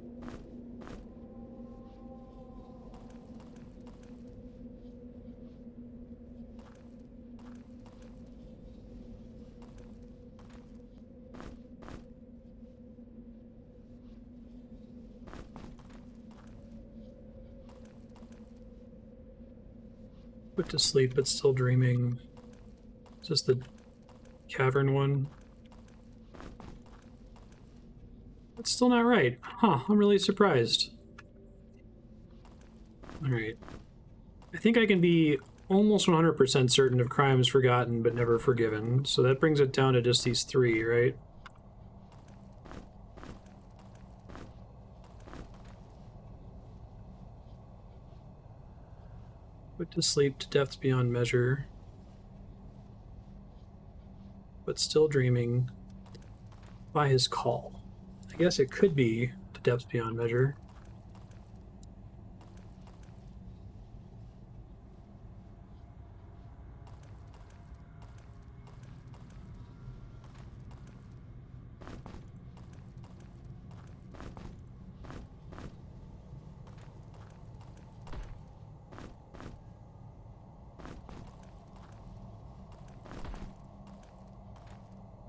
Put to sleep, but still dreaming. Is this the cavern one? That's still not right. Huh, I'm really surprised. Alright. I think I can be almost 100% certain of crimes forgotten but never forgiven. So that brings it down to just these 3, right? Put to sleep to depths beyond measure. But still dreaming by his call. I guess it could be to depths beyond measure.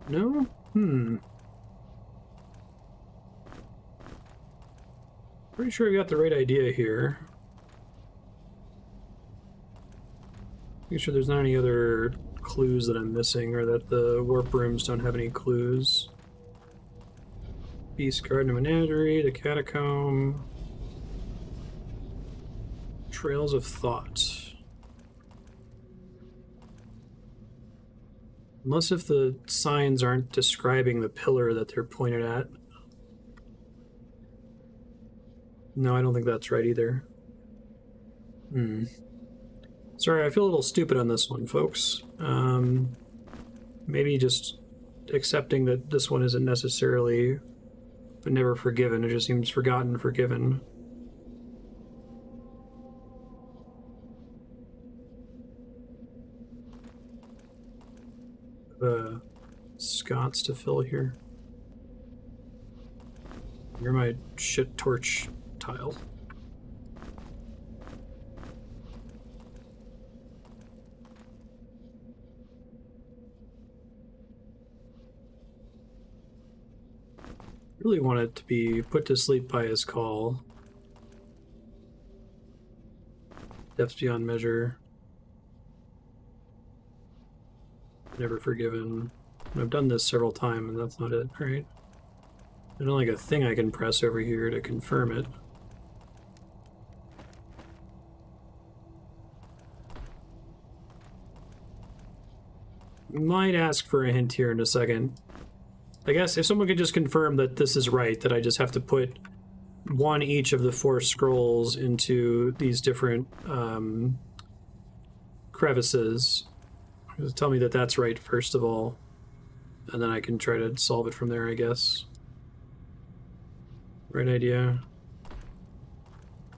No? Pretty sure I got the right idea here. Make sure there's not any other clues that I'm missing, or that the warp rooms don't have any clues. Beast Garden Menagerie, the Catacomb. Trails of Thought. Unless if the signs aren't describing the pillar that they're pointed at. No, I don't think that's right either. Sorry, I feel a little stupid on this one, folks. Maybe just accepting that this one isn't necessarily but never forgiven. It just seems forgotten, forgiven. Scots to fill here. You're my shit torch tile. Really want it to be put to sleep by his call. Depths beyond measure. Never forgiven. I've done this several times and that's not it, right? There's only like a thing I can press over here to confirm it. Might ask for a hint here in a second. I guess if someone could just confirm that this is right, that I just have to put one each of the 4 scrolls into these different crevices. Just tell me that that's right first of all, and then I can try to solve it from there, I guess. Right idea.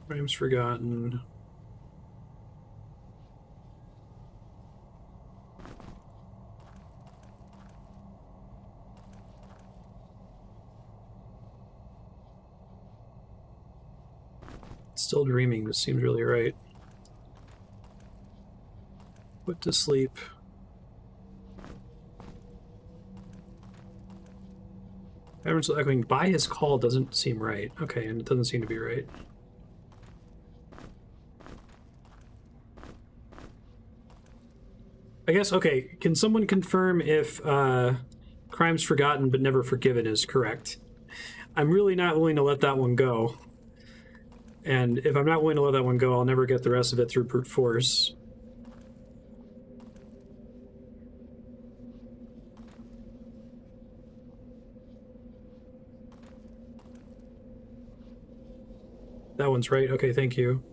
Frames forgotten. Still dreaming, this seems really right. Put to sleep. Everyone's echoing by his call doesn't seem right. Okay, and it doesn't seem to be right. I guess, okay, can someone confirm if crimes forgotten but never forgiven is correct? I'm really not willing to let that one go. And if I'm not willing to let that one go, I'll never get the rest of it through brute force. That one's right. Okay, thank you.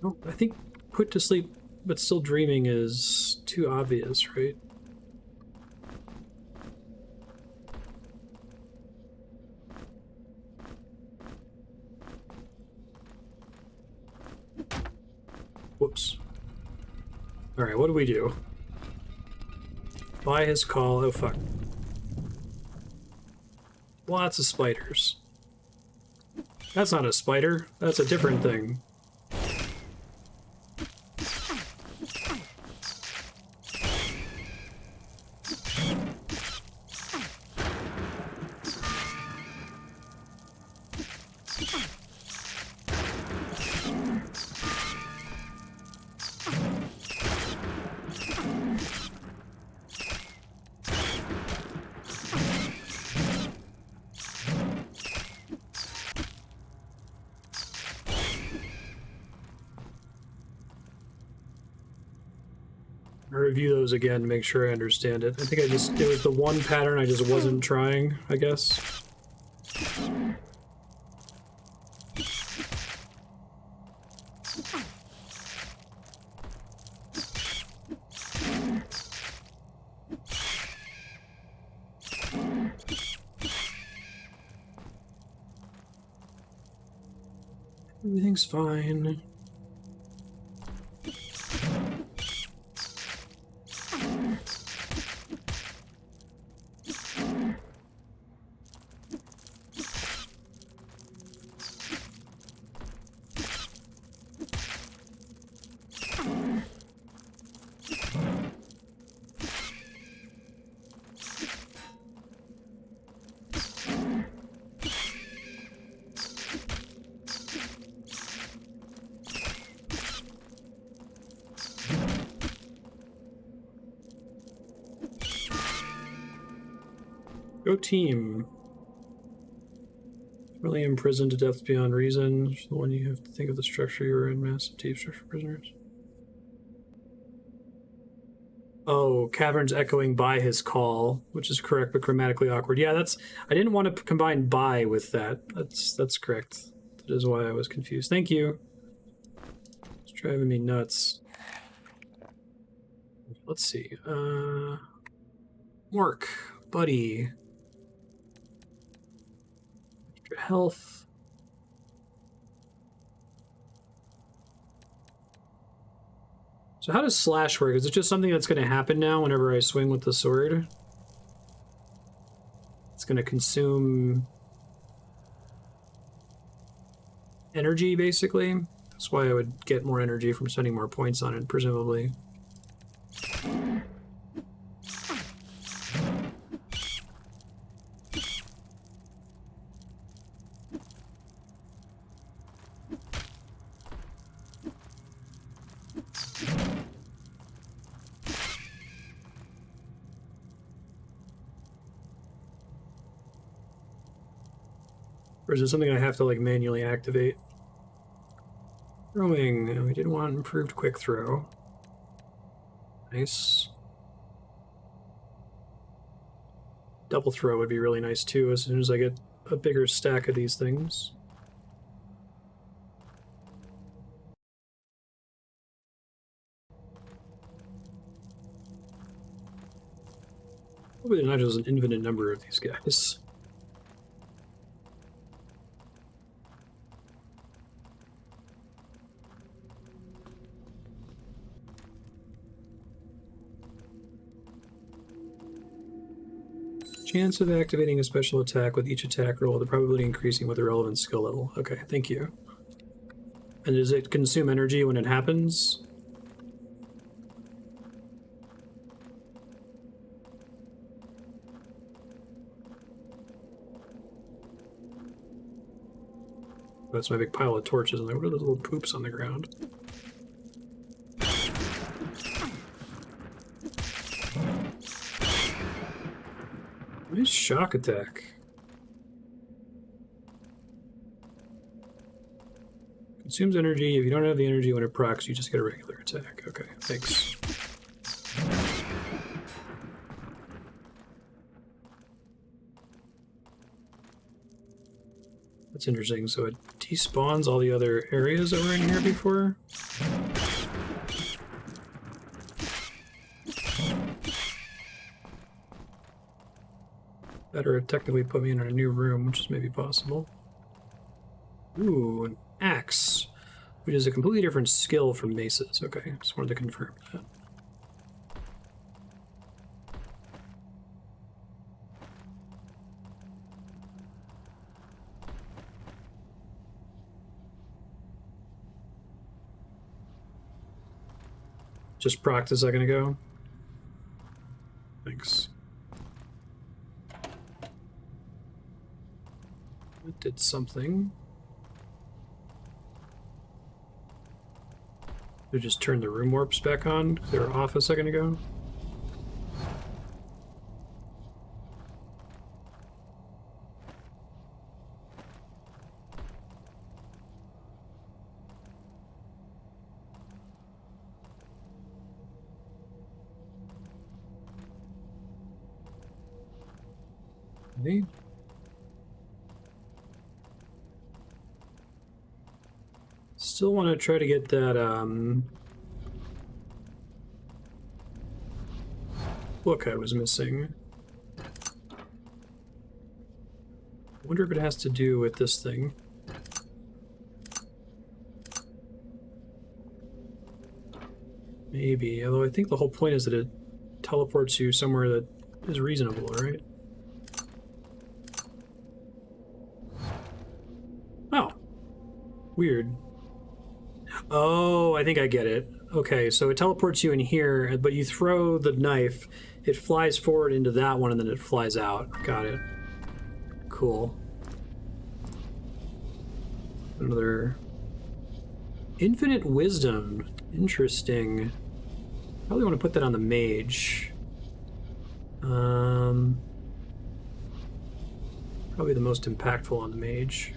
Oh, I think put to sleep but still dreaming is too obvious, right? Whoops. Alright, what do we do? By his call. Oh, fuck. Lots of spiders. That's not a spider. That's a different thing. Review those again to make sure I understand it. I think it was the one pattern I just wasn't trying, I guess. Everything's fine. Go team. Really imprisoned to death beyond reason. The one you have to think of the structure you were in. Massive deep structure prisoners. Oh, caverns echoing by his call, which is correct, but grammatically awkward. Yeah, that's. I didn't want to combine by with that. That's correct. That is why I was confused. Thank you. It's driving me nuts. Let's see. Work, buddy. Extra health. So how does slash work? Is it just something that's going to happen now whenever I swing with the sword? It's going to consume energy, basically. That's why I would get more energy from spending more points on it, presumably. Or is it something I have to, like, manually activate? Throwing. We did want improved quick throw. Nice. Double throw would be really nice, too, as soon as I get a bigger stack of these things. Hopefully there's not just an infinite number of these guys. Chance of activating a special attack with each attack roll, the probability increasing with the relevant skill level. Okay, thank you. And does it consume energy when it happens? That's my big pile of torches. And like, what are those little poops on the ground? Nice shock attack. Consumes energy. If you don't have the energy when it procs, you just get a regular attack. Okay, thanks. That's interesting. So it despawns all the other areas that were in here before. Better technically put me in a new room, which is maybe possible. Ooh, an axe, which is a completely different skill from maces. Okay, just wanted to confirm that. Just procced a second ago. Thanks. It did something. They just turned the room warps back on because they were off a second ago. Maybe. Still want to try to get that book I was missing. I wonder if it has to do with this thing. Maybe, although I think the whole point is that it teleports you somewhere that is reasonable, right? Oh. Weird. Oh, I think I get it. Okay, so it teleports you in here, but you throw the knife, it flies forward into that one, and then it flies out. Got it. Cool. Another... Infinite Wisdom. Interesting. Probably want to put that on the mage. Probably the most impactful on the mage.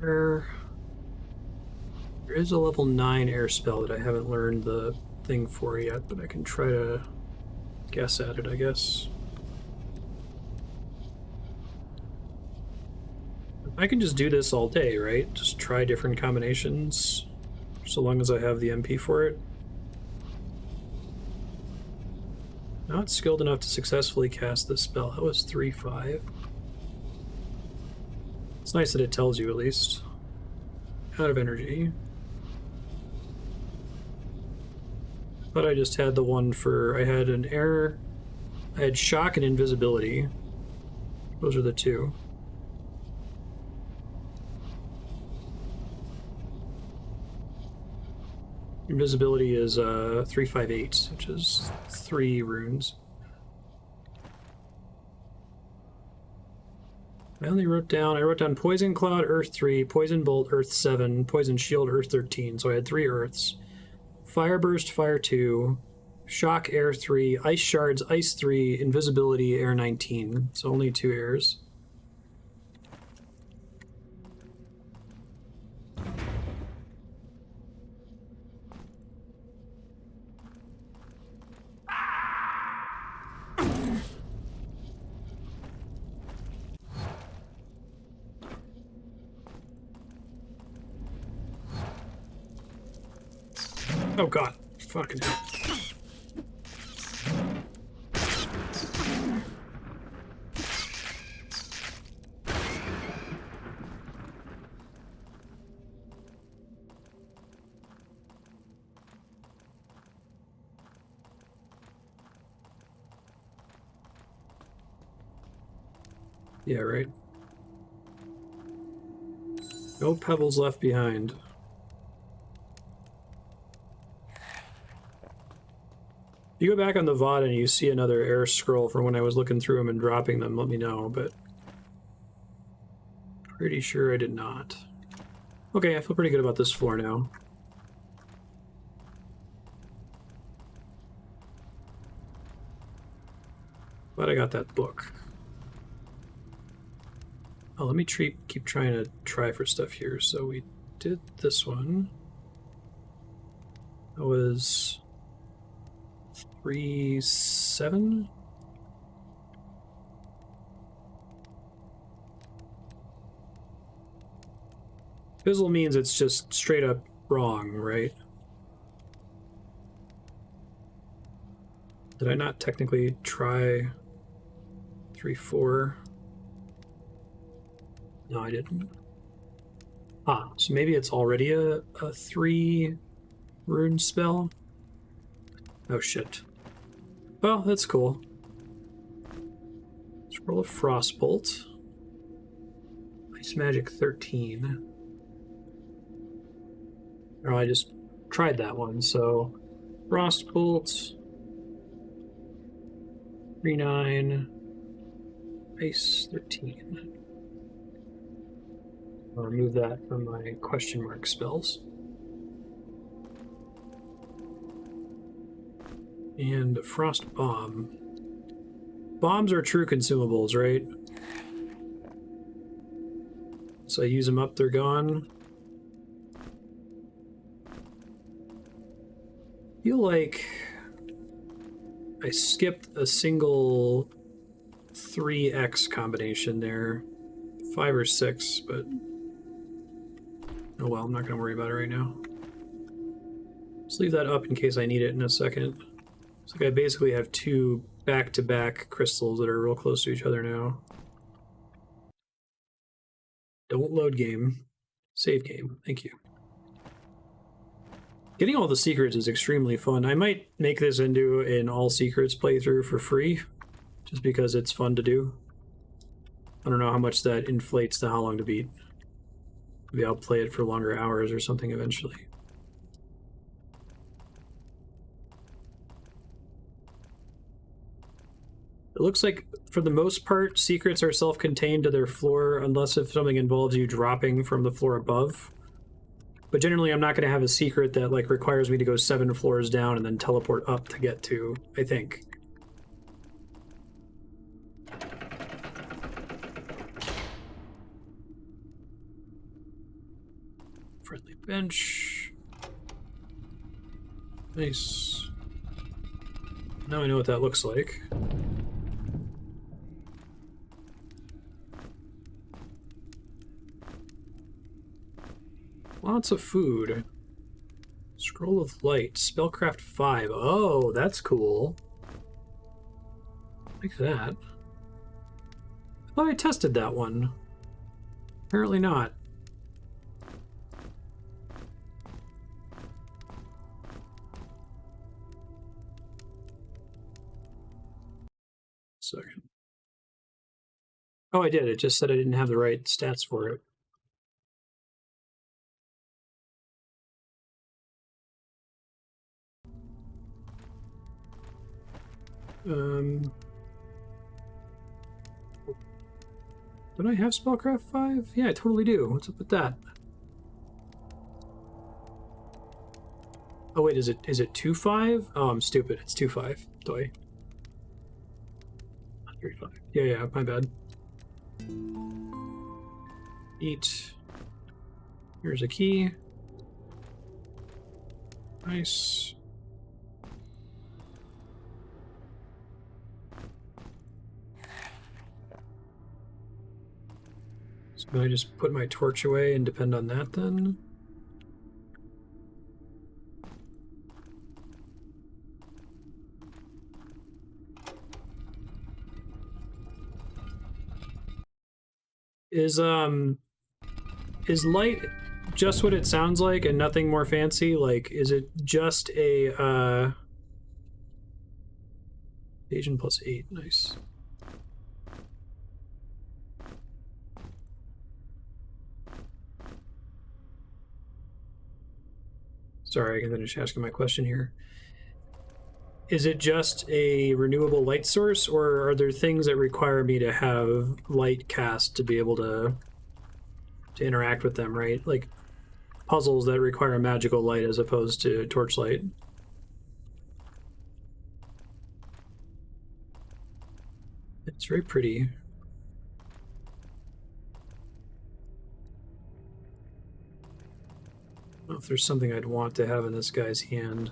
There is a level 9 air spell that I haven't learned the thing for yet, but I can try to guess at it, I guess. I can just do this all day, right? Just try different combinations, so long as I have the MP for it. Not skilled enough to successfully cast this spell. That was 3-5. It's nice that it tells you, at least. Out of energy. But I just had the one for... I had an air... I had shock and invisibility. Those are the two. Invisibility is 3-5-8, which is 3 runes. I wrote down Poison Cloud, Earth 3, Poison Bolt, Earth 7, Poison Shield, Earth 13, so I had 3 Earths. Fire Burst, Fire 2, Shock, Air 3, Ice Shards, Ice 3, Invisibility, Air 19, so only 2 airs. Oh god, fucking hell. Yeah, right. No pebbles left behind. If you go back on the VOD and you see another air scroll from when I was looking through them and dropping them, let me know, but pretty sure I did not. Okay, I feel pretty good about this floor now. Glad I got that book. Oh, let me keep trying to try for stuff here. So we did this one. That was 3-7. Fizzle means it's just straight up wrong, right? Did I not technically try 3-4? No, I didn't. Ah, so maybe it's already a 3 rune spell? Oh shit. Well, that's cool. Scroll of Frostbolt. Ice Magic 13. Oh, I just tried that one, so Frostbolt 3-9 Ice 13. I'll remove that from my question mark spells. And Frost Bomb. Bombs are true consumables, right? So I use them up, they're gone. I feel like I skipped a single 3x combination there. 5 or 6, but oh well, I'm not going to worry about it right now. Just leave that up in case I need it in a second. It's like I basically have 2 back-to-back crystals that are real close to each other now. Don't load game. Save game. Thank you. Getting all the secrets is extremely fun. I might make this into an all secrets playthrough for free, just because it's fun to do. I don't know how much that inflates the how long to beat. Maybe I'll play it for longer hours or something eventually. It looks like, for the most part, secrets are self-contained to their floor, unless if something involves you dropping from the floor above. But generally, I'm not going to have a secret that like requires me to go 7 floors down and then teleport up to get to, I think. Friendly bench. Nice. Now I know what that looks like. Lots of food. Scroll of Light. Spellcraft 5. Oh, that's cool. Like that. I thought I tested that one. Apparently not. Second. Oh, I did. It just said I didn't have the right stats for it. Did I have Spellcraft 5? Yeah, I totally do. What's up with that? Oh wait, is it 2.5? Oh, I'm stupid. It's 2.5. Doy. 3.5. Yeah, my bad. Eat. Here's a key. Nice. So can I just put my torch away and depend on that then? Is light just what it sounds like and nothing more fancy? Like, is it just a Asian plus 8? Nice. Sorry, I can finish asking my question here. Is it just a renewable light source, or are there things that require me to have light cast to be able to interact with them, right? Like puzzles that require magical light as opposed to torchlight. It's very pretty. I don't know if there's something I'd want to have in this guy's hand.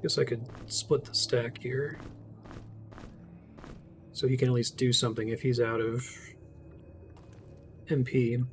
Guess I could split the stack here. So he can at least do something if he's out of MP.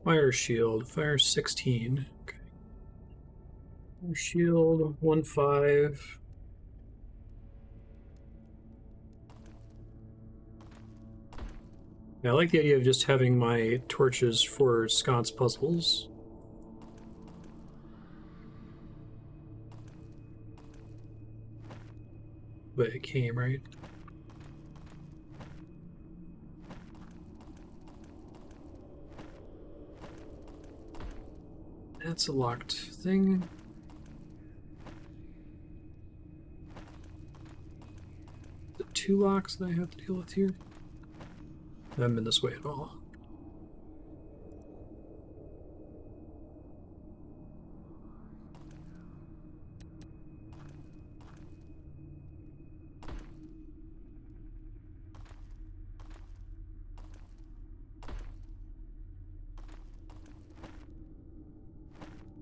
Fire shield, fire 16. Okay. Fire shield 1.5. Yeah, I like the idea of just having my torches for sconce puzzles. But it came, right? That's a locked thing. The 2 locks that I have to deal with here. I haven't been this way at all.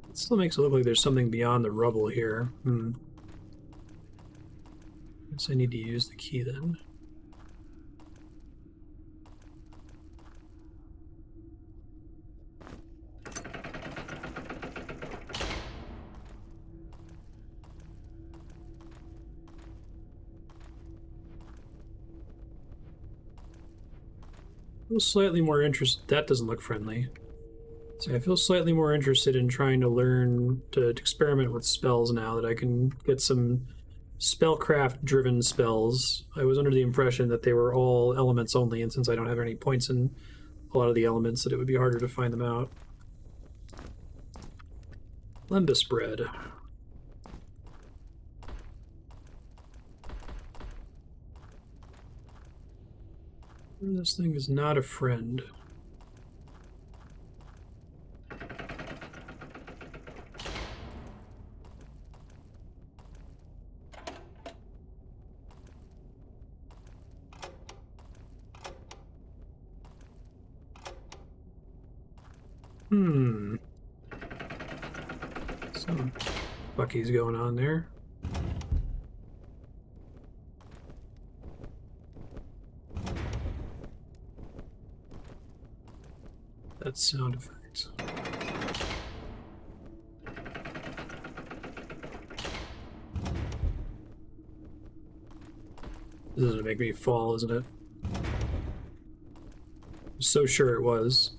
It still makes it look like there's something beyond the rubble here. Guess I need to use the key then. Slightly more interested. That doesn't look friendly. So I feel slightly more interested in trying to learn to experiment with spells now that I can get some spellcraft-driven spells. I was under the impression that they were all elements only, and since I don't have any points in a lot of the elements, that it would be harder to find them out. Lembas bread. This thing is not a friend. Some Bucky's going on there. That sound effect. This is gonna make me fall, isn't it? I'm so sure it was.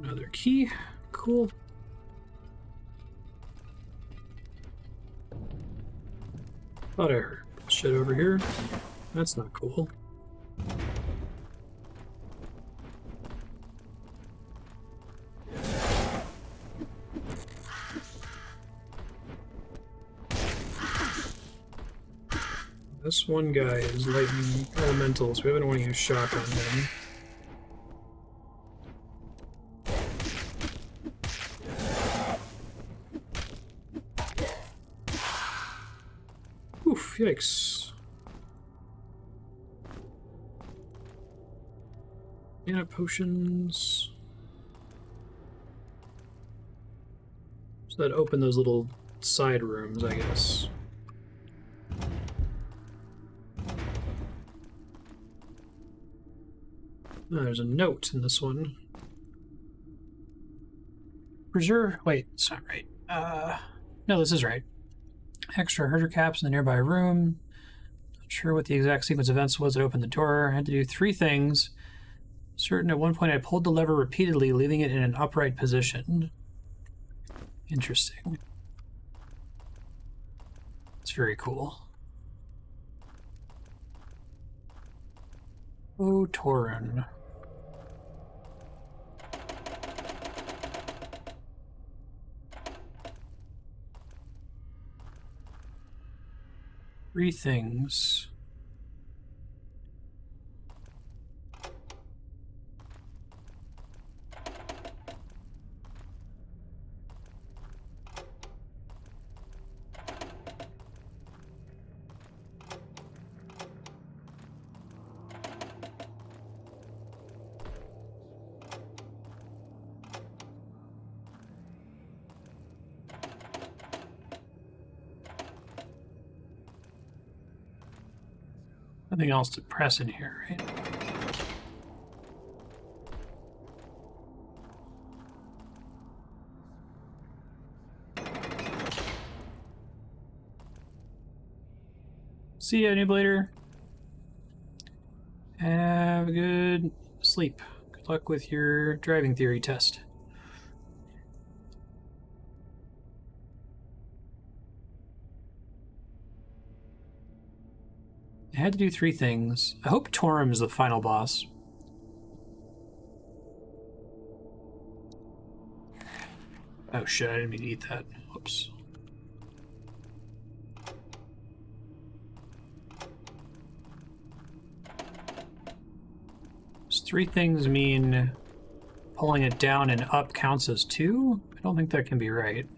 Another key. Cool. Thought I heard shit over here. That's not cool. This one guy is lightning elemental, so we haven't want to use shock on him. Oof, yikes. Mana potions. So that opened those little side rooms, I guess. Oh, there's a note in this one. Preserve. Wait, it's not right. No, this is right. Extra herder caps in the nearby room. Not sure what the exact sequence of events was that opened the door. I had to do 3 things. Certain at one point I pulled the lever repeatedly, leaving it in an upright position. Interesting. It's very cool. Oh, Torun. Three things. Nothing else to press in here, right? See ya, new blader. Have a good sleep. Good luck with your driving theory test. I had to do 3 things. I hope Torum is the final boss. Oh shit, I didn't mean to eat that. Whoops. Does 3 things mean pulling it down and up counts as 2? I don't think that can be right.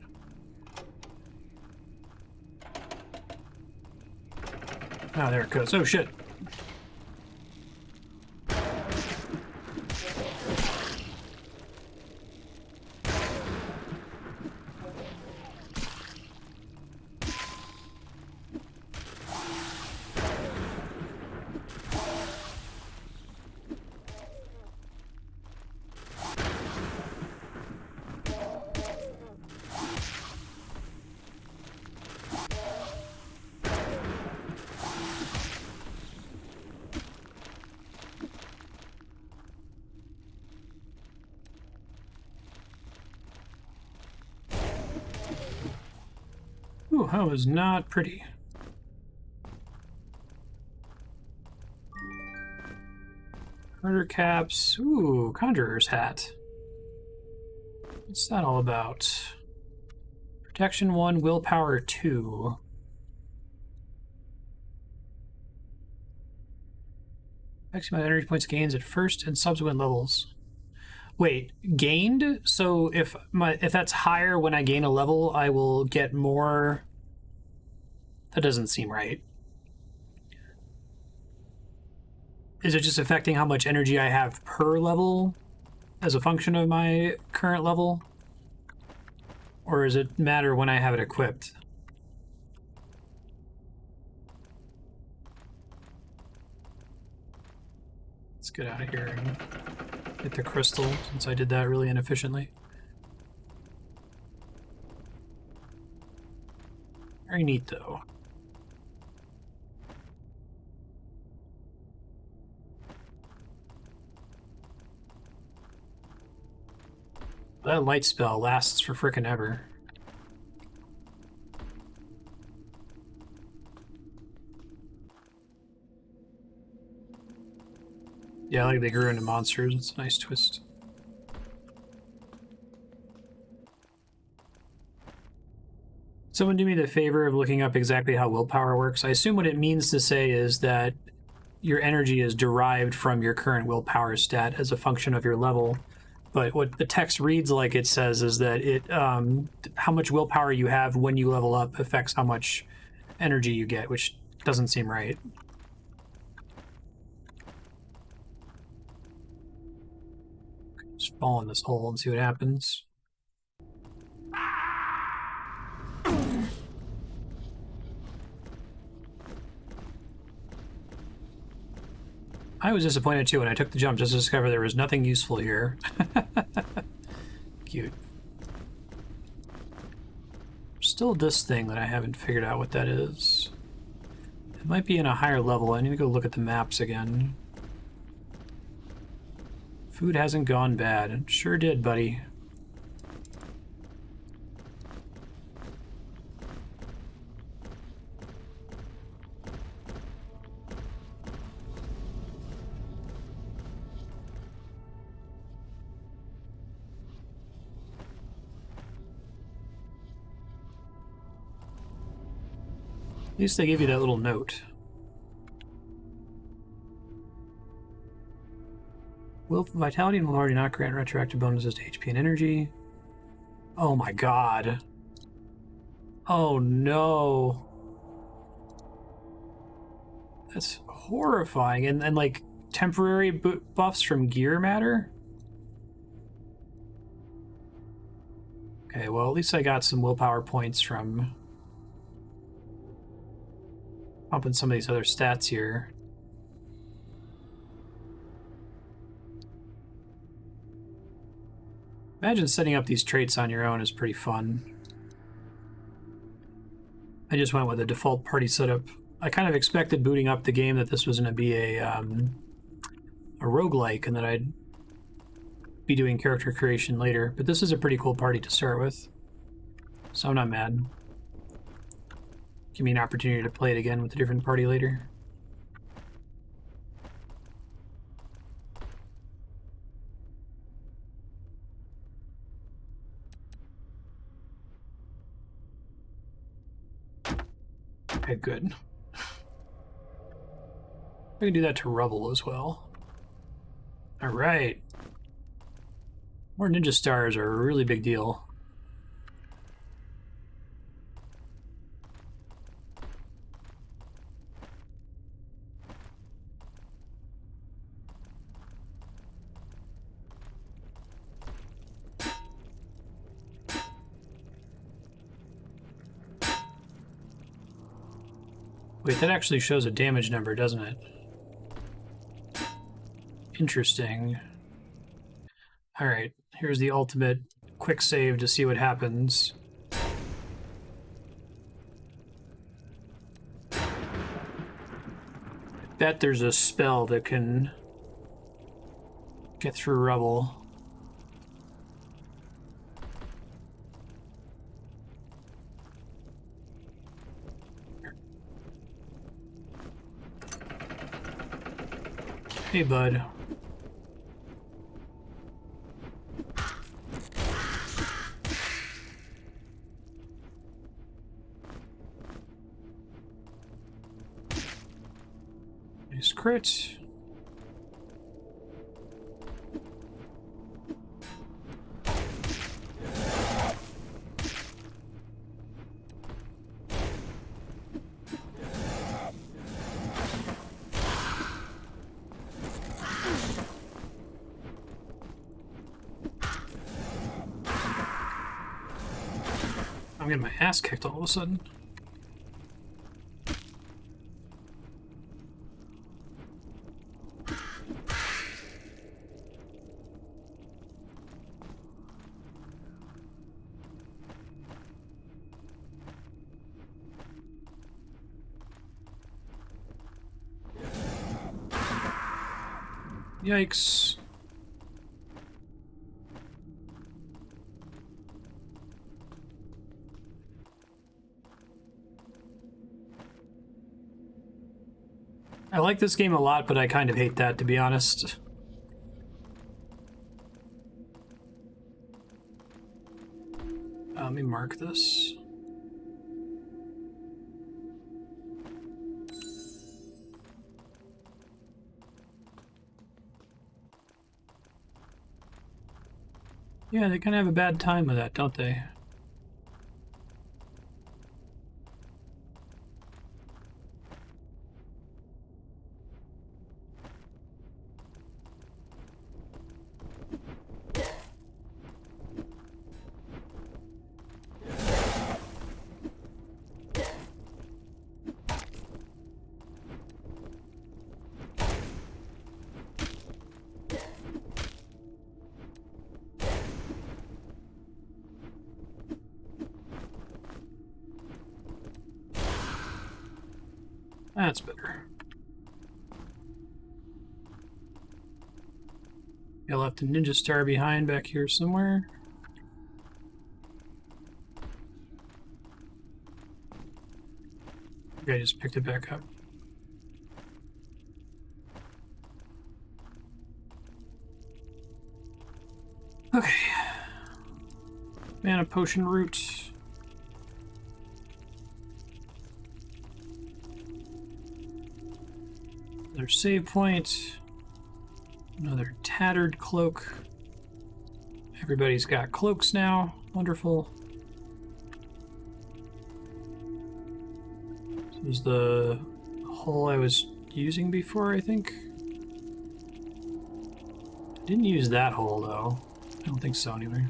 Oh, there it goes. Oh, shit. Ooh, that was not pretty. Murder caps. Ooh, Conjurer's hat. What's that all about? Protection 1, willpower 2. Maximum energy points gains at first and subsequent levels. Wait, gained? So if that's higher when I gain a level, I will get more. That doesn't seem right. Is it just affecting how much energy I have per level as a function of my current level? Or does it matter when I have it equipped? Let's get out of here and get the crystal, since I did that really inefficiently. Very neat, though. That light spell lasts for frickin' ever. Yeah, like they grew into monsters. It's a nice twist. Someone do me the favor of looking up exactly how willpower works. I assume what it means to say is that your energy is derived from your current willpower stat as a function of your level. But what the text reads like it says is that it how much willpower you have when you level up affects how much energy you get, which doesn't seem right. Just fall in this hole and see what happens. I was disappointed too when I took the jump just to discover there was nothing useful here. Cute. Still this thing that I haven't figured out what that is. It might be in a higher level. I need to go look at the maps again. Food hasn't gone bad. It sure did, buddy. At least they give you that little note. Will vitality and will already not grant retroactive bonuses to HP and energy. Oh my god. Oh no. That's horrifying. And like temporary buffs from gear matter? Okay, well at least I got some willpower points from pumping some of these other stats here. Imagine setting up these traits on your own is pretty fun. I just went with a default party setup. I kind of expected booting up the game that this was going to be a roguelike and that I'd be doing character creation later, but this is a pretty cool party to start with, so I'm not mad. Give me an opportunity to play it again with a different party later. Okay, good. We can do that to rubble as well. All right. More ninja stars are a really big deal. Wait, that actually shows a damage number, doesn't it? Interesting. All right, here's the ultimate quick save to see what happens. Bet there's a spell that can get through rubble. Hey, bud. Nice crit. I'm getting my ass kicked all of a sudden. Yikes. I like this game a lot, but I kind of hate that, to be honest. Let me mark this. Yeah, they kind of have a bad time with that, don't they? That's better. I left a ninja star behind back here somewhere. Okay, I just picked it back up. Okay. Mana potion root. Another save point. Another tattered cloak. Everybody's got cloaks now. Wonderful. This was the hole I was using before, I think. Didn't use that hole, though. I don't think so, anyway.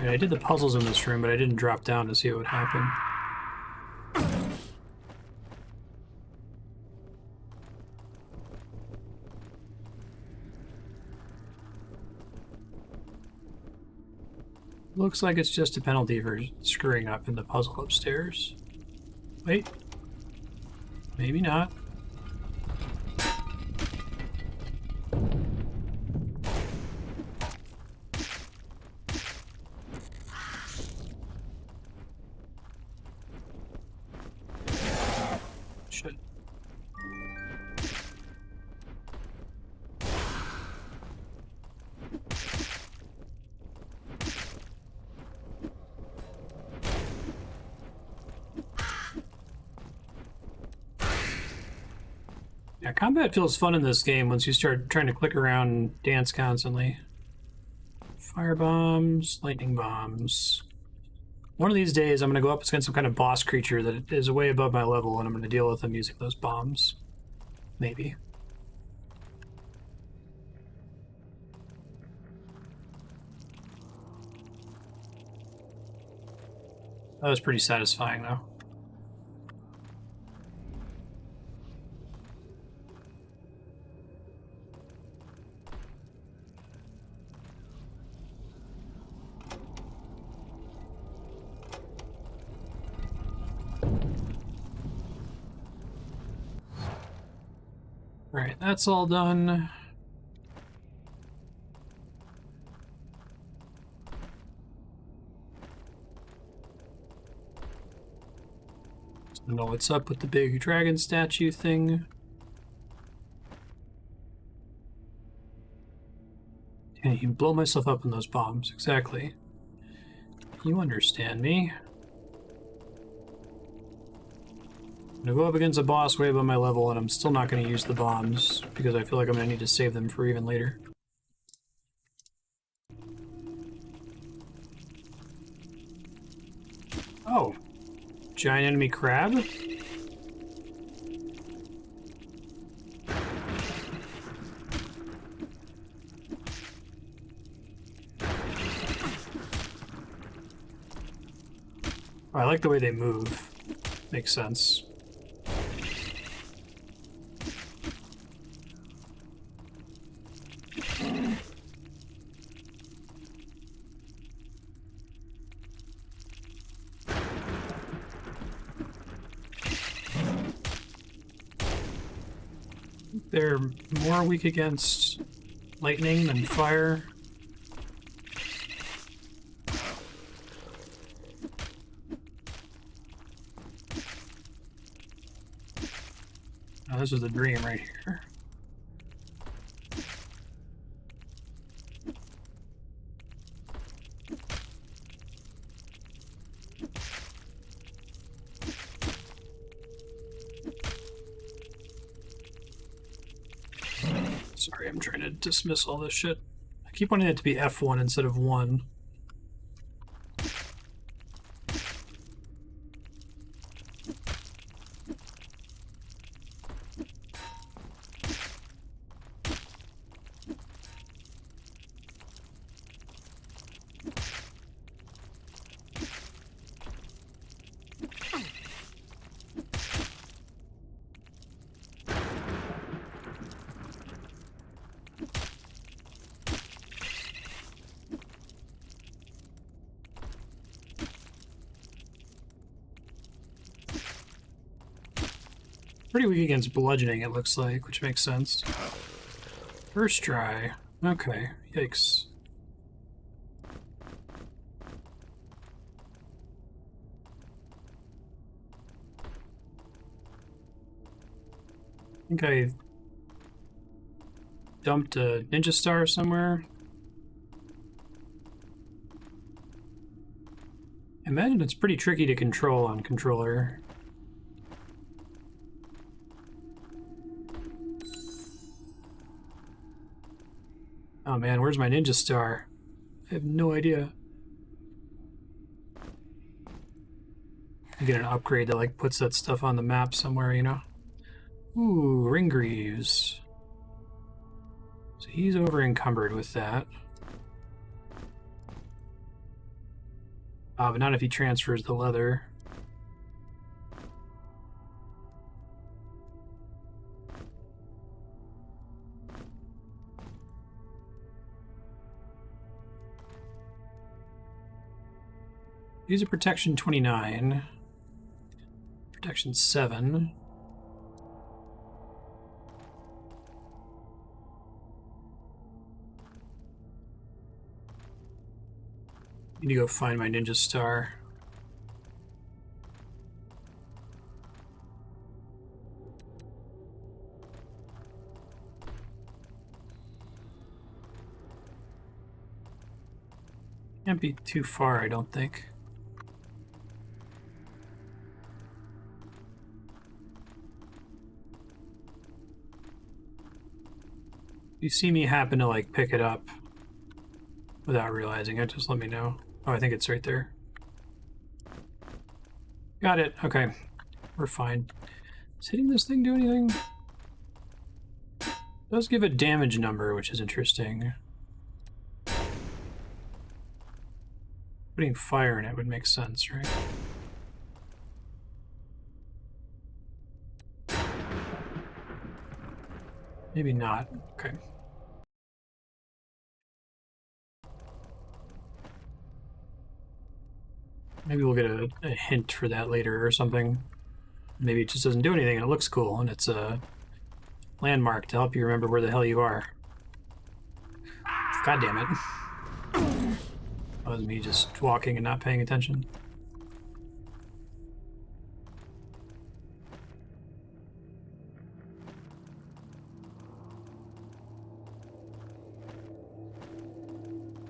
I did the puzzles in this room, but I didn't drop down to see what would happen. Looks like it's just a penalty for screwing up in the puzzle upstairs. Wait. Maybe not. Shit. Yeah, combat feels fun in this game once you start trying to click around and dance constantly. Fire bombs, lightning bombs. One of these days, I'm going to go up against some kind of boss creature that is way above my level, and I'm going to deal with them using those bombs. Maybe. That was pretty satisfying, though. Alright, that's all done. know what's up with the big dragon statue thing. Can't even blow myself up in those bombs. Exactly. You understand me. I'm gonna go up against a boss way above my level, and I'm still not gonna use the bombs because I feel like I'm gonna need to save them for even later. Oh. Giant enemy crab? Oh, I like the way they move. Makes sense. They're more weak against lightning than fire. Oh, this is the dream right here. Sorry, I'm trying to dismiss all this shit. I keep wanting it to be F1 instead of 1. Pretty weak against bludgeoning, it looks like, which makes sense. First try. Okay, yikes. I think I dumped a ninja star somewhere. I imagine it's pretty tricky to control on controller. Oh man, where's my ninja star? I have no idea. You get an upgrade that like puts that stuff on the map somewhere, you know? Ooh, Ringgreaves. So he's over encumbered with that. But not if he transfers the leather. Use a protection 29. Protection 7. Need to go find my ninja star. Can't be too far, I don't think. If you see me happen to like pick it up without realizing it, just let me know. Oh, I think it's right there. Got it. Okay. We're fine. Does hitting this thing do anything? It does give a damage number, which is interesting. Putting fire in it would make sense, right? Maybe not. Okay. Maybe we'll get a hint for that later or something. Maybe it just doesn't do anything and it looks cool and it's a landmark to help you remember where the hell you are. God damn it. That was me just walking and not paying attention.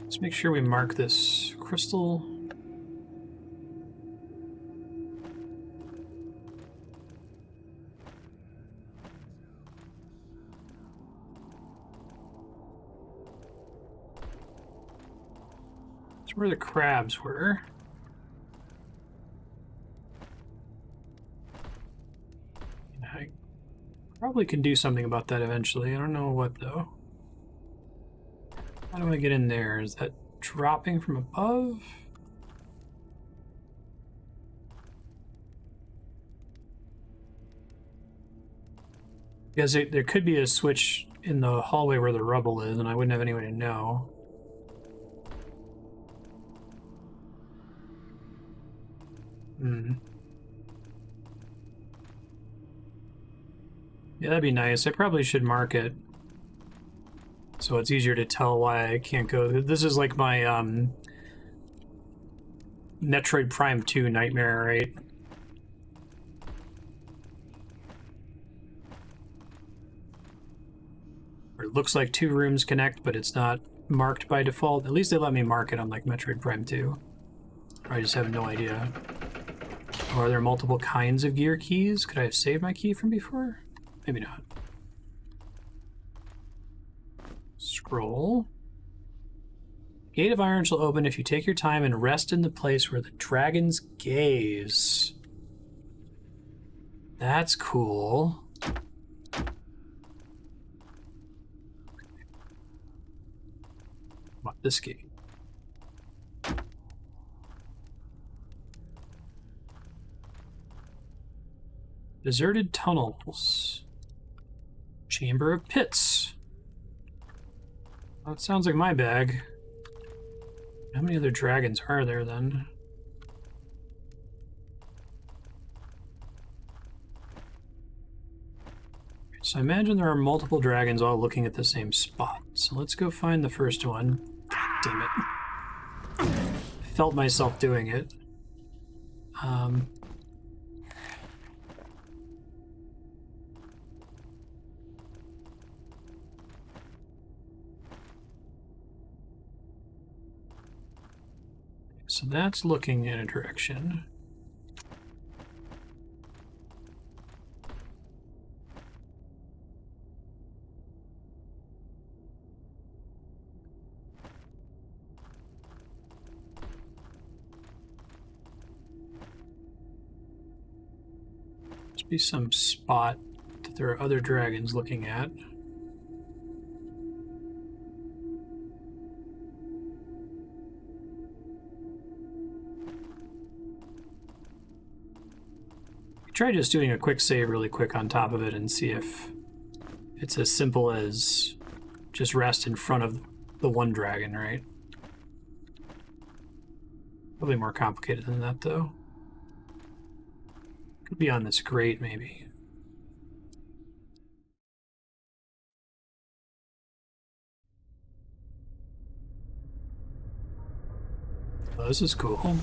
Let's make sure we mark this crystal. That's where the crabs were. I probably can do something about that eventually. I don't know what, though. How do I get in there? Is that dropping from above? Because there could be a switch in the hallway where the rubble is, and I wouldn't have any way to know. Yeah, that'd be nice. I probably should mark it so it's easier to tell why I can't go. This is like my Metroid Prime 2 nightmare, right? Where it looks like 2 rooms connect, but it's not marked by default. At least they let me mark it on like Metroid Prime 2. I just have no idea. Or are there multiple kinds of gear keys? Could I have saved my key from before? Maybe not. Scroll. Gate of Iron shall open if you take your time and rest in the place where the dragons gaze. That's cool. What, this gate? Deserted tunnels. Chamber of Pits. Well, that sounds like my bag. How many other dragons are there then? So I imagine there are multiple dragons all looking at the same spot. So let's go find the first one. Damn it. Felt myself doing it. So that's looking in a direction. Must be some spot that there are other dragons looking at. Try just doing a quick save really quick on top of it and see if it's as simple as just rest in front of the one dragon, right? Probably more complicated than that, though. Could be on this grate, maybe. Oh, this is cool.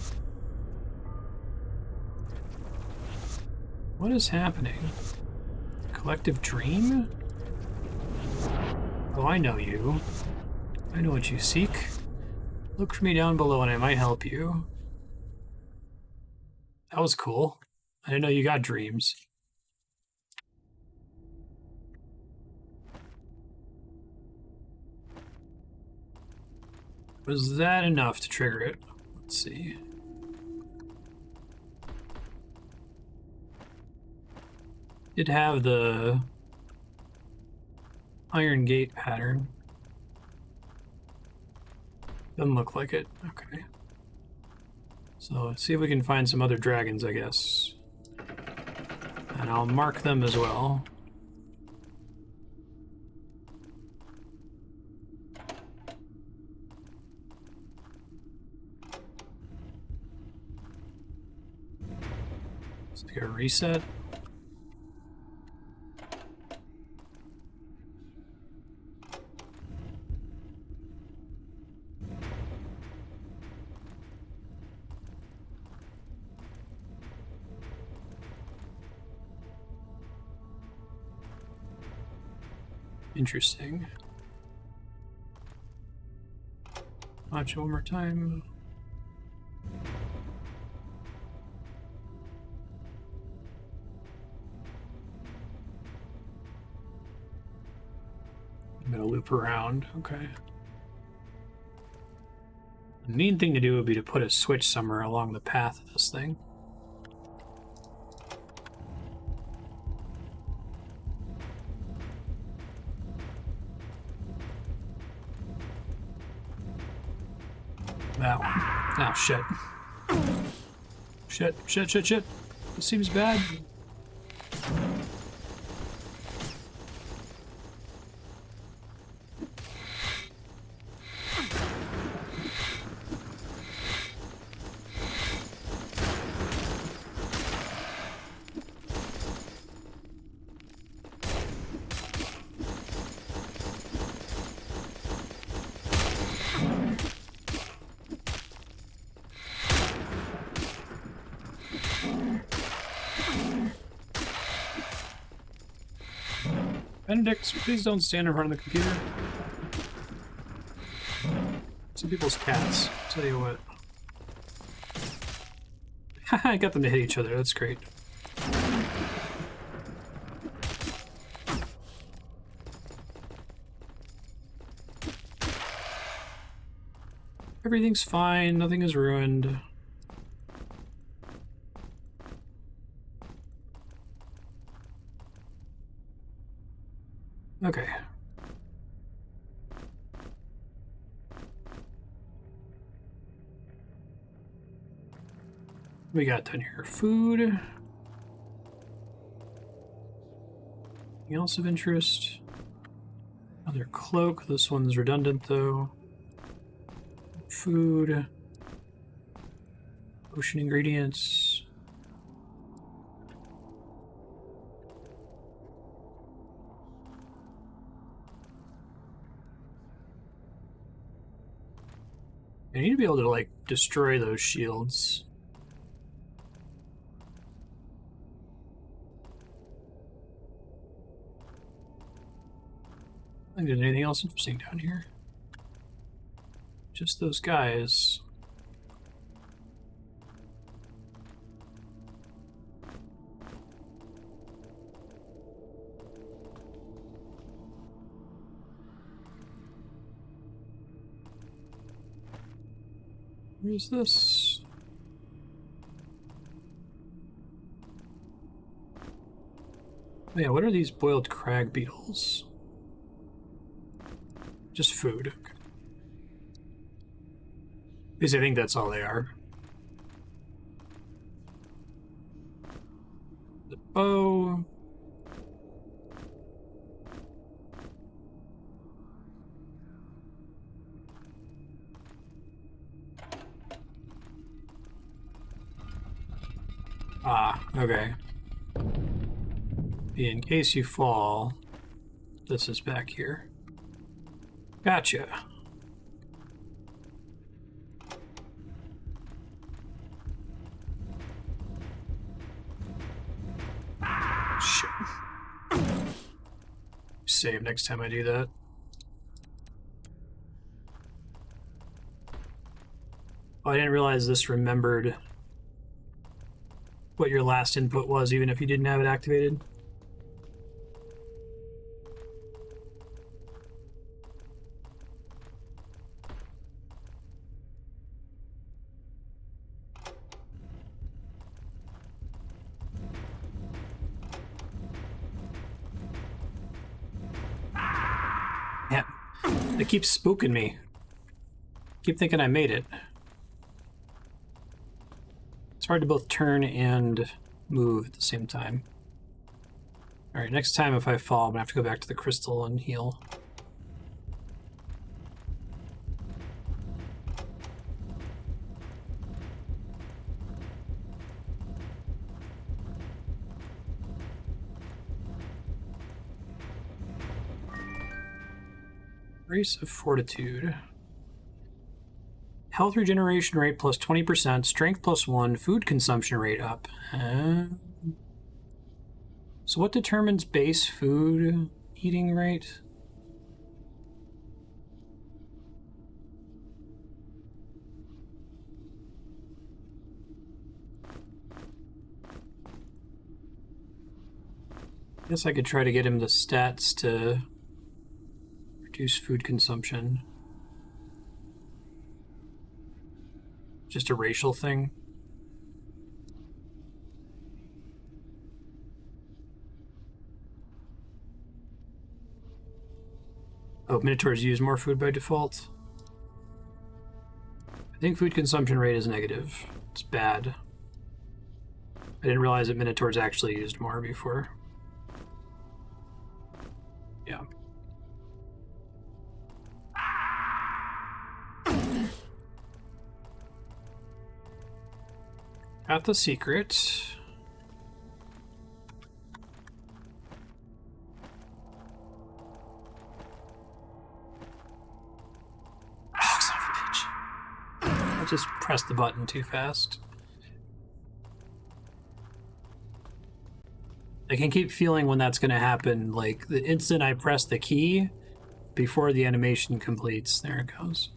What is happening? Collective dream? Oh, I know you. I know what you seek. Look for me down below and I might help you. That was cool. I didn't know you got dreams. Was that enough to trigger it? Let's see. Did have the iron gate pattern. Doesn't look like it. Okay. So let's see if we can find some other dragons, I guess. And I'll mark them as well. Let's take a reset. Interesting. Watch it one more time. I'm gonna loop around. Okay. The main thing to do would be to put a switch somewhere along the path of this thing. That one. Oh, shit. Shit. This seems bad. Benedict, please don't stand in front of the computer. Some people's cats. I'll tell you what. I got them to hit each other. That's great. Everything's fine. Nothing is ruined. Okay. We got done here. Food. Anything else of interest? Another cloak. This one's redundant though. Food. Ocean ingredients. I need to be able to, like, destroy those shields. I think there's anything else interesting down here. Just those guys. What is this? Oh yeah, what are these boiled crag beetles? Just food. Okay. At least I think that's all they are. The bow. Ah, okay. In case you fall, this is back here. Gotcha. Shit. Save next time I do that. Oh, I didn't realize this remembered what your last input was, even if you didn't have it activated. Yeah, it keeps spooking me. Keep thinking I made it. It's hard to both turn and move at the same time. Alright, next time if I fall, I'm gonna have to go back to the crystal and heal. Grace of Fortitude. Health regeneration rate plus 20%, strength plus 1, food consumption rate up. So what determines base food eating rate? Guess I could try to get him the stats to reduce food consumption. Just a racial thing. Oh, Minotaurs use more food by default. I think food consumption rate is negative. It's bad. I didn't realize that Minotaurs actually used more before. Yeah. Got the secret. Oh, son of a bitch. I just pressed the button too fast. I can keep feeling when that's going to happen, like the instant I press the key before the animation completes. There it goes.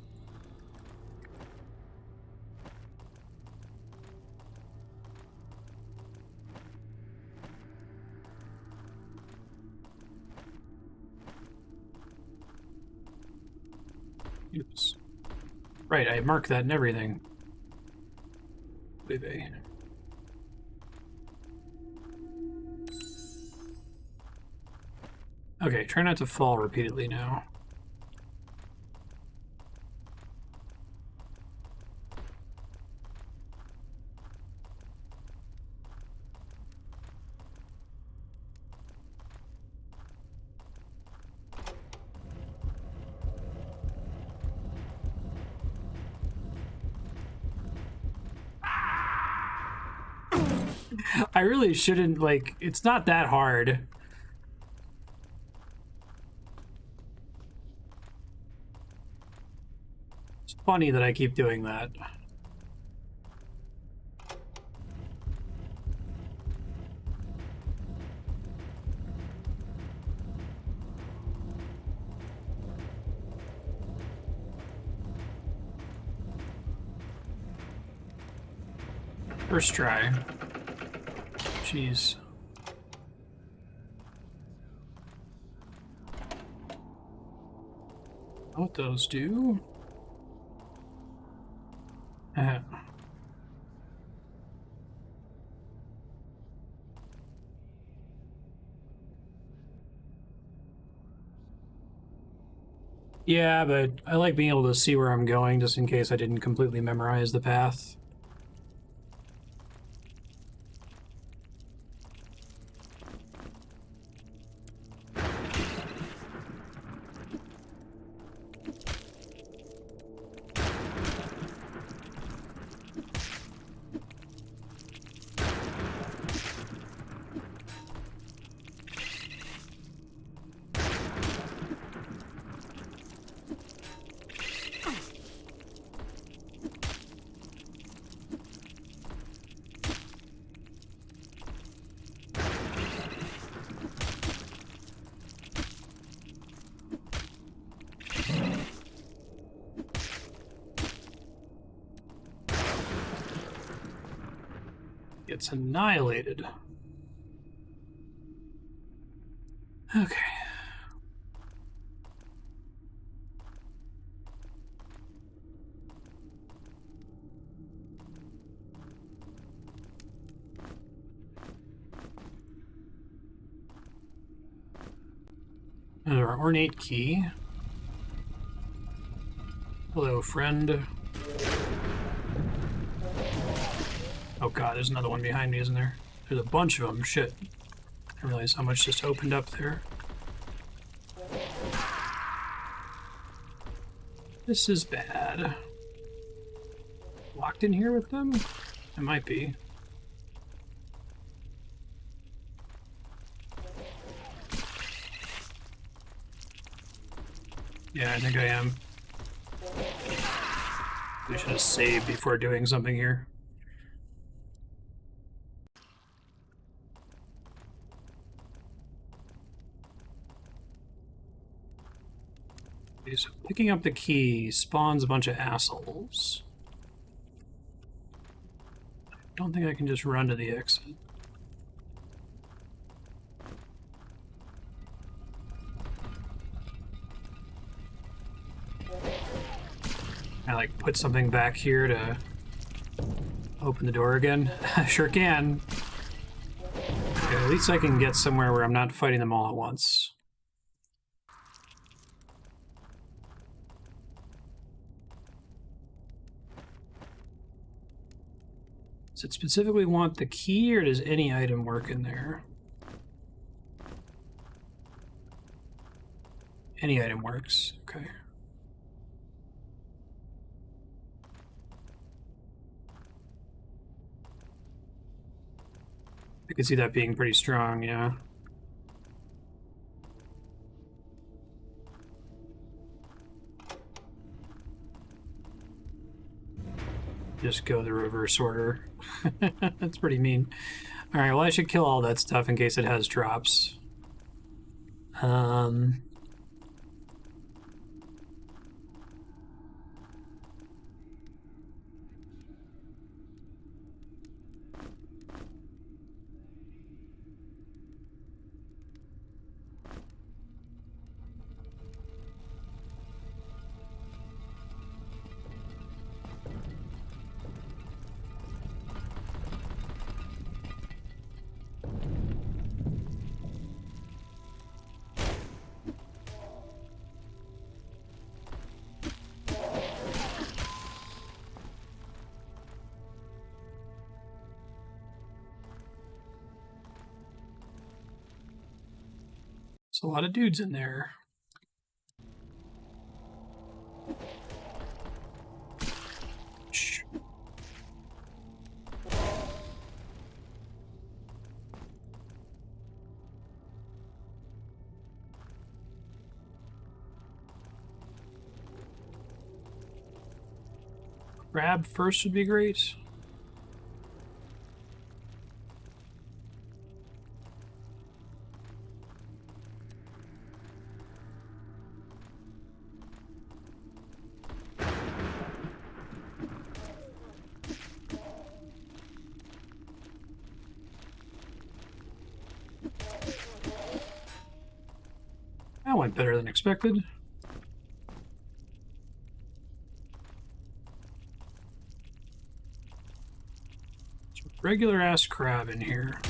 Oops. Right, I marked that and everything. Baby. Okay, try not to fall repeatedly now. I really shouldn't, like, it's not that hard. It's funny that I keep doing that. First try. Jeez. What those do? Yeah, but I like being able to see where I'm going just in case I didn't completely memorize the path. Gets annihilated. Okay. Our ornate key. Hello, friend. Oh god, there's another one behind me, isn't there? There's a bunch of them. Shit. I didn't realize how much just opened up there. This is bad. Locked in here with them? It might be. Yeah, I think I am. We should have saved before doing something here. Okay, so picking up the key spawns a bunch of assholes. I don't think I can just run to the exit. I like put something back here to open the door again. Sure can. Okay, at least I can get somewhere where I'm not fighting them all at once. Does it specifically want the key, or does any item work in there? Any item works. Okay. I can see that being pretty strong, yeah. Just go the reverse order. That's pretty mean. Alright, well I should kill all that stuff in case it has drops. There's a lot of dudes in there. Shh. Grab first would be great. That went better than expected. Regular ass crab in here.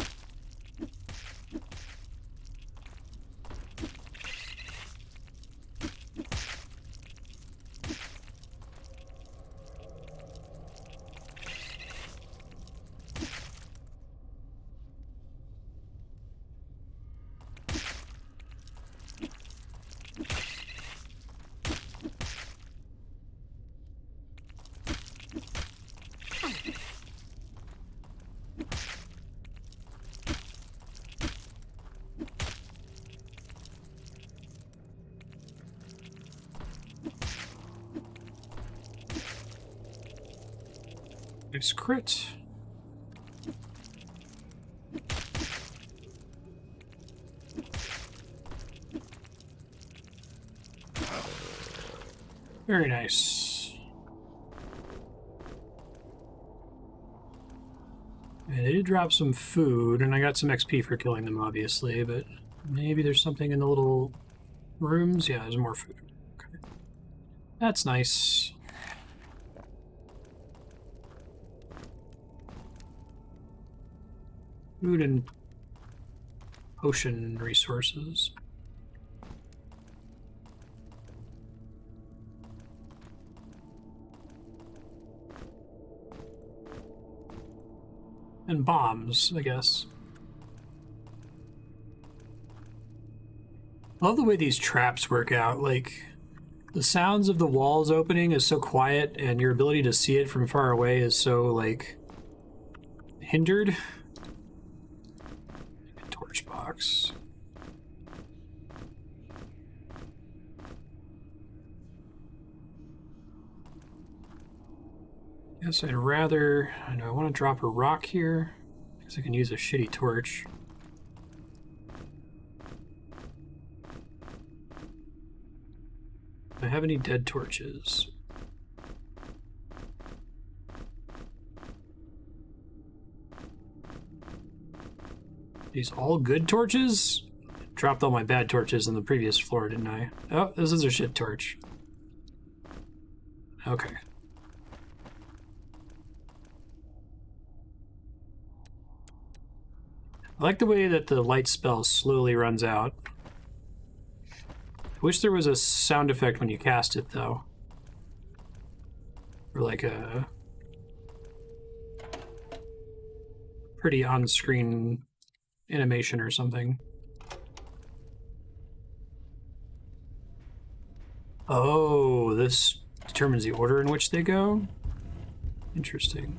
Nice crit. Very nice. And they did drop some food, and I got some XP for killing them, obviously, but maybe there's something in the little rooms. Yeah, there's more food. Okay. That's nice. Food and potion resources. And bombs, I guess. I love the way these traps work out. Like, the sounds of the walls opening is so quiet, and your ability to see it from far away is so, like, hindered. Torchbox. Guess I'd rather... I know, I want to drop a rock here, because I can use a shitty torch. Do I have any dead torches? These all good torches? Dropped all my bad torches on the previous floor, didn't I? Oh, this is a shit torch. Okay, I like the way that the light spell slowly runs out. I wish there was a sound effect when you cast it, though. Or like a pretty on-screen animation or something. Oh, this determines the order in which they go? Interesting.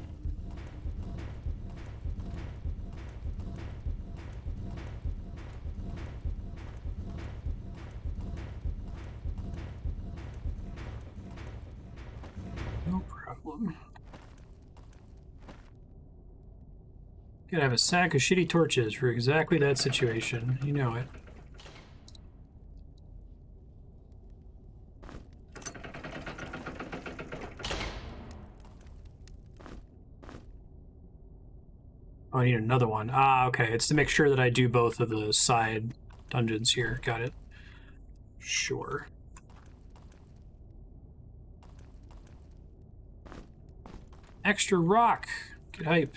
No problem. Gotta have a sack of shitty torches for exactly that situation. You know it. Oh, I need another one. Ah, okay. It's to make sure that I do both of the side dungeons here. Got it. Sure. Extra rock. Get hype.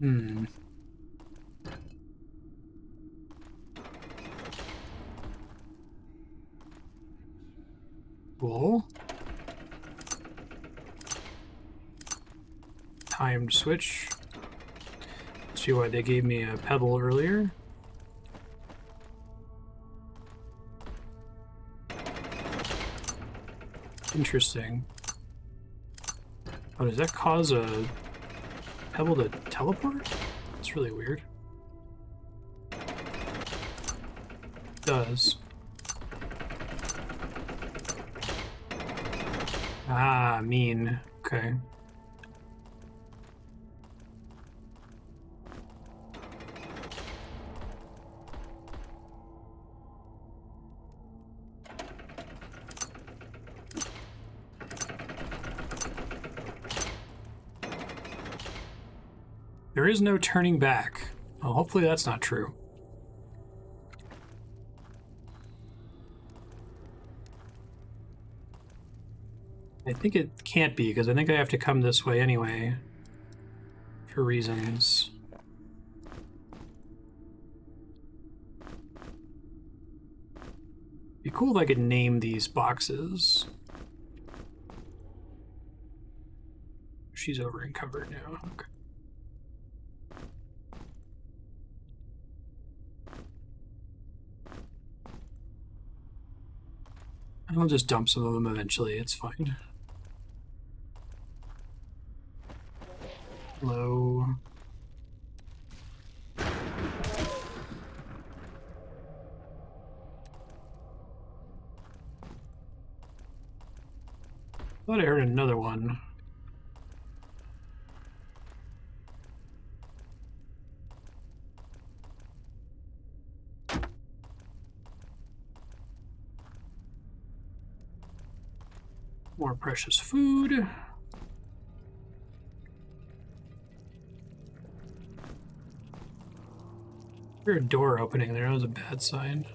Hmm. Cool. Timed switch. See why they gave me a pebble earlier. Interesting. Oh, does that cause a pebble to teleport? That's really weird. It does. Ah, mean. Okay. There is no turning back. Well, hopefully that's not true. I think it can't be, because I think I have to come this way anyway. For reasons. Be cool if I could name these boxes. She's over encumbered now. Okay. I'll just dump some of them eventually, it's fine. Hello. Thought I heard another one. More precious food. There's a door opening there. That was a bad sign.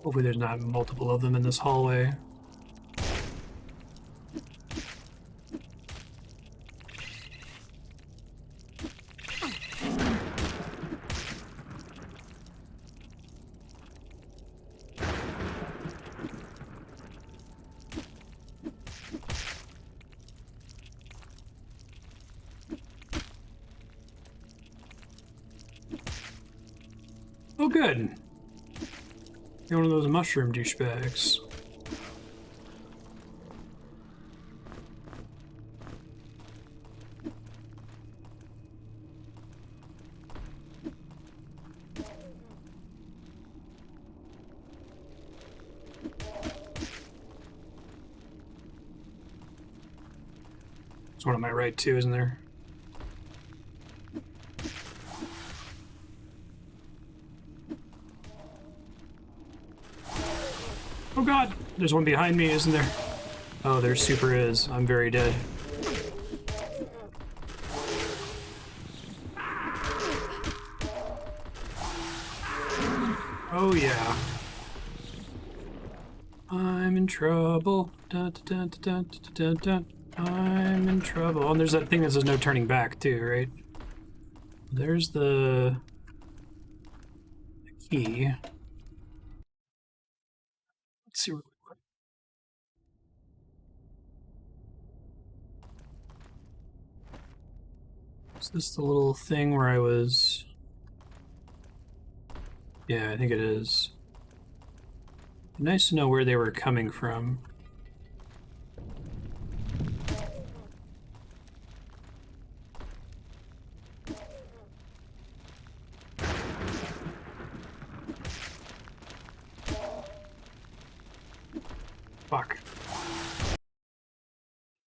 Hopefully there's not multiple of them in this hallway. Oh, good. You're one of those mushroom douchebags. There's one on my right too, isn't there? Oh god! There's one behind me, isn't there? Oh, there super is. I'm very dead. Oh yeah. I'm in trouble. Dun, dun, dun, dun, dun, dun, dun. I'm in trouble. Oh, and there's that thing that says no turning back too, right? There's the key. Let's see. Is this the little thing where I was? Yeah, I think it is. Nice to know where they were coming from. Fuck.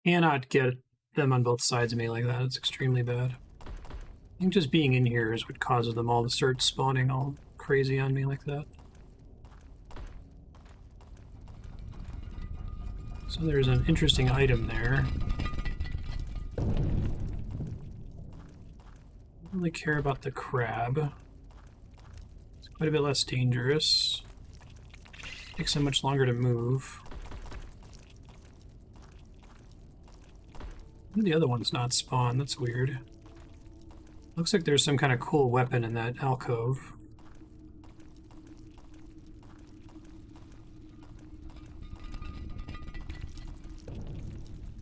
Cannot get them on both sides of me like that. It's extremely bad. I think just being in here is what causes them all to start spawning all crazy on me like that. So there's an interesting item there. I don't really care about the crab. It's quite a bit less dangerous. Takes so much longer to move. The other one's not spawned. That's weird. Looks like there's some kind of cool weapon in that alcove.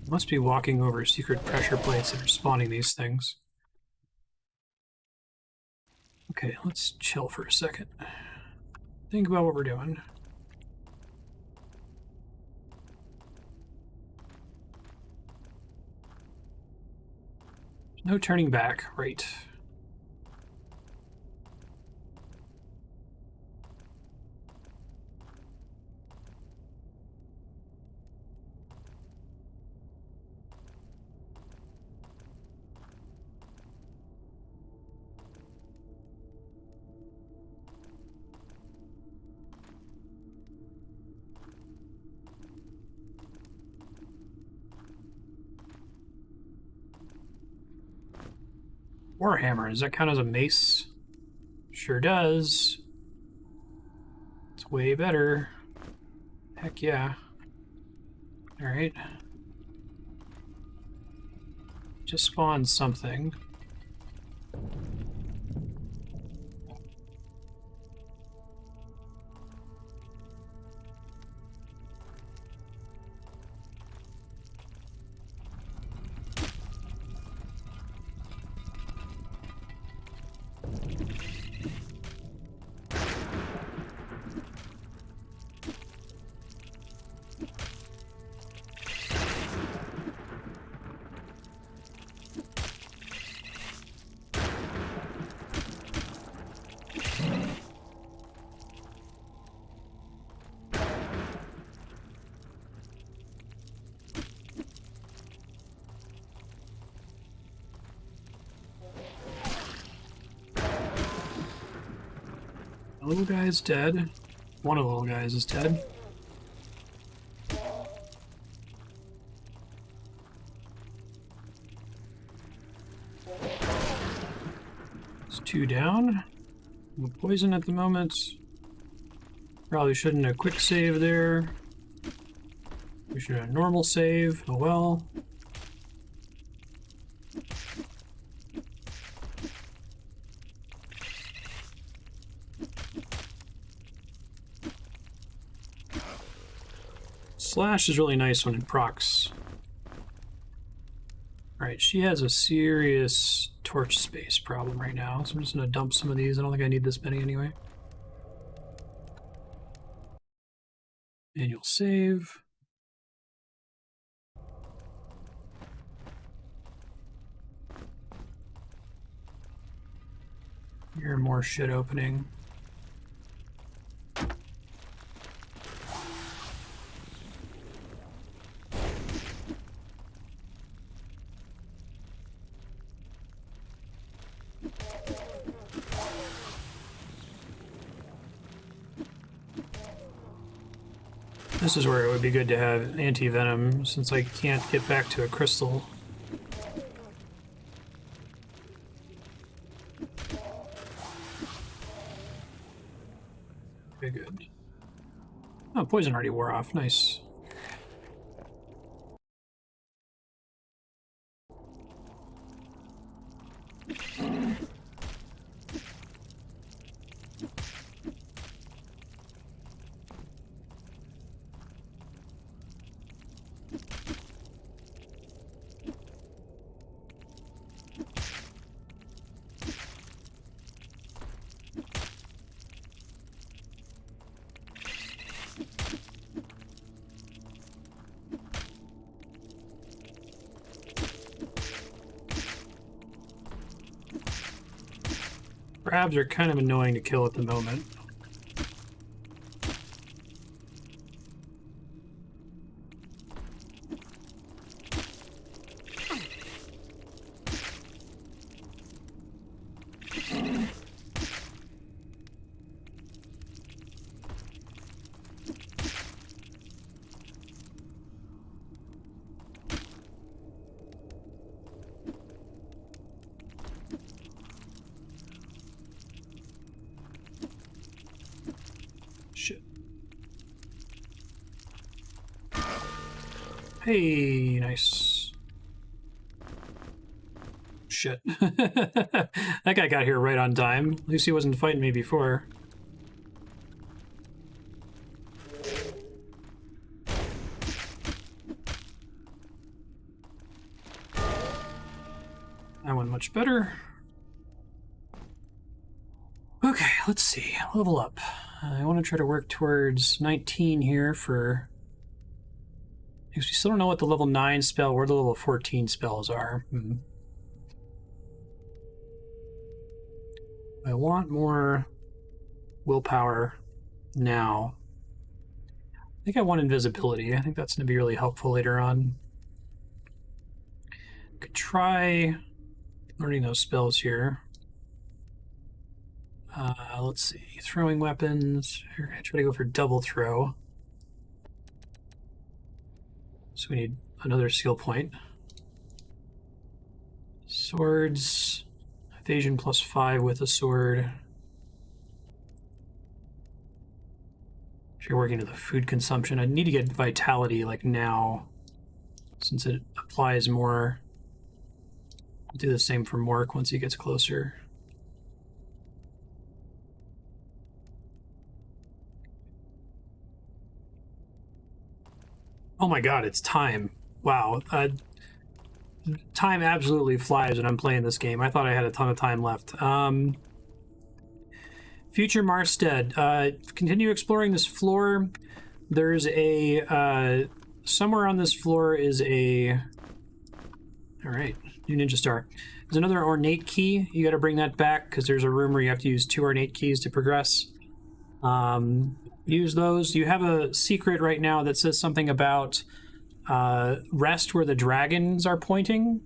Must be walking over secret pressure plates that are spawning these things. Okay, let's chill for a second. Think about what we're doing. No turning back, right. Warhammer, does that count as a mace? Sure does. It's way better. Heck yeah. Alright. Just spawned something. The little guy's dead. One of the little guys is dead. It's 2 down. No poison at the moment. Probably shouldn't have quick save there. We should have a normal save. Oh well. Slash is really nice when it procs. Alright, she has a serious torch space problem right now, so I'm just gonna dump some of these. I don't think I need this many anyway. Manual save. Here, more shit opening. This is where it would be good to have anti-venom, since I can't get back to a crystal. Okay, good. Oh, poison already wore off. Nice. Crabs are kind of annoying to kill at the moment. Shit. Hey, nice. Shit. That guy got here right on time. At least he wasn't fighting me before. That went much better. Okay, let's see. Level up. I want to try to work towards 19 here for... Because we still don't know what the level 9 spell or the level 14 spells are. I want more willpower now. I think I want invisibility. I think that's going to be really helpful later on. Could try learning those spells here. Let's see. Throwing weapons. We're going to try to go for double throw. So we need another skill point. Swords. Evasion +5 with a sword. If you're working to the food consumption, I need to get vitality like now, since it applies more. I'll do the same for Mork once he gets closer. Oh my god, it's time. Wow. Time absolutely flies when I'm playing this game. I thought I had a ton of time left. Future Marstead. Continue exploring this floor. There's a... somewhere on this floor is a... Alright, new ninja star. There's another ornate key. You gotta bring that back, because there's a room where you have to use 2 ornate keys to progress. Use those. You have a secret right now that says something about rest where the dragons are pointing.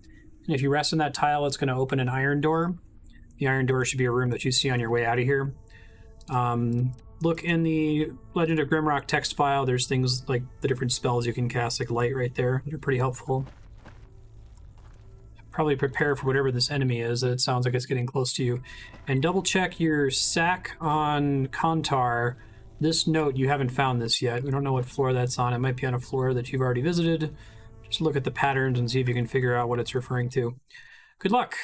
And if you rest in that tile, it's going to open an iron door. The iron door should be a room that you see on your way out of here. Look in the Legend of Grimrock text file. There's things like the different spells you can cast, like light right there. They're pretty helpful. Probably prepare for whatever this enemy is. It sounds like it's getting close to you. And double check your sack on Kontar. This note, you haven't found this yet. We don't know what floor that's on. It might be on a floor that you've already visited. Just look at the patterns and see if you can figure out what it's referring to. Good luck.